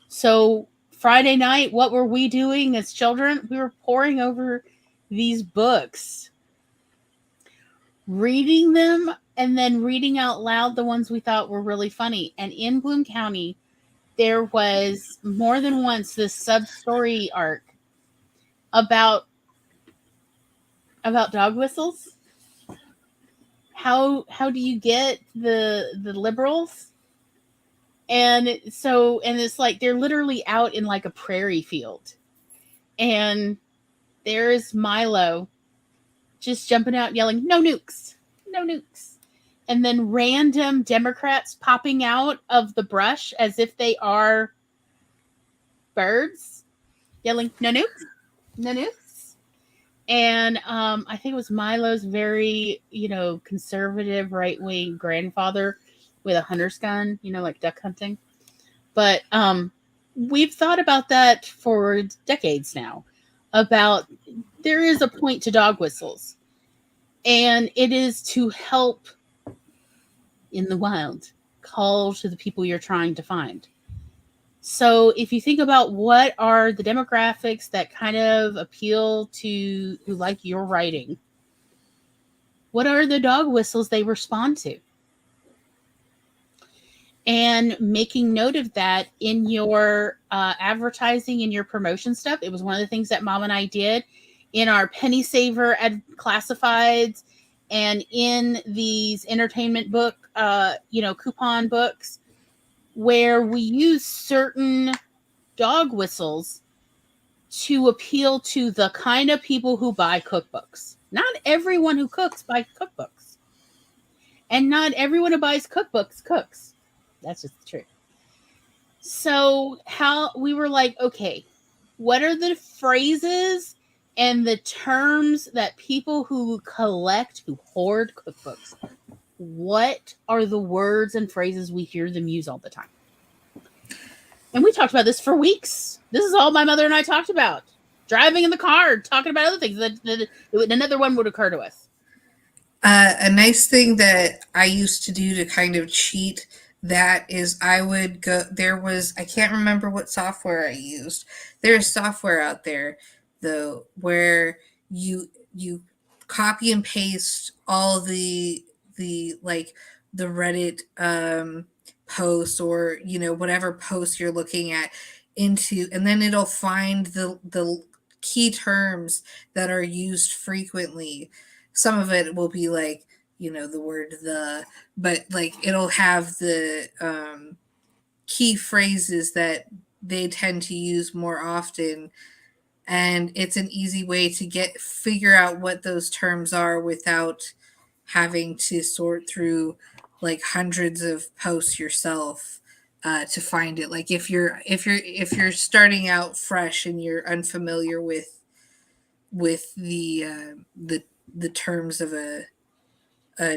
So Friday night, what were we doing as children? We were poring over these books, reading them, and then reading out loud the ones we thought were really funny. And in Bloom County, there was more than once this sub-story arc about dog whistles. How do you get the liberals? And it's like they're literally out in like a prairie field. And there's Milo just jumping out yelling, "No nukes, no nukes." And then random Democrats popping out of the brush as if they are birds, yelling, "No nukes, no nukes." And I think it was Milo's very, conservative right-wing grandfather with a hunter's gun, like duck hunting. But we've thought about that for decades now, about there is a point to dog whistles. And it is to help in the wild, call to the people you're trying to find. So if you think about what are the demographics that kind of appeal to who like your writing, what are the dog whistles they respond to? And making note of that in your advertising, in your promotion stuff. It was one of the things that Mom and I did in our penny saver classifieds and in these entertainment book, coupon books, where we use certain dog whistles to appeal to the kind of people who buy cookbooks. Not everyone who cooks buys cookbooks. And not everyone who buys cookbooks cooks. That's just the truth. So how we were like, okay, what are the phrases and the terms that people who hoard cookbooks, what are the words and phrases we hear them use all the time? And we talked about this for weeks. This is all my mother and I talked about. Driving in the car, talking about other things. Another one would occur to us. A nice thing that I used to do to kind of cheat that is I would go, I can't remember what software I used. There's software out there, though, where you copy and paste all the like the Reddit posts or whatever post you're looking at into, and then it'll find the key terms that are used frequently. Some of it will be like the word but like it'll have the key phrases that they tend to use more often, and it's an easy way to figure out what those terms are without having to sort through like hundreds of posts yourself to find it. Like if you're starting out fresh and you're unfamiliar with with the terms of a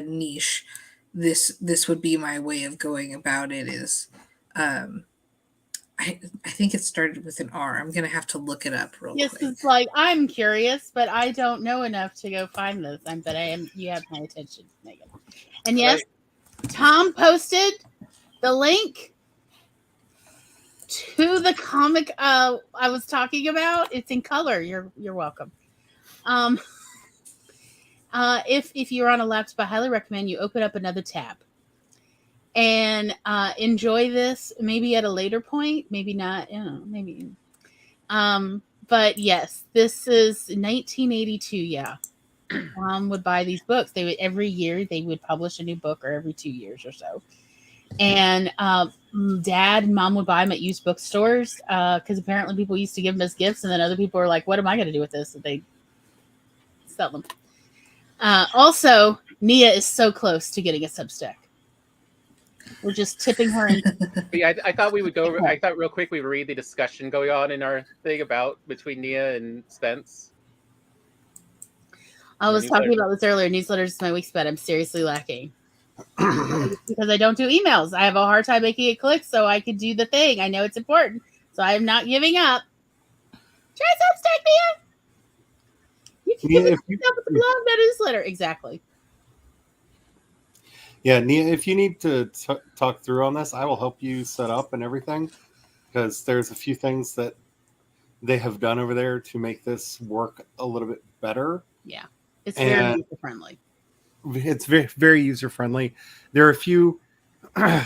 niche, this would be my way of going about it. Is I think it started with an R. I'm gonna have to look it up real Yes, quick. it's like I'm curious, but I don't know enough to go find this. But I am. You have my attention, Megan. And yes, Tom posted the link to the comic I was talking about. It's in color. You're welcome. If you're on a laptop, I highly recommend you open up another tab and enjoy this. Maybe at a later point, maybe not. Maybe. But yes, this is 1982. Yeah, Mom would buy these books. They would every year they would publish a new book, or every 2 years or so. And Dad and Mom would buy them at used bookstores because apparently people used to give them as gifts, and then other people were like, "What am I going to do with this?" So they sell them. Also, Nia is so close to getting a Substack. We're just tipping her in. Yeah, I thought we would go. I thought real quick we would read the discussion going on in our thing about between Nia and Spence. I was talking about this earlier. Newsletters is my weak spot. I'm seriously lacking because I don't do emails. I have a hard time making it click, so I could do the thing. I know it's important, so I am not giving up. Try Substack, Nia. You can give yourself with the blog, that newsletter. Exactly. Yeah, Nia, if you need to talk through on this, I will help you set up and everything, because there's a few things that they have done over there to make this work a little bit better. Yeah, it's very user friendly. It's very, very user friendly. There are a few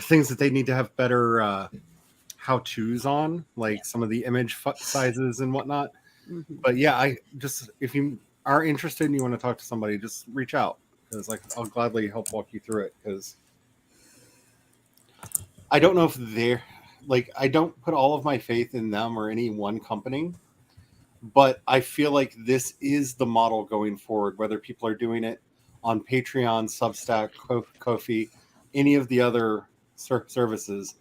things that they need to have better how-tos on, like some of the image sizes and whatnot. Mm-hmm. But yeah, if you are interested and you want to talk to somebody, just reach out, because I'll gladly help walk you through it, because I don't know if I don't put all of my faith in them or any one company, but I feel like this is the model going forward, whether people are doing it on Patreon, Substack, Ko-fi, any of the other services.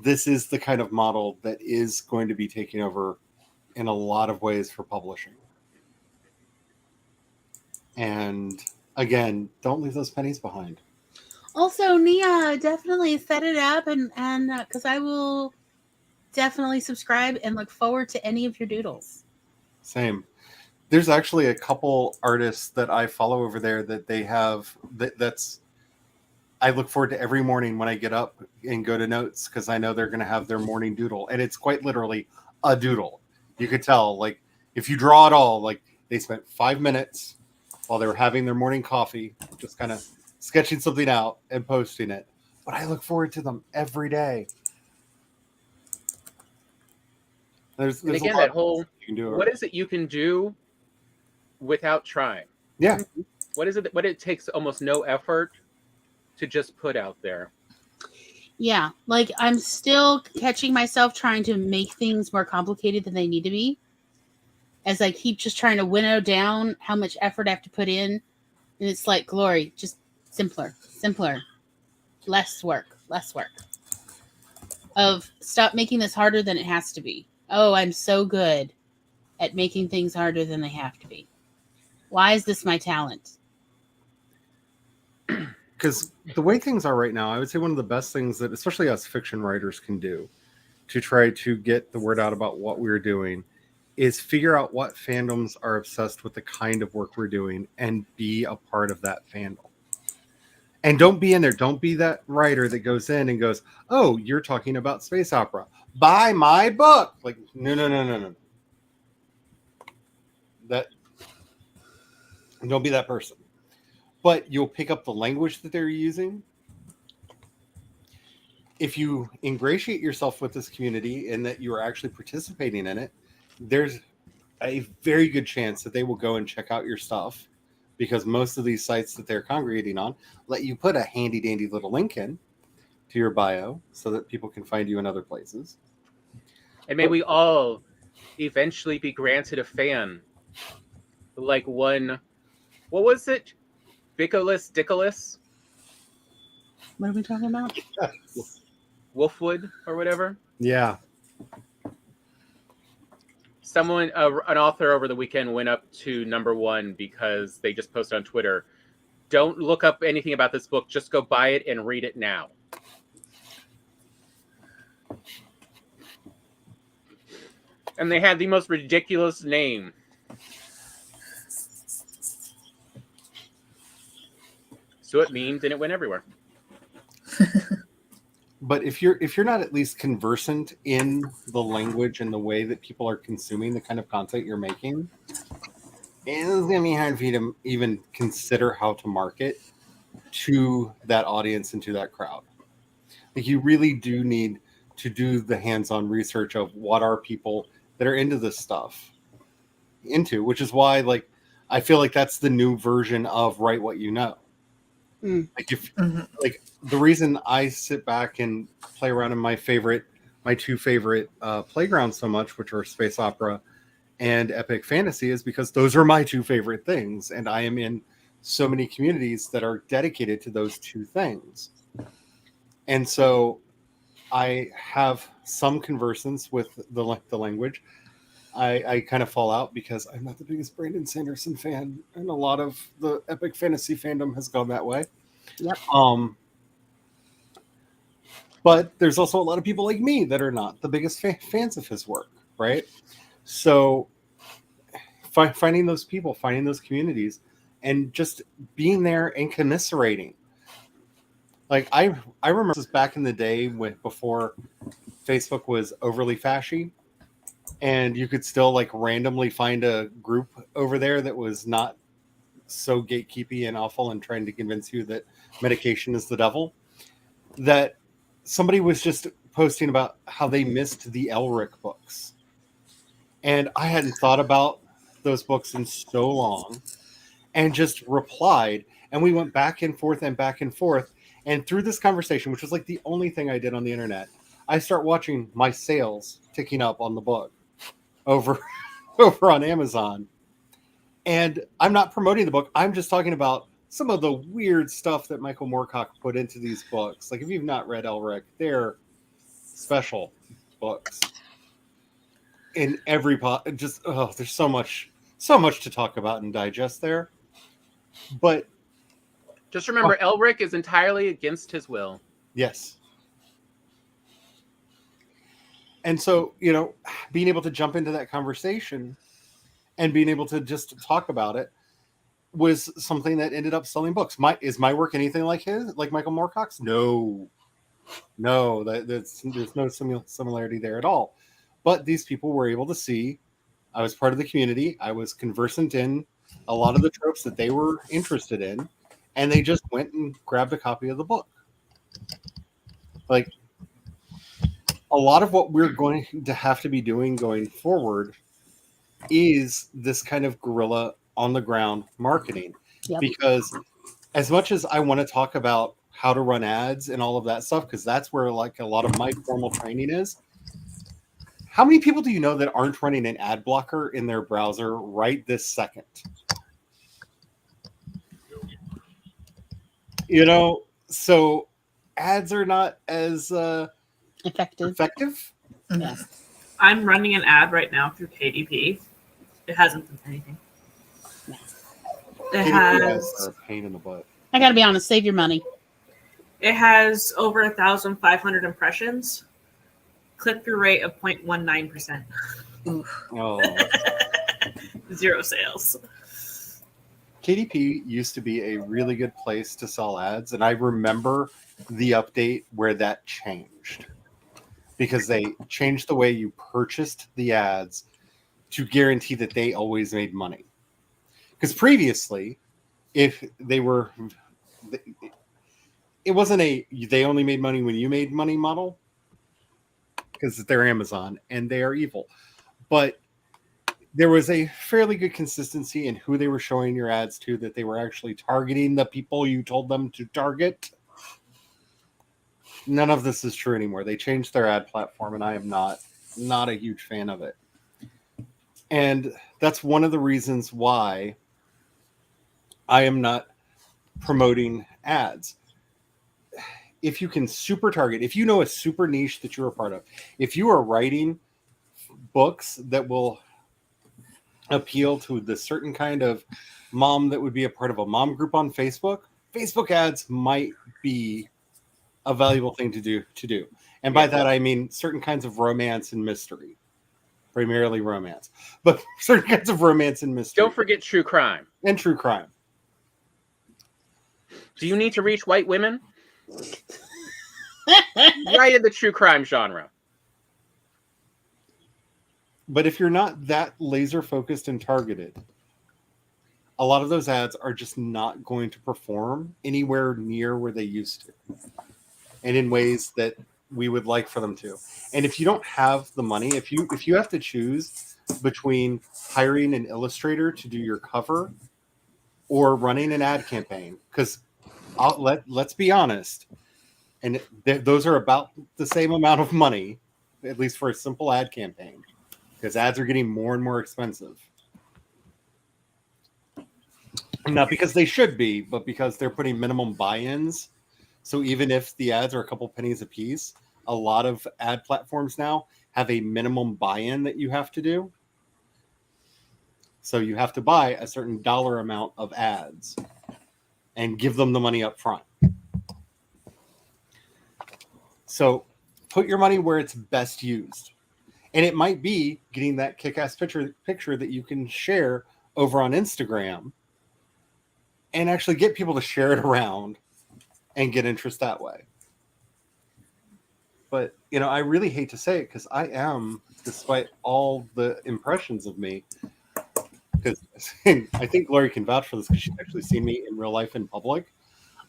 This is the kind of model that is going to be taking over in a lot of ways for publishing. And again, don't leave those pennies behind. Also, Nia, definitely set it up, and because I will definitely subscribe and look forward to any of your doodles. Same. There's actually a couple artists that I follow over there that they have that's I look forward to every morning when I get up and go to notes, because I know they're going to have their morning doodle, and it's quite literally a doodle. You could tell, like, if you draw it all, like, they spent 5 minutes while they were having their morning coffee, just kind of sketching something out and posting it. But I look forward to them every day. There's again, that whole, what is it you can do without trying? Yeah. What is it? What it takes almost no effort to just put out there. Yeah, like I'm still catching myself trying to make things more complicated than they need to be, as I keep just trying to winnow down how much effort I have to put in. And it's like, Glory, just simpler, less work. Stop making this harder than it has to be. Oh, I'm so good at making things harder than they have to be. Why is this my talent? Because the way things are right now, I would say one of the best things that especially us fiction writers can do to try to get the word out about what we're doing is figure out what fandoms are obsessed with the kind of work we're doing and be a part of that fandom. And don't be in there. Don't be that writer that goes in and goes, "Oh, you're talking about space opera. Buy my book." Like, no. Don't be that person. But you'll pick up the language that they're using. If you ingratiate yourself with this community and that you are actually participating in it, there's a very good chance that they will go and check out your stuff, because most of these sites that they're congregating on let you put a handy dandy little link in to your bio so that people can find you in other places. And may we all eventually be granted a fan, like one, what was it? Dickolas? What are we talking about? Wolfwood or whatever? Yeah. Someone, an author over the weekend went up to #1 because they just posted on Twitter, don't look up anything about this book, just go buy it and read it now. And they had the most ridiculous name. So it memed and it went everywhere. But if you're not at least conversant in the language and the way that people are consuming the kind of content you're making, it's going to be hard for you to even consider how to market to that audience and to that crowd. Like, you really do need to do the hands-on research of what are people that are into this stuff into, which is why, like, I feel like that's the new version of Write What You Know. Like, if like the reason I sit back and play around in my two favorite playgrounds so much, which are space opera and epic fantasy, is because those are my two favorite things, and I am in so many communities that are dedicated to those two things. And so I have some conversance with the language. I kind of fall out because I'm not the biggest Brandon Sanderson fan, and a lot of the epic fantasy fandom has gone that way. Yep. But there's also a lot of people like me that are not the biggest fans of his work, right? So finding those people, finding those communities, and just being there and commiserating. Like, I remember this back in the day before Facebook was overly fashy, and you could still like randomly find a group over there that was not so gatekeepy and awful and trying to convince you that medication is the devil. That somebody was just posting about how they missed the Elric books. And I hadn't thought about those books in so long, and just replied. And we went back and forth and back and forth. And through this conversation, which was like the only thing I did on the internet, I start watching my sales ticking up on the book over on Amazon. And I'm not promoting the book. I'm just talking about some of the weird stuff that Michael Moorcock put into these books. Like, if you've not read Elric, they're special books. In every there's so much to talk about and digest there. But just remember, Elric is entirely against his will. Yes. And so, being able to jump into that conversation and being able to just talk about it was something that ended up selling books. Is my work anything like Michael Moorcock's? No, there's no similarity there at all. But these people were able to see I was part of the community. I was conversant in a lot of the tropes that they were interested in, and they just went and grabbed a copy of the book. Like, a lot of what we're going to have to be doing going forward is this kind of guerrilla on the ground marketing. Yep. Because as much as I want to talk about how to run ads and all of that stuff, because that's where like a lot of my formal training is, how many people do you know that aren't running an ad blocker in their browser right this second? So ads are not as effective. Yeah. I'm running an ad right now through KDP. It hasn't done anything. It has a pain in the butt. I gotta be honest, save your money. It has over 1,500 impressions. Click-through rate of 0.19%. Oh. 0 sales. KDP used to be a really good place to sell ads, and I remember the update where that changed, because they changed the way you purchased the ads to guarantee that they always made money. Because previously, if they were, it wasn't they only made money when you made money model, because they're Amazon and they are evil. But there was a fairly good consistency in who they were showing your ads to, that they were actually targeting the people you told them to target. None of this is true anymore. They changed their ad platform, and I am not a huge fan of it. And that's one of the reasons why I am not promoting ads. If you can super target, if you know a super niche that you're a part of, if you are writing books that will appeal to the certain kind of mom that would be a part of a mom group on Facebook, Facebook ads might be a valuable thing to do. And by that I mean certain kinds of romance and mystery. Primarily romance. But certain kinds of romance and mystery. Don't forget true crime. And true crime. Do you need to reach white women? Right in the true crime genre. But if you're not that laser focused and targeted, a lot of those ads are just not going to perform anywhere near where they used to. And in ways that we would like for them to. And if you don't have the money, if you have to choose between hiring an illustrator to do your cover or running an ad campaign, because let's be honest, and those are about the same amount of money, at least for a simple ad campaign, because ads are getting more and more expensive. Not because they should be, but because they're putting minimum buy-ins. So even if the ads are a couple pennies a piece, a lot of ad platforms now have a minimum buy-in that you have to do. So you have to buy a certain dollar amount of ads and give them the money up front. So put your money where it's best used. And it might be getting that kick-ass picture that you can share over on Instagram and actually get people to share it around and get interest that way. But, I really hate to say it because I am, despite all the impressions of me, because I think Lori can vouch for this because she's actually seen me in real life in public.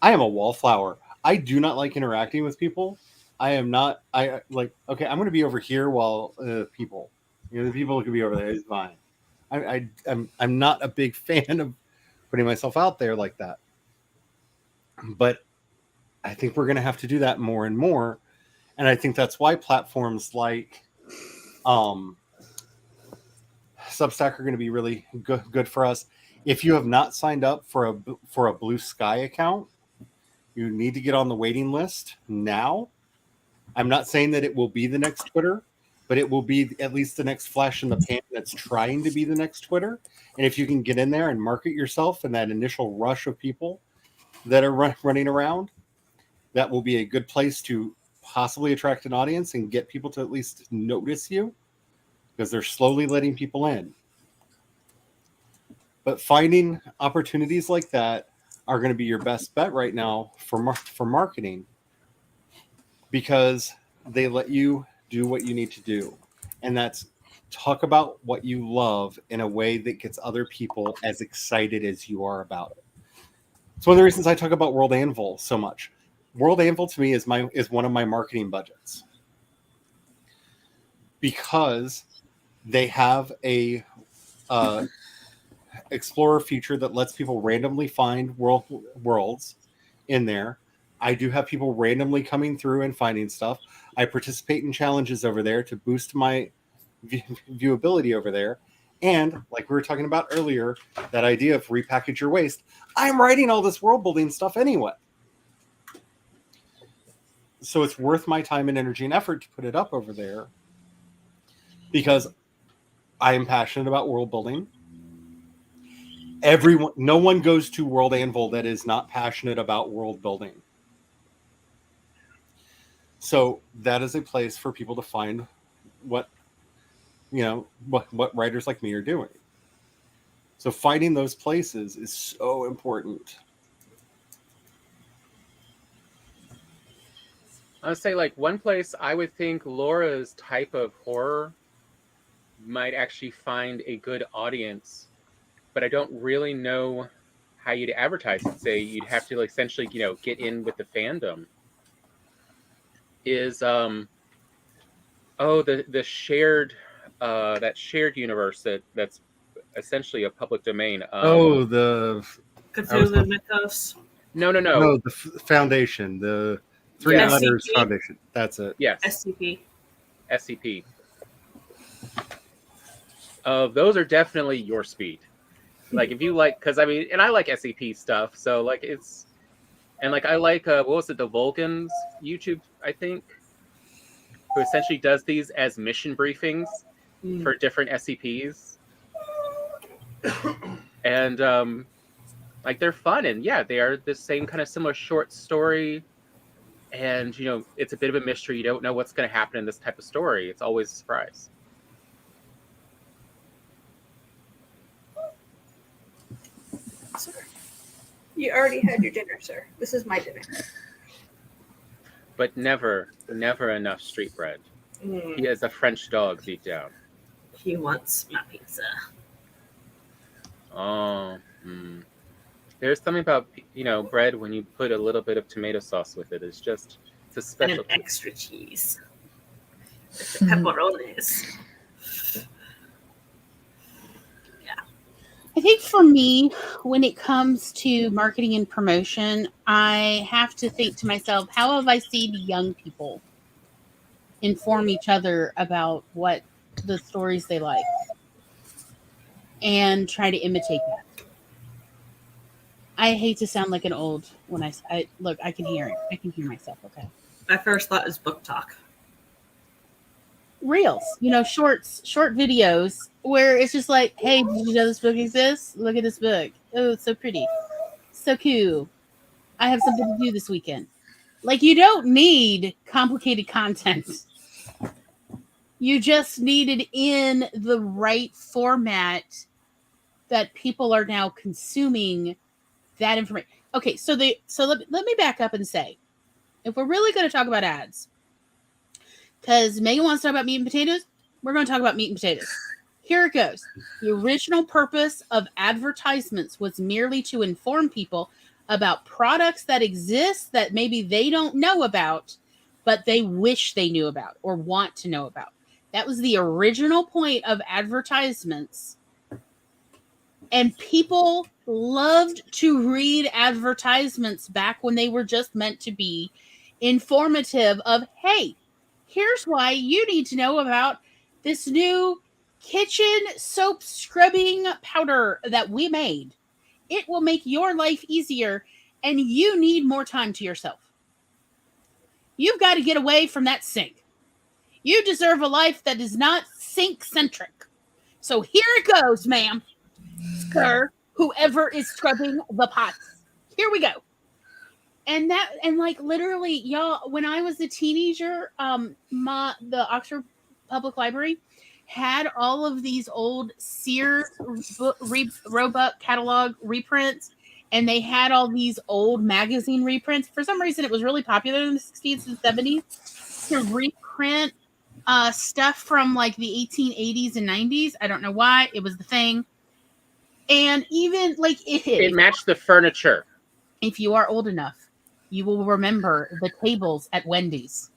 I am a wallflower. I do not like interacting with people. Okay, I'm going to be over here while people, the people can be over there. It's fine. I'm not a big fan of putting myself out there like that. But I think we're going to have to do that more and more. And I think that's why platforms like Substack are going to be really good for us. If you have not signed up for a Blue Sky account, you need to get on the waiting list now. I'm not saying that it will be the next Twitter, but it will be at least the next flash in the pan that's trying to be the next Twitter. And if you can get in there and market yourself in that initial rush of people that are running around, that will be a good place to possibly attract an audience and get people to at least notice you, because they're slowly letting people in. But finding opportunities like that are going to be your best bet right now for marketing, because they let you do what you need to do. And that's talk about what you love in a way that gets other people as excited as you are about it. It's one of the reasons I talk about World Anvil so much. World Anvil to me is one of my marketing budgets, because they have a explorer feature that lets people randomly find worlds in there. I do have people randomly coming through and finding stuff. I participate in challenges over there to boost my viewability over there. And like we were talking about earlier, that idea of repackage your waste. I'm writing all this world building stuff anyway. So it's worth my time and energy and effort to put it up over there, because I am passionate about world building. No one goes to World Anvil that is not passionate about world building. So that is a place for people to find what writers like me are doing. So finding those places is so important. I would say, one place I would think Laura's type of horror might actually find a good audience, but I don't really know how you'd advertise it. Say you'd have to essentially, get in with the fandom. Is the shared that shared universe that's essentially a public domain. The Cthulhu Mythos. No, the Foundation, the Three Letters SCP. Foundation. That's it. Yes. SCP. Those are definitely your speed. If you because and I like SCP stuff, so it's, and I like what was it, the Vulcans YouTube, I think, who essentially does these as mission briefings for different SCPs. And like they're fun, and yeah, they are the same kind of similar short story. And it's a bit of a mystery. You don't know what's going to happen in this type of story. It's always a surprise. Sir, you already had your dinner, sir. This is my dinner. But never enough street bread. He has a French dog deep down. He wants my pizza. Oh, there's something about bread when you put a little bit of tomato sauce with it. It's a special. And an extra cheese. With the pepperonis. I think for me, when it comes to marketing and promotion, I have to think to myself, how have I seen young people inform each other about what the stories they like and try to imitate that? I hate to sound like an old when I look, I can hear it. I can hear myself. Okay. My first thought is book talk. Reels, short videos where it's just like, hey, did you know this book exists? Look at this book. Oh, it's so pretty. So cool. I have something to do this weekend. Like, you don't need complicated content. You just need it in the right format that people are now consuming that information. Okay, so let me back up and say, if we're really going to talk about ads, because Megan wants to talk about meat and potatoes, we're going to talk about meat and potatoes. Here it goes. The original purpose of advertisements was merely to inform people about products that exist that maybe they don't know about, but they wish they knew about or want to know about. That was the original point of advertisements. And people loved to read advertisements back when they were just meant to be informative of, hey, here's why you need to know about this new kitchen soap scrubbing powder that we made. It will make your life easier, and you need more time to yourself. You've got to get away from that sink. You deserve a life that is not sink-centric. So here it goes, ma'am, sir, whoever is scrubbing the pots. Here we go. And like literally, y'all, when I was a teenager, the Oxford Public Library had all of these old Sears Roebuck catalog reprints, and they had all these old magazine reprints. For some reason, it was really popular in the 60s and 70s to reprint stuff from like the 1880s and 90s. I don't know why. It was the thing. And even like it matched the furniture. If you are old enough, you will remember the tables at Wendy's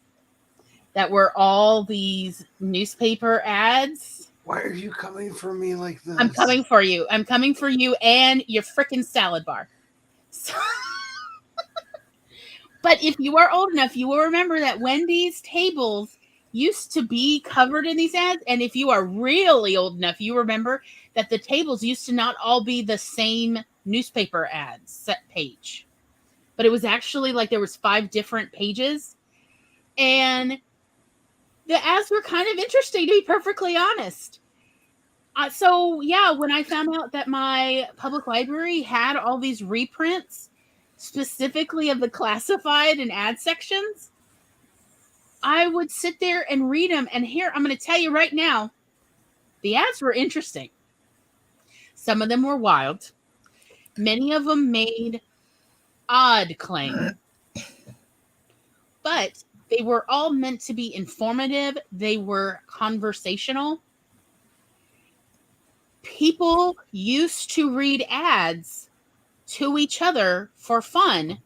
that were all these newspaper ads. Why are you coming for me like this? I'm coming for you. I'm coming for you and your freaking salad bar. So, but if you are old enough, you will remember that Wendy's tables used to be covered in these ads. And if you are really old enough, you remember that the tables used to not all be the same newspaper ads set page. But it was actually like there was 5 different pages. And the ads were kind of interesting, to be perfectly honest. So, yeah, when I found out that my public library had all these reprints, specifically of the classified and ad sections, I would sit there and read them. And here, I'm going to tell you right now, the ads were interesting. Some of them were wild. Many of them made odd claim, but they were all meant to be informative. They were conversational. People used to read ads to each other for fun,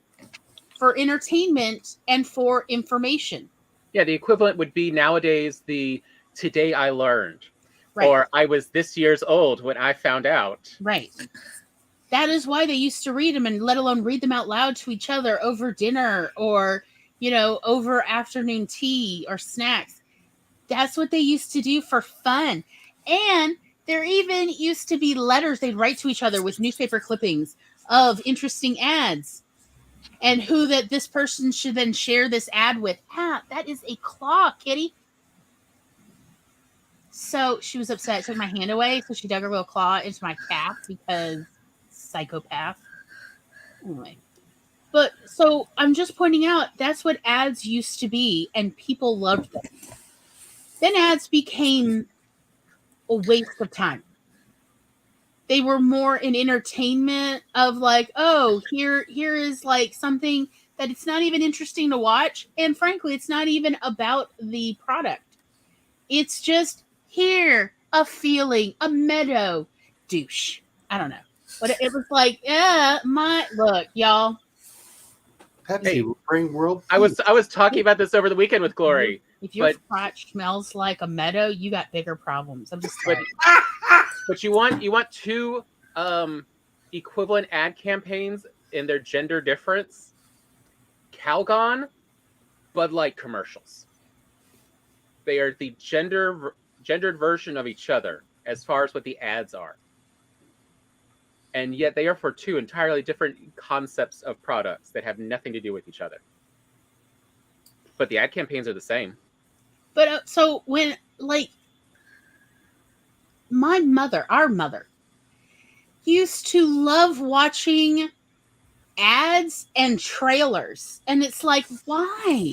for entertainment, and for information. Yeah, the equivalent would be nowadays the "Today I learned," right, or "I was this year's old when I found out." Right. That is why they used to read them, and let alone read them out loud to each other over dinner or, over afternoon tea or snacks. That's what they used to do for fun. And there even used to be letters they'd write to each other with newspaper clippings of interesting ads and who that this person should then share this ad with. That is a claw, kitty. So she was upset. I took my hand away, so she dug her little claw into my calf because psychopath. Anyway. But so I'm just pointing out that's what ads used to be, and people loved them. Then ads became a waste of time. They were more an entertainment of like, oh, here is like something that it's not even interesting to watch. And frankly, it's not even about the product. It's just here, a feeling, a meadow, douche. I don't know. But it was like, look, y'all. Pepsi will bring world I was talking about this over the weekend with Glory. If your crotch smells like a meadow, you got bigger problems. I'm just saying. But you want two equivalent ad campaigns in their gender difference. Calgon, Bud Light commercials. They are the gendered version of each other as far as what the ads are. And yet they are for two entirely different concepts of products that have nothing to do with each other. But the ad campaigns are the same. But so when, like, our mother, used to love watching ads and trailers. And it's like, why?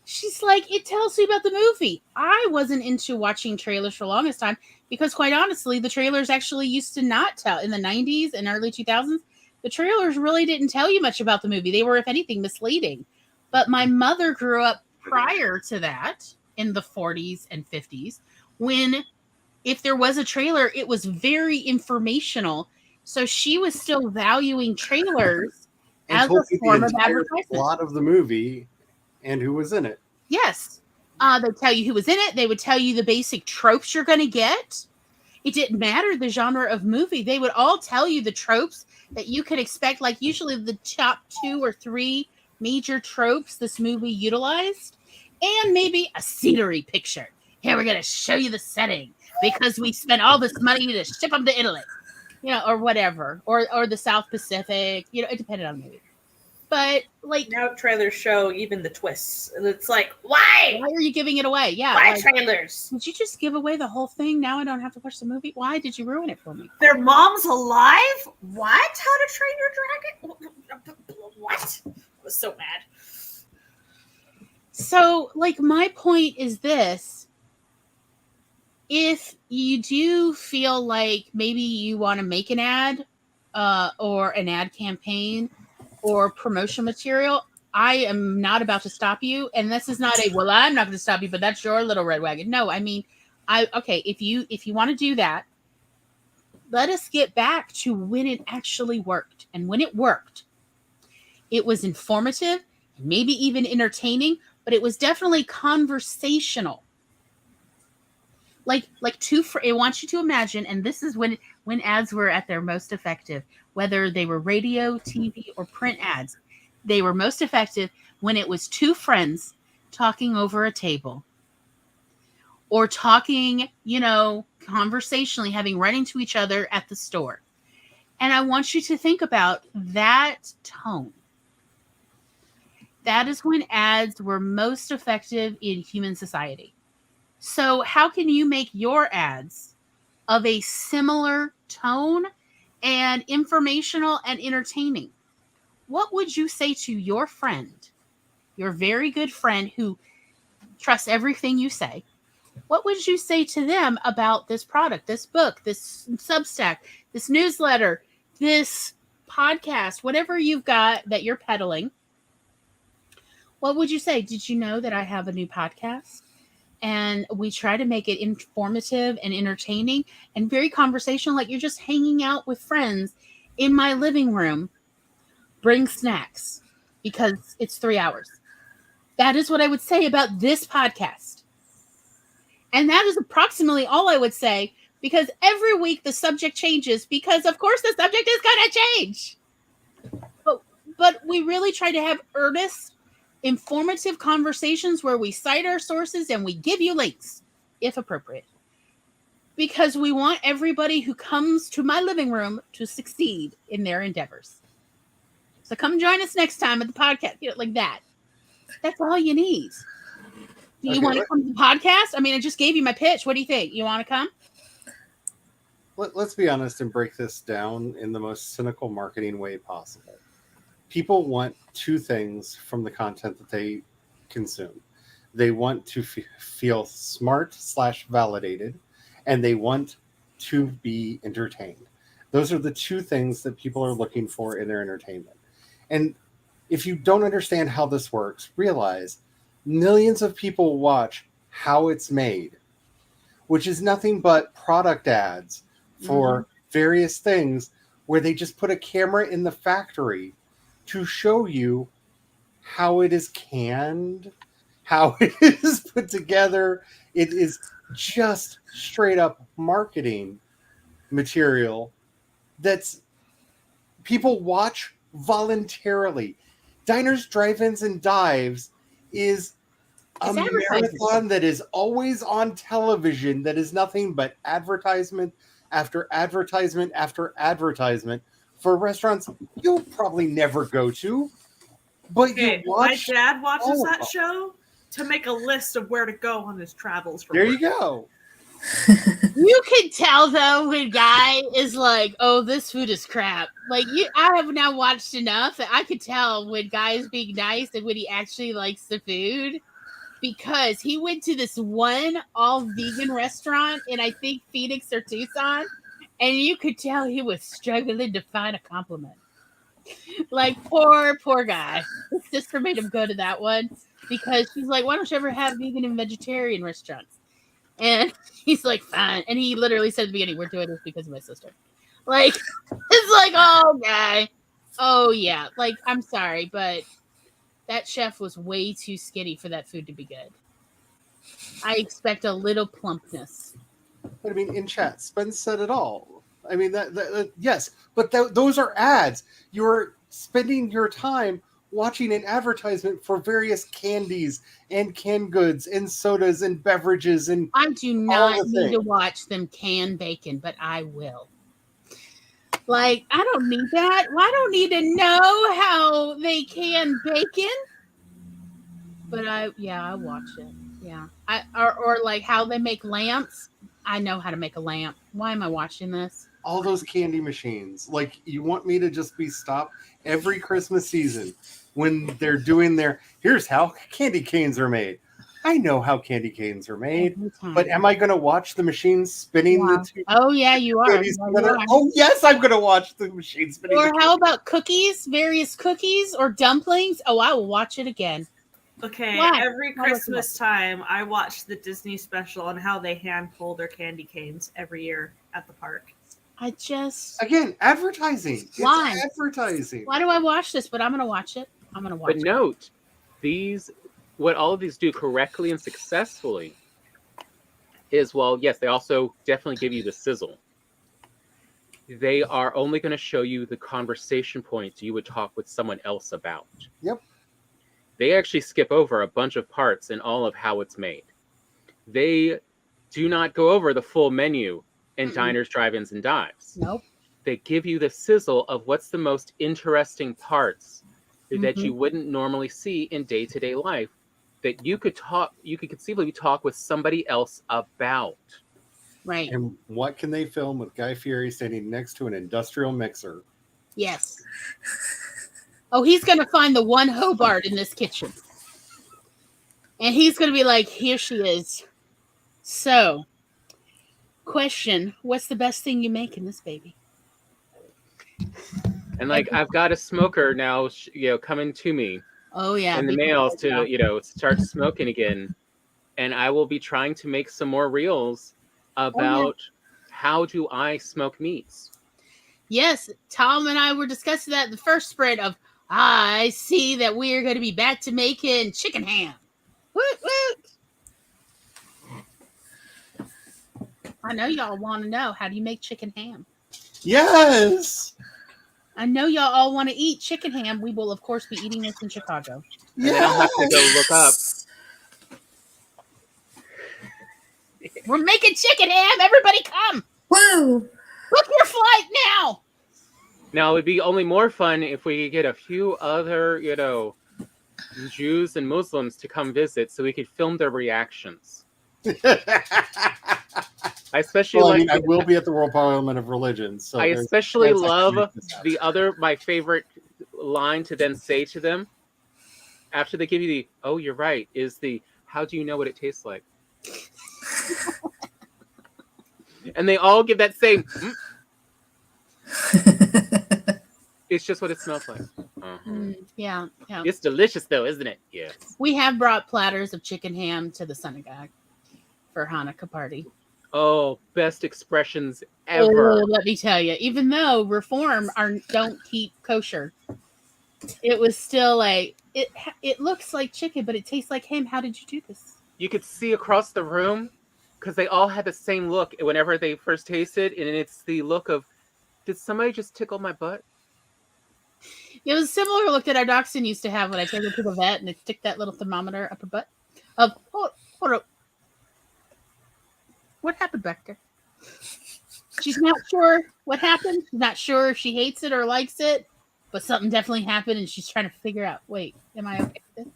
She's like, it tells you about the movie. I wasn't into watching trailers for the longest time because, quite honestly, the trailers actually used to not tell. In the 90s and early 2000s, the trailers really didn't tell you much about the movie. They were, if anything, misleading. But my mother grew up prior to that in the 40s and 50s when if there was a trailer, it was very informational. So she was still valuing trailers as a form of advertisement. Plot of the movie and who was in it. Yes. They'd tell you who was in it. They would tell you the basic tropes you're going to get. It didn't matter the genre of movie. They would all tell you the tropes that you could expect, like usually the top 2 or 3 major tropes this movie utilized, and maybe a scenery picture. Here, we're going to show you the setting because we spent all this money to ship them to Italy, or whatever, or the South Pacific. It depended on the movie. But like now, trailers show even the twists, and it's like, why? Why are you giving it away? Yeah, why trailers? Did you just give away the whole thing? Now I don't have to watch the movie. Why did you ruin it for me? Their mom's alive? What? How to Train Your Dragon? What? I was so mad. So, like, my point is this. If you do feel like maybe you want to make an ad or an ad campaign or promotion material, I am not about to stop you. And this is not I'm not going to stop you, but that's your little red wagon. No, I mean, if you want to do that, let us get back to when it actually worked. And when it worked, it was informative, maybe even entertaining, but it was definitely conversational. Like I want you to imagine, and this is when ads were at their most effective, whether they were radio, TV, or print ads. They were most effective when it was 2 friends talking over a table or talking, conversationally, having run into each other at the store. And I want you to think about that tone. That is when ads were most effective in human society. So how can you make your ads of a similar tone and informational and entertaining? What would you say to your friend, your very good friend who trusts everything you say? What would you say to them about this product, this book, this Substack, this newsletter, this podcast, whatever you've got that you're peddling? What would you say? Did you know that I have a new podcast? And we try to make it informative and entertaining and very conversational, like you're just hanging out with friends in my living room. Bring snacks because it's 3 hours. That is what I would say about this podcast. And that is approximately all I would say, because every week the subject changes because, of course, the subject is going to change. But we really try to have earnest, informative conversations where we cite our sources and we give you links, if appropriate. Because we want everybody who comes to my living room to succeed in their endeavors. So come join us next time at the podcast, like that. That's all you need. Do you want to come to the podcast? I mean, I just gave you my pitch. What do you think? You want to come? Let's be honest and break this down in the most cynical marketing way possible. People want two things from the content that they consume. They want to feel smart / validated, and they want to be entertained. Those are the two things that people are looking for in their entertainment. And if you don't understand how this works, realize millions of people watch How It's Made, which is nothing but product ads for various things where they just put a camera in the factory to show you how it is canned, how it is put together. It is just straight up marketing material that's people watch voluntarily. Diners, Drive-Ins, and Dives is a marathon that is always on television that is nothing but advertisement after advertisement after advertisement for restaurants you'll probably never go to. But you watch. My dad watches that show to make a list of where to go on his travels. There you go. You can tell though when guy is like, "Oh, this food is crap." Like I have now watched enough that I could tell when guy is being nice and when he actually likes the food, because he went to this one all vegan restaurant in I think Phoenix or Tucson, and you could tell he was struggling to find a compliment. Like poor guy. His sister made him go to that one because she's like, "Why don't you ever have vegan and vegetarian restaurants?" And he's like, "Fine." And he literally said at the beginning, "We're doing this because of my sister." Like, it's like, oh, guy. Oh, yeah. Like, I'm sorry, but that chef was way too skinny for that food to be good. I expect a little plumpness. I mean, in chat, Spence said it all. I mean, yes, but those are ads. You're spending your time watching an advertisement for various candies and canned goods and sodas and beverages and I do not need to watch them can bacon, but I will. Like, I don't need that. Well, I don't need to know how they can bacon. But I watch it. Yeah. Or like how they make lamps. I know how to make a lamp. Why am I watching this? All those candy machines. Like, you want me to just be stopped every Christmas season when they're doing here's how candy canes are made. I know how candy canes are made, but am I going to watch the machine spinning the two? Oh, yeah, you are. Yeah, you are. Oh, yes, I'm going to watch the machine spinning. Or how about cookies, various cookies or dumplings? Oh, I will watch it again. Okay, every Christmas time, I watch the Disney special on how they hand pull their candy canes every year at the park. Again, advertising. Why? It's advertising. Why do I watch this? But I'm going to watch it. I'm going to watch it. But note, what all of these do correctly and successfully is, well, yes, they also definitely give you the sizzle. They are only going to show you the conversation points you would talk with someone else about. Yep. They actually skip over a bunch of parts in all of how it's made. They do not go over the full menu in diners, drive-ins, and dives. Nope. They give you the sizzle of what's the most interesting parts that you wouldn't normally see in day-to-day life that you could conceivably talk with somebody else about. Right. And what can they film with Guy Fieri standing next to an industrial mixer? Yes. Oh, he's going to find the one Hobart in this kitchen. And he's going to be like, here she is. So, question, what's the best thing you make in this baby? And like, I've got a smoker now, coming to me. Oh, yeah. In the mail to, start smoking again. And I will be trying to make some more reels about how do I smoke meats. Yes, Tom and I were discussing that in the first spread of, I see that we are going to be back to making chicken ham. Woot, woot. I know y'all want to know, how do you make chicken ham? Yes. I know y'all all want to eat chicken ham. We will, of course, be eating this in Chicago. Yeah. And I'll have to go look up. We're making chicken ham. Everybody come. Whoa. Book your flight now. Now, it would be only more fun if we could get a few other, Jews and Muslims to come visit so we could film their reactions. I especially well, I mean, I will be at the World Parliament of Religions. So I especially love my favorite line to then say to them after they give you the, oh, you're right, is the, how do you know what it tastes like? And they all give that same, it's just what it smells like. Yeah. It's delicious though, isn't it? Yes. We have brought platters of chicken ham to the synagogue for Hanukkah party. Oh, best expressions ever. Oh, let me tell you, even though Reform don't keep kosher, it was still it looks like chicken, but it tastes like ham. How did you do this? You could see across the room because they all had the same look whenever they first tasted, and it's the look of, did somebody just tickle my butt? It was a similar look that our dachshund used to have when I take her to the vet and they stick that little thermometer up her butt. Hold up. What happened back there? She's not sure what happened. She's not sure if she hates it or likes it, but something definitely happened, and she's trying to figure out, wait, am I okay with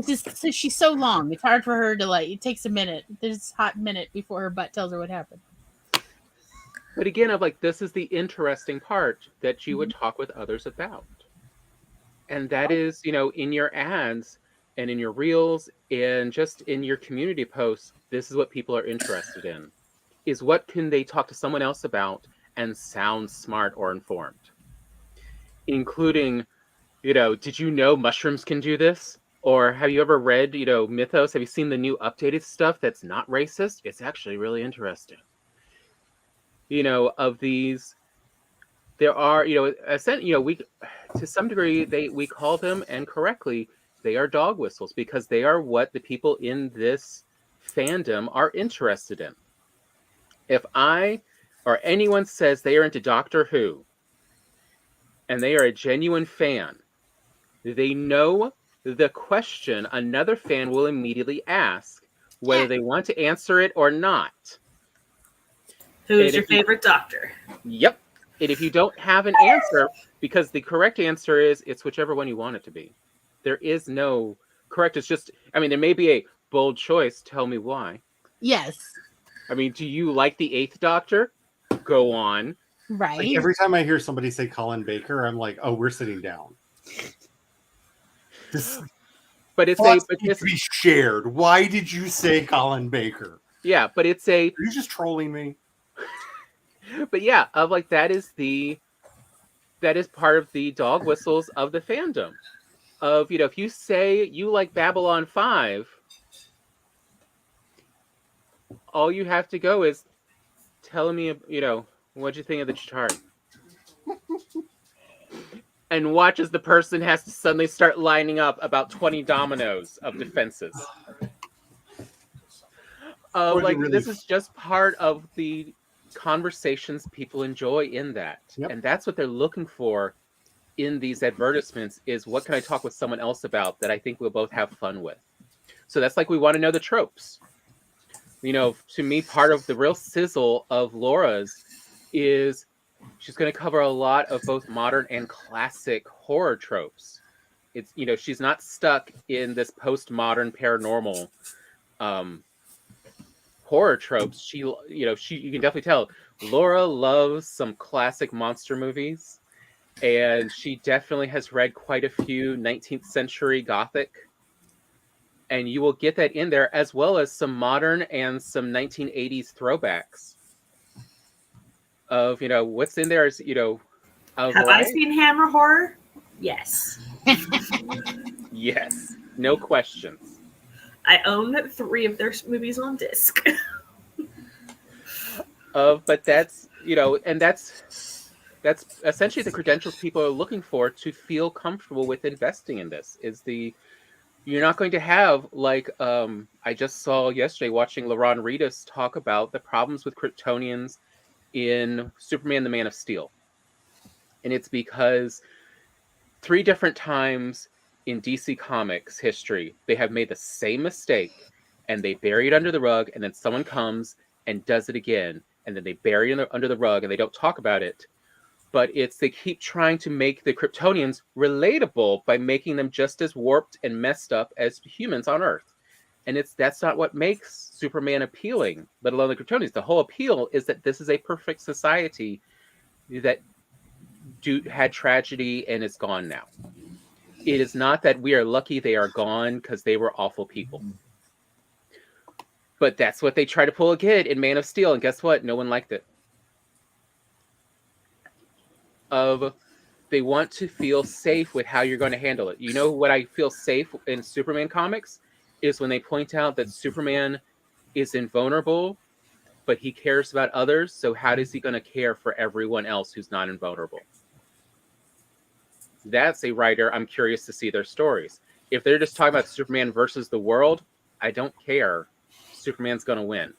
this? She's so long. It's hard for her to, it takes a minute. There's a hot minute before her butt tells her what happened. But again, I'm like, this is the interesting part that you would talk with others about. And that is, in your ads and in your reels and just in your community posts, this is what people are interested in. Is what can they talk to someone else about and sound smart or informed? Including, did you know mushrooms can do this? Or have you ever read, Mythos? Have you seen the new updated stuff that's not racist? It's actually really interesting. Of these, there are, we to some degree we call them, and correctly, they are dog whistles because they are what the people in this fandom are interested in. If I or anyone says they are into Doctor Who and they are a genuine fan, they know the question another fan will immediately ask, whether they want to answer it or not. Who's your favorite doctor? Yep. And if you don't have an answer, because the correct answer is it's whichever one you want it to be. There is no correct. It's just, there may be a bold choice. Tell me why. Yes. Do you like the Eighth Doctor? Go on. Right. Every time I hear somebody say Colin Baker, I'm like, oh, we're sitting down. But it's to be shared. Why did you say Colin Baker? Yeah, but it's Are you just trolling me? But yeah, that is part of the dog whistles of the fandom. Of, if you say you like Babylon 5, all you have to go is tell me, what'd you think of the Chitauri? And watch as the person has to suddenly start lining up about 20 dominoes of defenses. This is just part of the conversations people enjoy in that. Yep. And that's what they're looking for in these advertisements is, what can I talk with someone else about that I think we'll both have fun with? So that's we want to know the tropes. To me, part of the real sizzle of Laura's is she's going to cover a lot of both modern and classic horror tropes. It's, she's not stuck in this postmodern paranormal horror tropes. She you can definitely tell Laura loves some classic monster movies, and she definitely has read quite a few 19th century Gothic, and you will get that in there, as well as some modern and some 1980s throwbacks of, what's in there is, have I seen Hammer horror? Yes. Yes, no questions. I own 3 of their movies on disc. But that's, and that's essentially the credentials people are looking for to feel comfortable with investing in this. You're not going to have, I just saw yesterday watching LaRon Reedus talk about the problems with Kryptonians in Superman the Man of Steel. And it's because 3 different times in DC Comics history, they have made the same mistake and they bury it under the rug, and then someone comes and does it again, and then they bury it under the rug and they don't talk about it. but they keep trying to make the Kryptonians relatable by making them just as warped and messed up as humans on Earth. And that's not what makes Superman appealing, let alone the Kryptonians. The whole appeal is that this is a perfect society that had tragedy and is gone now. It is not that we are lucky they are gone because they were awful people. But that's what they try to pull again in Man of Steel, and guess what? No one liked it. They want to feel safe with how you're going to handle it. You know what I feel safe in Superman comics is when they point out that Superman is invulnerable, but he cares about others. So how is he going to care for everyone else who's not invulnerable? That's a writer I'm curious to see their stories. If they're just talking about Superman versus the world, I don't care. Superman's going to win.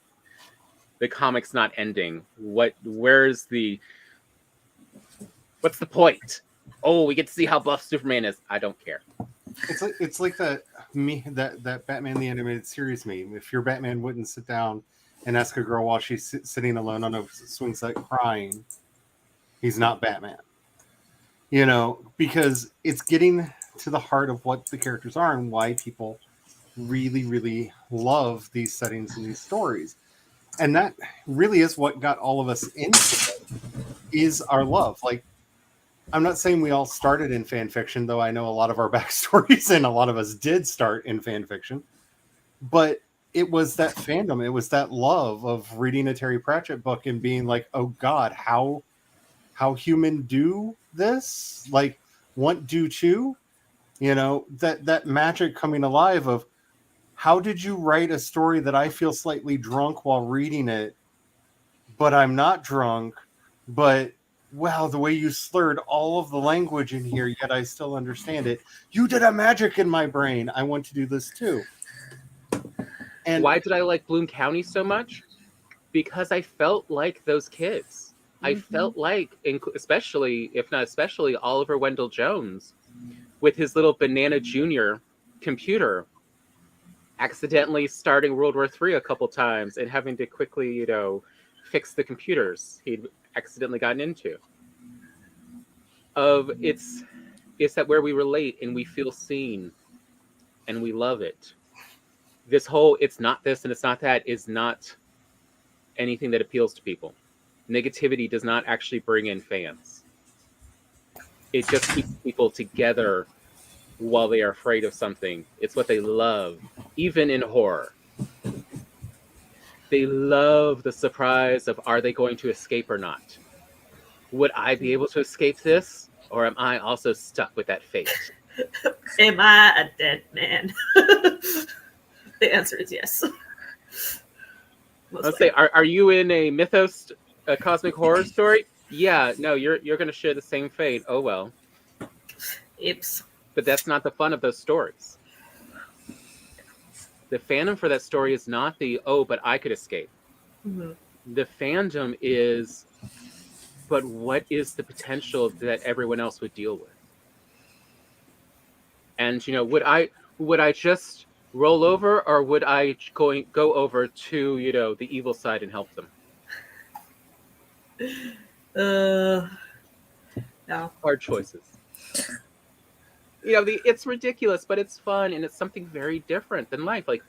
The comic's not ending. What's the point? Oh, we get to see how buff Superman is. I don't care. It's like that Batman the Animated Series meme. If your Batman wouldn't sit down and ask a girl while she's sitting alone on a swing set crying, he's not Batman. You know, because it's getting to the heart of what the characters are and why people really, really love these settings and these stories. And that really is what got all of us into it, is our love. Like, I'm not saying we all started in fan fiction, though I know a lot of our backstories and a lot of us did start in fan fiction. But it was that fandom. It was that love of reading a Terry Pratchett book and being like, oh God, how human do this? Like, want do too? You know, that magic coming alive of, how did you write a story that I feel slightly drunk while reading it, but I'm not drunk, but wow, the way you slurred all of the language in here, yet I still understand it. You did a magic in my brain. I want to do this too. And why did I like Bloom County so much? Because I felt like those kids. Mm-hmm. I felt like, especially Oliver Wendell Jones with his little Banana Junior computer, accidentally starting World War III a couple times and having to quickly, fix the computers he'd accidentally gotten into. It's that where we relate and we feel seen and we love it. This whole it's not this and it's not that is not anything that appeals to people. Negativity does not actually bring in fans. It just keeps people together while they are afraid of something. It's what they love, even in horror. They love the surprise of, are they going to escape or not? Would I be able to escape this? Or am I also stuck with that fate? Am I a dead man? The answer is yes. Let's say, are you in a mythos, a cosmic horror story? Yeah, no, you're going to share the same fate. Oh, well. Oops. But that's not the fun of those stories. The fandom for that story is not but I could escape. Mm-hmm. The fandom is, but what is the potential that everyone else would deal with? And, would I just roll over, or would I go over to, the evil side and help them? No. Hard choices. It's ridiculous, but it's fun, and it's something very different than life. Like,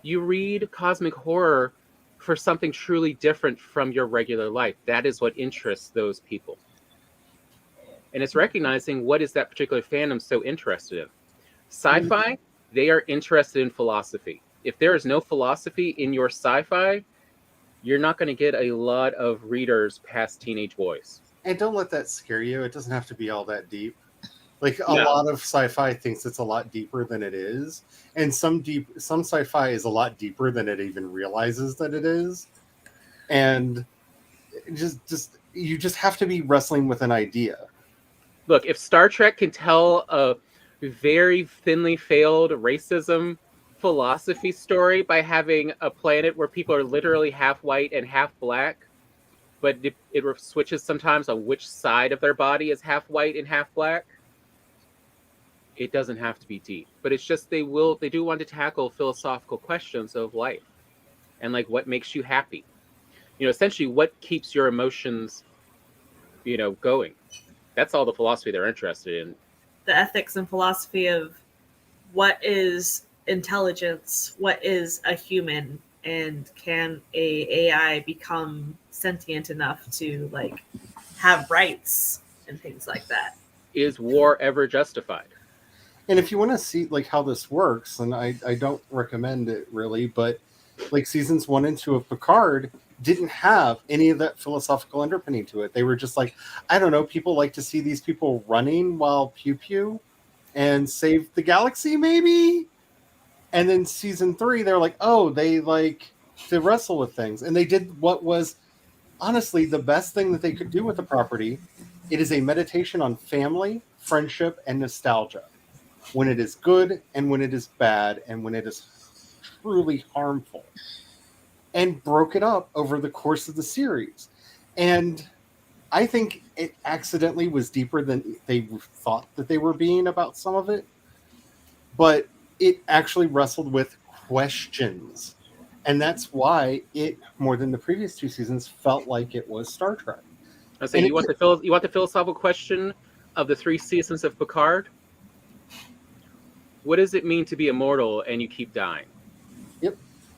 you read cosmic horror for something truly different from your regular life. That is what interests those people. And it's recognizing what is that particular fandom so interested in. Sci-fi, they are interested in philosophy. If there is no philosophy in your sci-fi, you're not going to get a lot of readers past teenage boys. And don't let that scare you. It doesn't have to be all that deep. Like, a lot of sci-fi thinks it's a lot deeper than it is. And some sci-fi is a lot deeper than it even realizes that it is. And you just have to be wrestling with an idea. Look, if Star Trek can tell a very thinly veiled racism philosophy story by having a planet where people are literally half white and half black, but it switches sometimes on which side of their body is half white and half black, it doesn't have to be deep. But it's just they do want to tackle philosophical questions of life and, like, what makes you happy. Essentially what keeps your emotions going. That's all the philosophy they're interested in. The ethics and philosophy of what is intelligence, what is a human, and can a AI become sentient enough to like have rights and things like that. Is war ever justified? And if you want to see like how this works, and I don't recommend it really, but like seasons 1 and 2 of Picard didn't have any of that philosophical underpinning to it. They were just like, I don't know, people like to see these people running while pew pew and save the galaxy, maybe. And then season 3, they're like, oh, they like to wrestle with things, and they did what was honestly the best thing that they could do with the property. It is a meditation on family, friendship, and nostalgia. When it is good and when it is bad and when it is truly harmful, and broke it up over the course of the series. And I think it accidentally was deeper than they thought that they were being about some of it, but it actually wrestled with questions. And that's why it, more than the previous 2 seasons, felt like it was Star Trek. I say, you want the philosophical question of the 3 seasons of Picard? What does it mean to be immortal and you keep dying? Yep.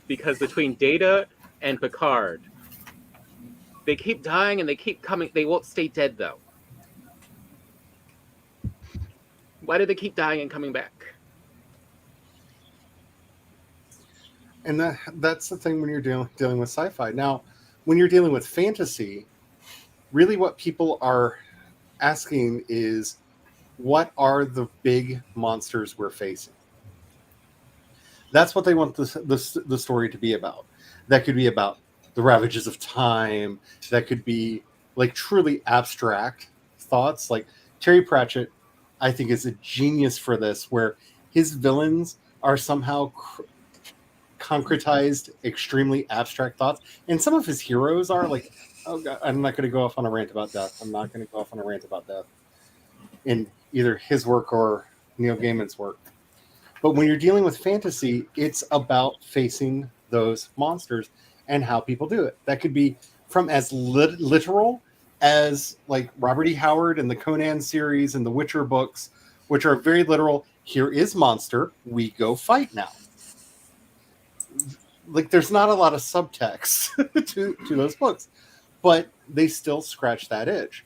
Because between Data and Picard, they keep dying and they keep coming. They won't stay dead, though. Why do they keep dying and coming back? And that's the thing when you're dealing with sci-fi. Now, when you're dealing with fantasy, really what people are asking is, what are the big monsters we're facing? That's what they want the story to be about. That could be about the ravages of time. That could be like truly abstract thoughts. Like Terry Pratchett, I think, is a genius for this, where his villains are somehow concretized, extremely abstract thoughts. And some of his heroes are like, oh God, I'm not going to go off on a rant about death. I'm not going to go off on a rant about death in either his work or Neil Gaiman's work. But when you're dealing with fantasy, it's about facing those monsters and how people do it. That could be from as literal as like Robert E. Howard and the Conan series and the Witcher books, which are very literal. Here is monster. We go fight now. Like there's not a lot of subtext to those books, but they still scratch that itch.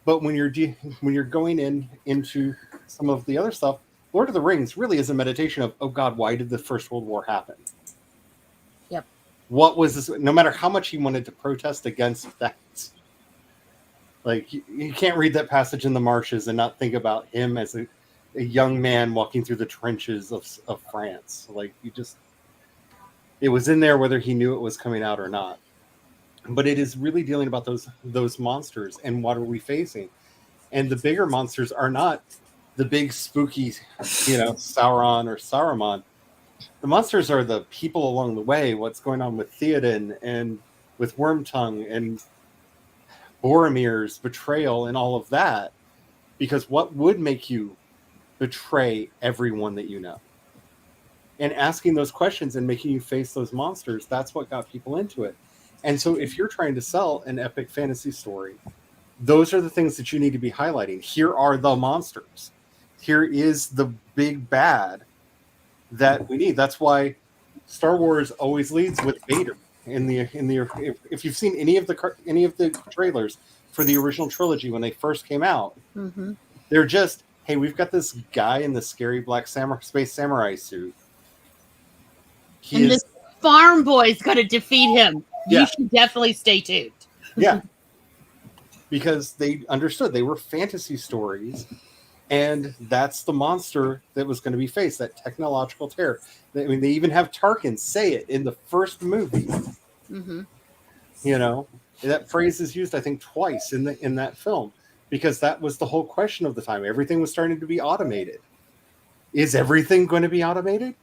But when you're going into some of the other stuff, Lord of the Rings really is a meditation of, oh God, why did the First World War happen? Yep. What was this? No matter how much he wanted to protest against that, like you can't read that passage in the marshes and not think about him as a young man walking through the trenches of France. Like it was in there whether he knew it was coming out or not. But it is really dealing about those monsters and what are we facing. And the bigger monsters are not the big spooky, Sauron or Saruman. The monsters are the people along the way. What's going on with Theoden and with Wormtongue and Boromir's betrayal and all of that. Because what would make you betray everyone that you know? And asking those questions and making you face those monsters, that's what got people into it. And so if you're trying to sell an epic fantasy story, those are the things that you need to be highlighting. Here are the monsters. Here is the big bad that we need. That's why Star Wars always leads with Vader. If you've seen any of the trailers for the original trilogy when they first came out, Mm-hmm. they're just, hey, we've got this guy in the scary black space samurai suit. This farm boy's going to defeat him. Yeah. You should definitely stay tuned. Yeah. Because they understood they were fantasy stories, and that's the monster that was going to be faced, that technological terror. I mean, they even have Tarkin say it in the first movie. Mm-hmm. That phrase is used, I think, twice in that film, because that was the whole question of the time. Everything was starting to be automated. Is everything going to be automated?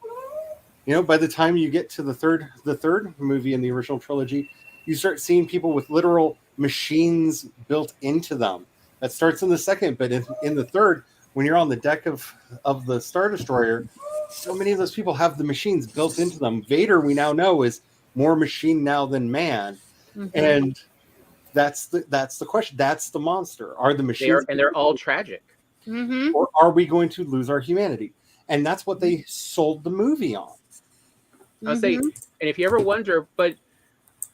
By the time you get to the third movie in the original trilogy, you start seeing people with literal machines built into them. That starts in the second, but in the third, when you're on the deck of the Star Destroyer, so many of those people have the machines built into them. Vader, we now know, is more machine now than man. Mm-hmm. And That's the question. That's the monster. Are the machines they're all tragic. Mm-hmm. or are we going to lose our humanity? And that's what they sold the movie on. I'll say, and if you ever wonder, but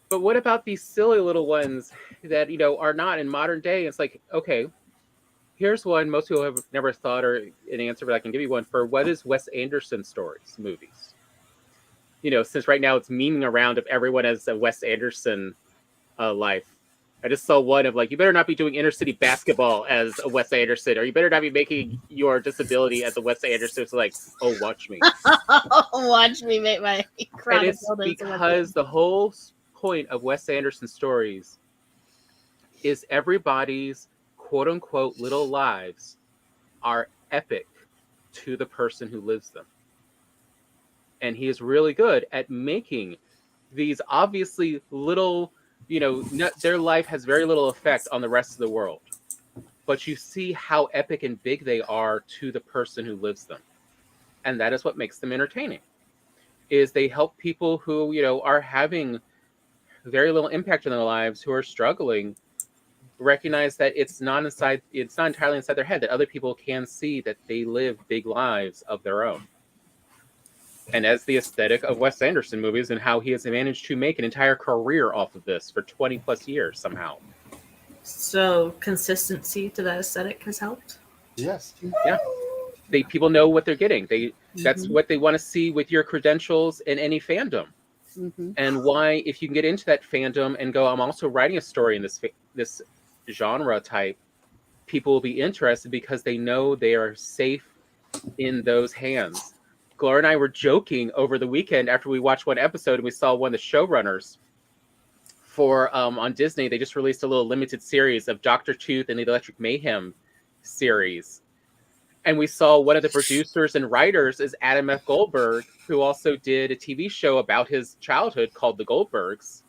what about these silly little ones that are not in modern day? It's like, okay, here's one most people have never thought or an answer, but I can give you one for what is Wes Anderson stories, movies. Since right now it's memeing around if everyone has a Wes Anderson life. I just saw one of like, you better not be doing inner city basketball as a Wes Anderson, or you better not be making your disability as a Wes Anderson. It's like, oh, watch me. Watch me make my And it's because the whole point of Wes Anderson stories is everybody's quote unquote little lives are epic to the person who lives them. And he is really good at making these obviously little, their life has very little effect on the rest of the world. But you see how epic and big they are to the person who lives them. And that is what makes them entertaining. Is they help people who, are having very little impact in their lives, who are struggling, recognize that it's not entirely inside their head, that other people can see that they live big lives of their own. And as the aesthetic of Wes Anderson movies and how he has managed to make an entire career off of this for 20 plus years somehow. So consistency to that aesthetic has helped? Yes. Yeah. People know what they're getting. That's what they want to see with your credentials in any fandom. And why, if you can get into that fandom and go, I'm also writing a story in this genre type, people will be interested because they know they are safe in those hands. Gloria and I were joking over the weekend after we watched one episode and we saw one of the showrunners for on Disney. They just released a little limited series of Dr. Tooth and the Electric Mayhem series. And we saw one of the producers and writers is Adam F. Goldberg, who also did a TV show about his childhood called The Goldbergs,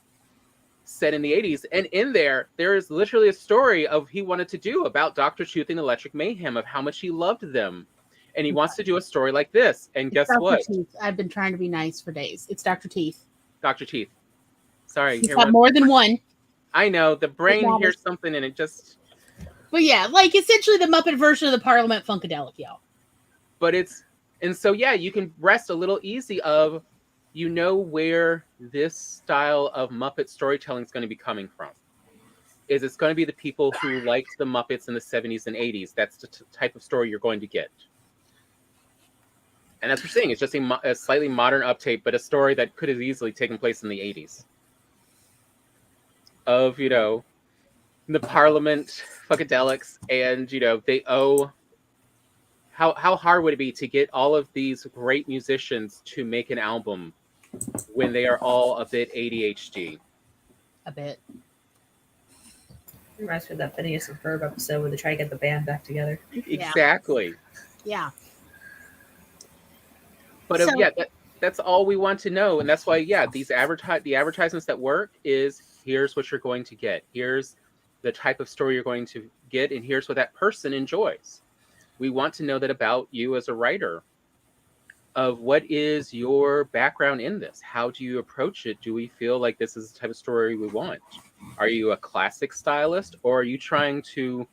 set in the 80s. And in there is literally a story of he wanted to do about Dr. Tooth and Electric Mayhem, of how much he loved them. And he wants to do a story like this. And guess what? Teeth. I've been trying to be nice for days. It's Dr. Teeth. Dr. Teeth. Sorry. He's got more than one. I know. The brain hears something and it just... But yeah, like essentially the Muppet version of the Parliament Funkadelic, y'all. But you can rest a little easy of, where this style of Muppet storytelling is going to be coming from. It's going to be the people who liked the Muppets in the 70s and 80s. That's the type of story you're going to get. And that's what we're seeing. It's just a slightly modern update, but a story that could have easily taken place in the 80s. Of, the Parliament Funkadelics, and, they owe... How hard would it be to get all of these great musicians to make an album when they are all a bit ADHD? A bit. Reminds me of that Phineas and Ferb episode where they try to get the band back together. Exactly. Yeah. But that's all we want to know, and that's why the advertisements that work is, here's what you're going to get, here's the type of story you're going to get, and here's what that person enjoys. We want to know that about you as a writer, of what is your background in this? How do you approach it? Do we feel like this is the type of story we want? Are you a classic stylist, or are you trying to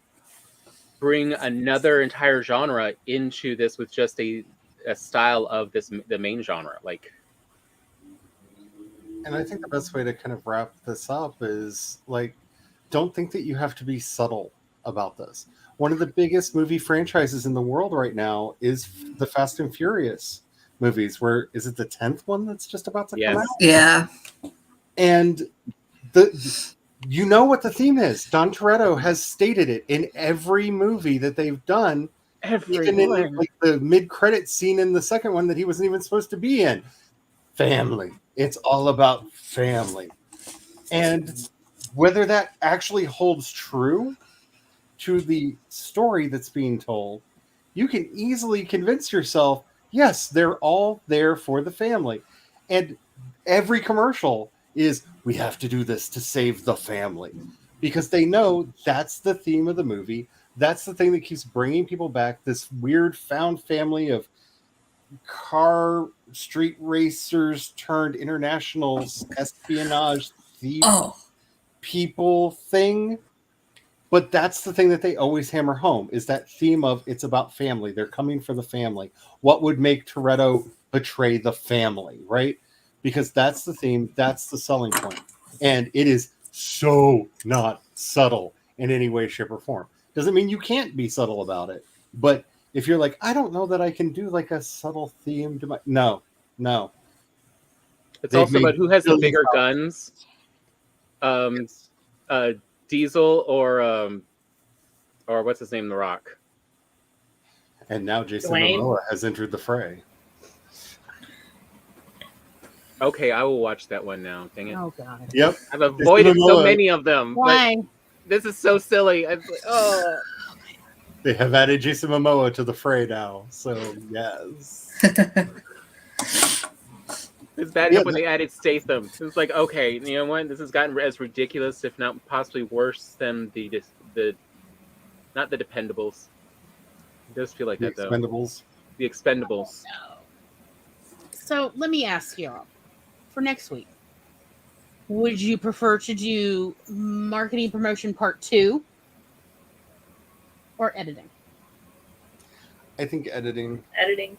bring another entire genre into this with just a style of the main genre? And I think the best way to kind of wrap this up is, don't think that you have to be subtle about this. One of the biggest movie franchises in the world right now is the Fast and Furious movies. Where is it the 10th one that's just about to come out? Yeah. And what the theme is. Don Toretto has stated it in every movie that they've done. Even in the mid-credit scene in the second one that he wasn't even supposed to be in. Family. It's all about family. And whether that actually holds true to the story that's being told, you can easily convince yourself, yes, they're all there for the family. And every commercial is, we have to do this to save the family. Because they know that's the theme of the movie. That's the thing that keeps bringing people back. This weird found family of car street racers turned international espionage thieves. Oh, people thing, but that's the thing that they always hammer home, is that theme of it's about family. They're coming for the family. What would make Toretto betray the family, right? Because that's the theme, that's the selling point. And it is so not subtle in any way, shape, or form. Doesn't mean you can't be subtle about it. But if you're like, I don't know that I can do like a subtle theme to my... No. It's They've also made about who has the billions bigger of guns, dollars. Diesel or what's his name, The Rock. And now Jason Dwayne. Momoa has entered the fray. Okay, I will watch that one now. Dang it. Oh God. Yep. I've avoided so Momoa. many of them. Why? But this is so silly. It's like, oh. They have added Jason Momoa to the fray now. So, yes. It's bad enough when they added Statham. It's like, okay, you know what? This has gotten as ridiculous, if not possibly worse than the not the Dependables. It does feel like The that, though. Expendables. The Expendables. So let me ask you all, for next week, would you prefer to do marketing promotion part 2 or editing? I think editing. Editing.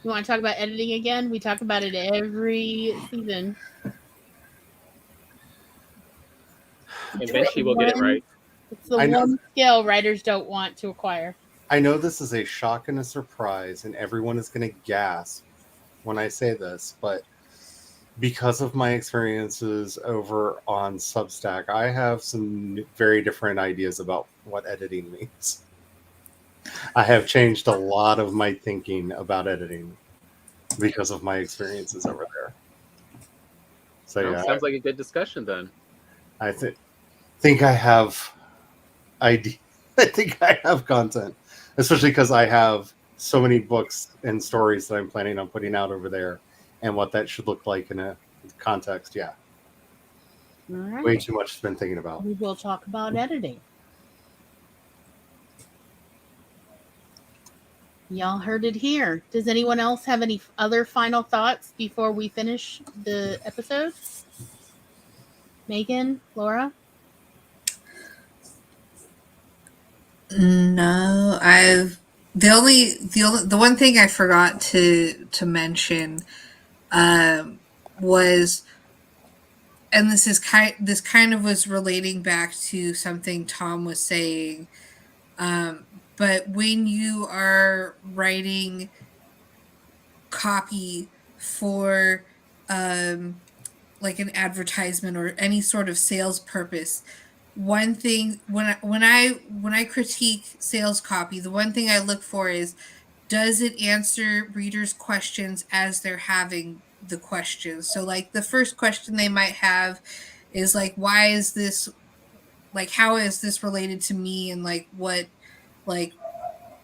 You want to talk about editing again? We talk about it every season. Eventually we'll get it right. It's the one skill writers don't want to acquire. I know this is a shock and a surprise, and everyone is going to gasp when I say this, but because of my experiences over on Substack, I have some very different ideas about what editing means. I have changed a lot of my thinking about editing because of my experiences over there. So Well, sounds like a good discussion then. I think I have idea. I think I have content, especially because I have so many books and stories that I'm planning on putting out over there, and what that should look like in a context. Yeah, All right. way too much to been thinking about. We will talk about editing. Y'all heard it here. Does anyone else have any other final thoughts before we finish the episode? Megan, Laura? No, the one thing I forgot to mention was, and this kind of was relating back to something Tom was saying, but when you are writing copy for like an advertisement or any sort of sales purpose, one thing when I critique sales copy, the one thing I look for is, does it answer readers' questions as they're having the questions? So like the first question they might have is like, why is this, like, how is this related to me, and like what, like,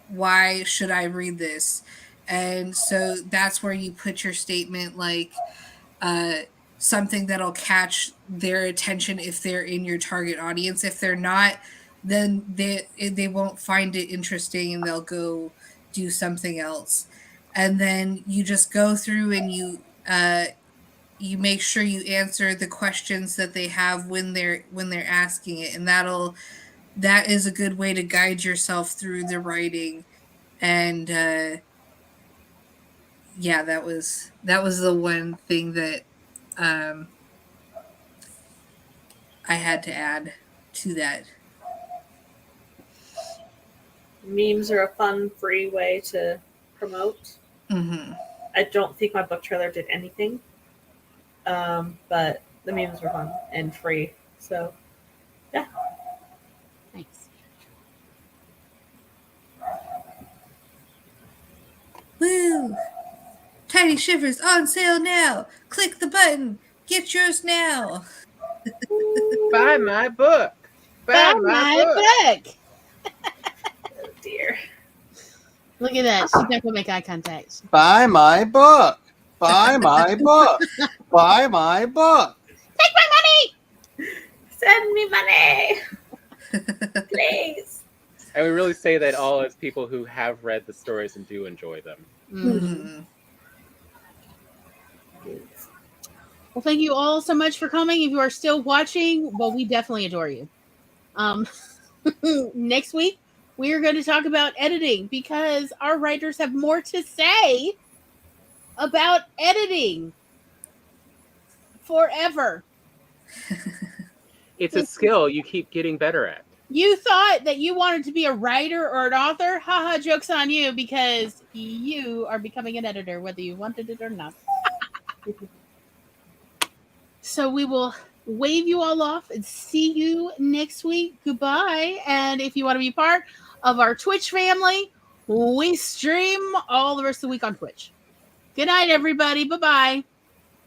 why should I read this? And so that's where you put your statement, like something that'll catch their attention if they're in your target audience. If they're not, then they won't find it interesting and they'll go do something else. And then you just go through and you make sure you answer the questions that they have when they're asking it, and that is a good way to guide yourself through the writing. And yeah, that was the one thing that I had to add to that. Memes are a fun, free way to promote. Mm-hmm. I don't think my book trailer did anything, but the memes were fun and free. So, yeah. Thanks. Woo! Tiny Shivers on sale now. Click the button. Get yours now. Buy my book. Buy my book. Oh dear. Look at that. She's not going to make eye contact. Buy my book. Buy my book. Buy my book. Take my money! Send me money, please. And we really say that all as people who have read the stories and do enjoy them. Mm-hmm. Well, thank you all so much for coming. If you are still watching, well, we definitely adore you. Next week, we are going to talk about editing because our writers have more to say about editing forever. It's a skill you keep getting better at. You thought that you wanted to be a writer or an author? Haha, joke's on you because you are becoming an editor, whether you wanted it or not. So we will wave you all off and see you next week. Goodbye. And if you want to be part of our Twitch family, we stream all the rest of the week on Twitch. Good night, everybody. Bye-bye.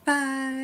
Bye.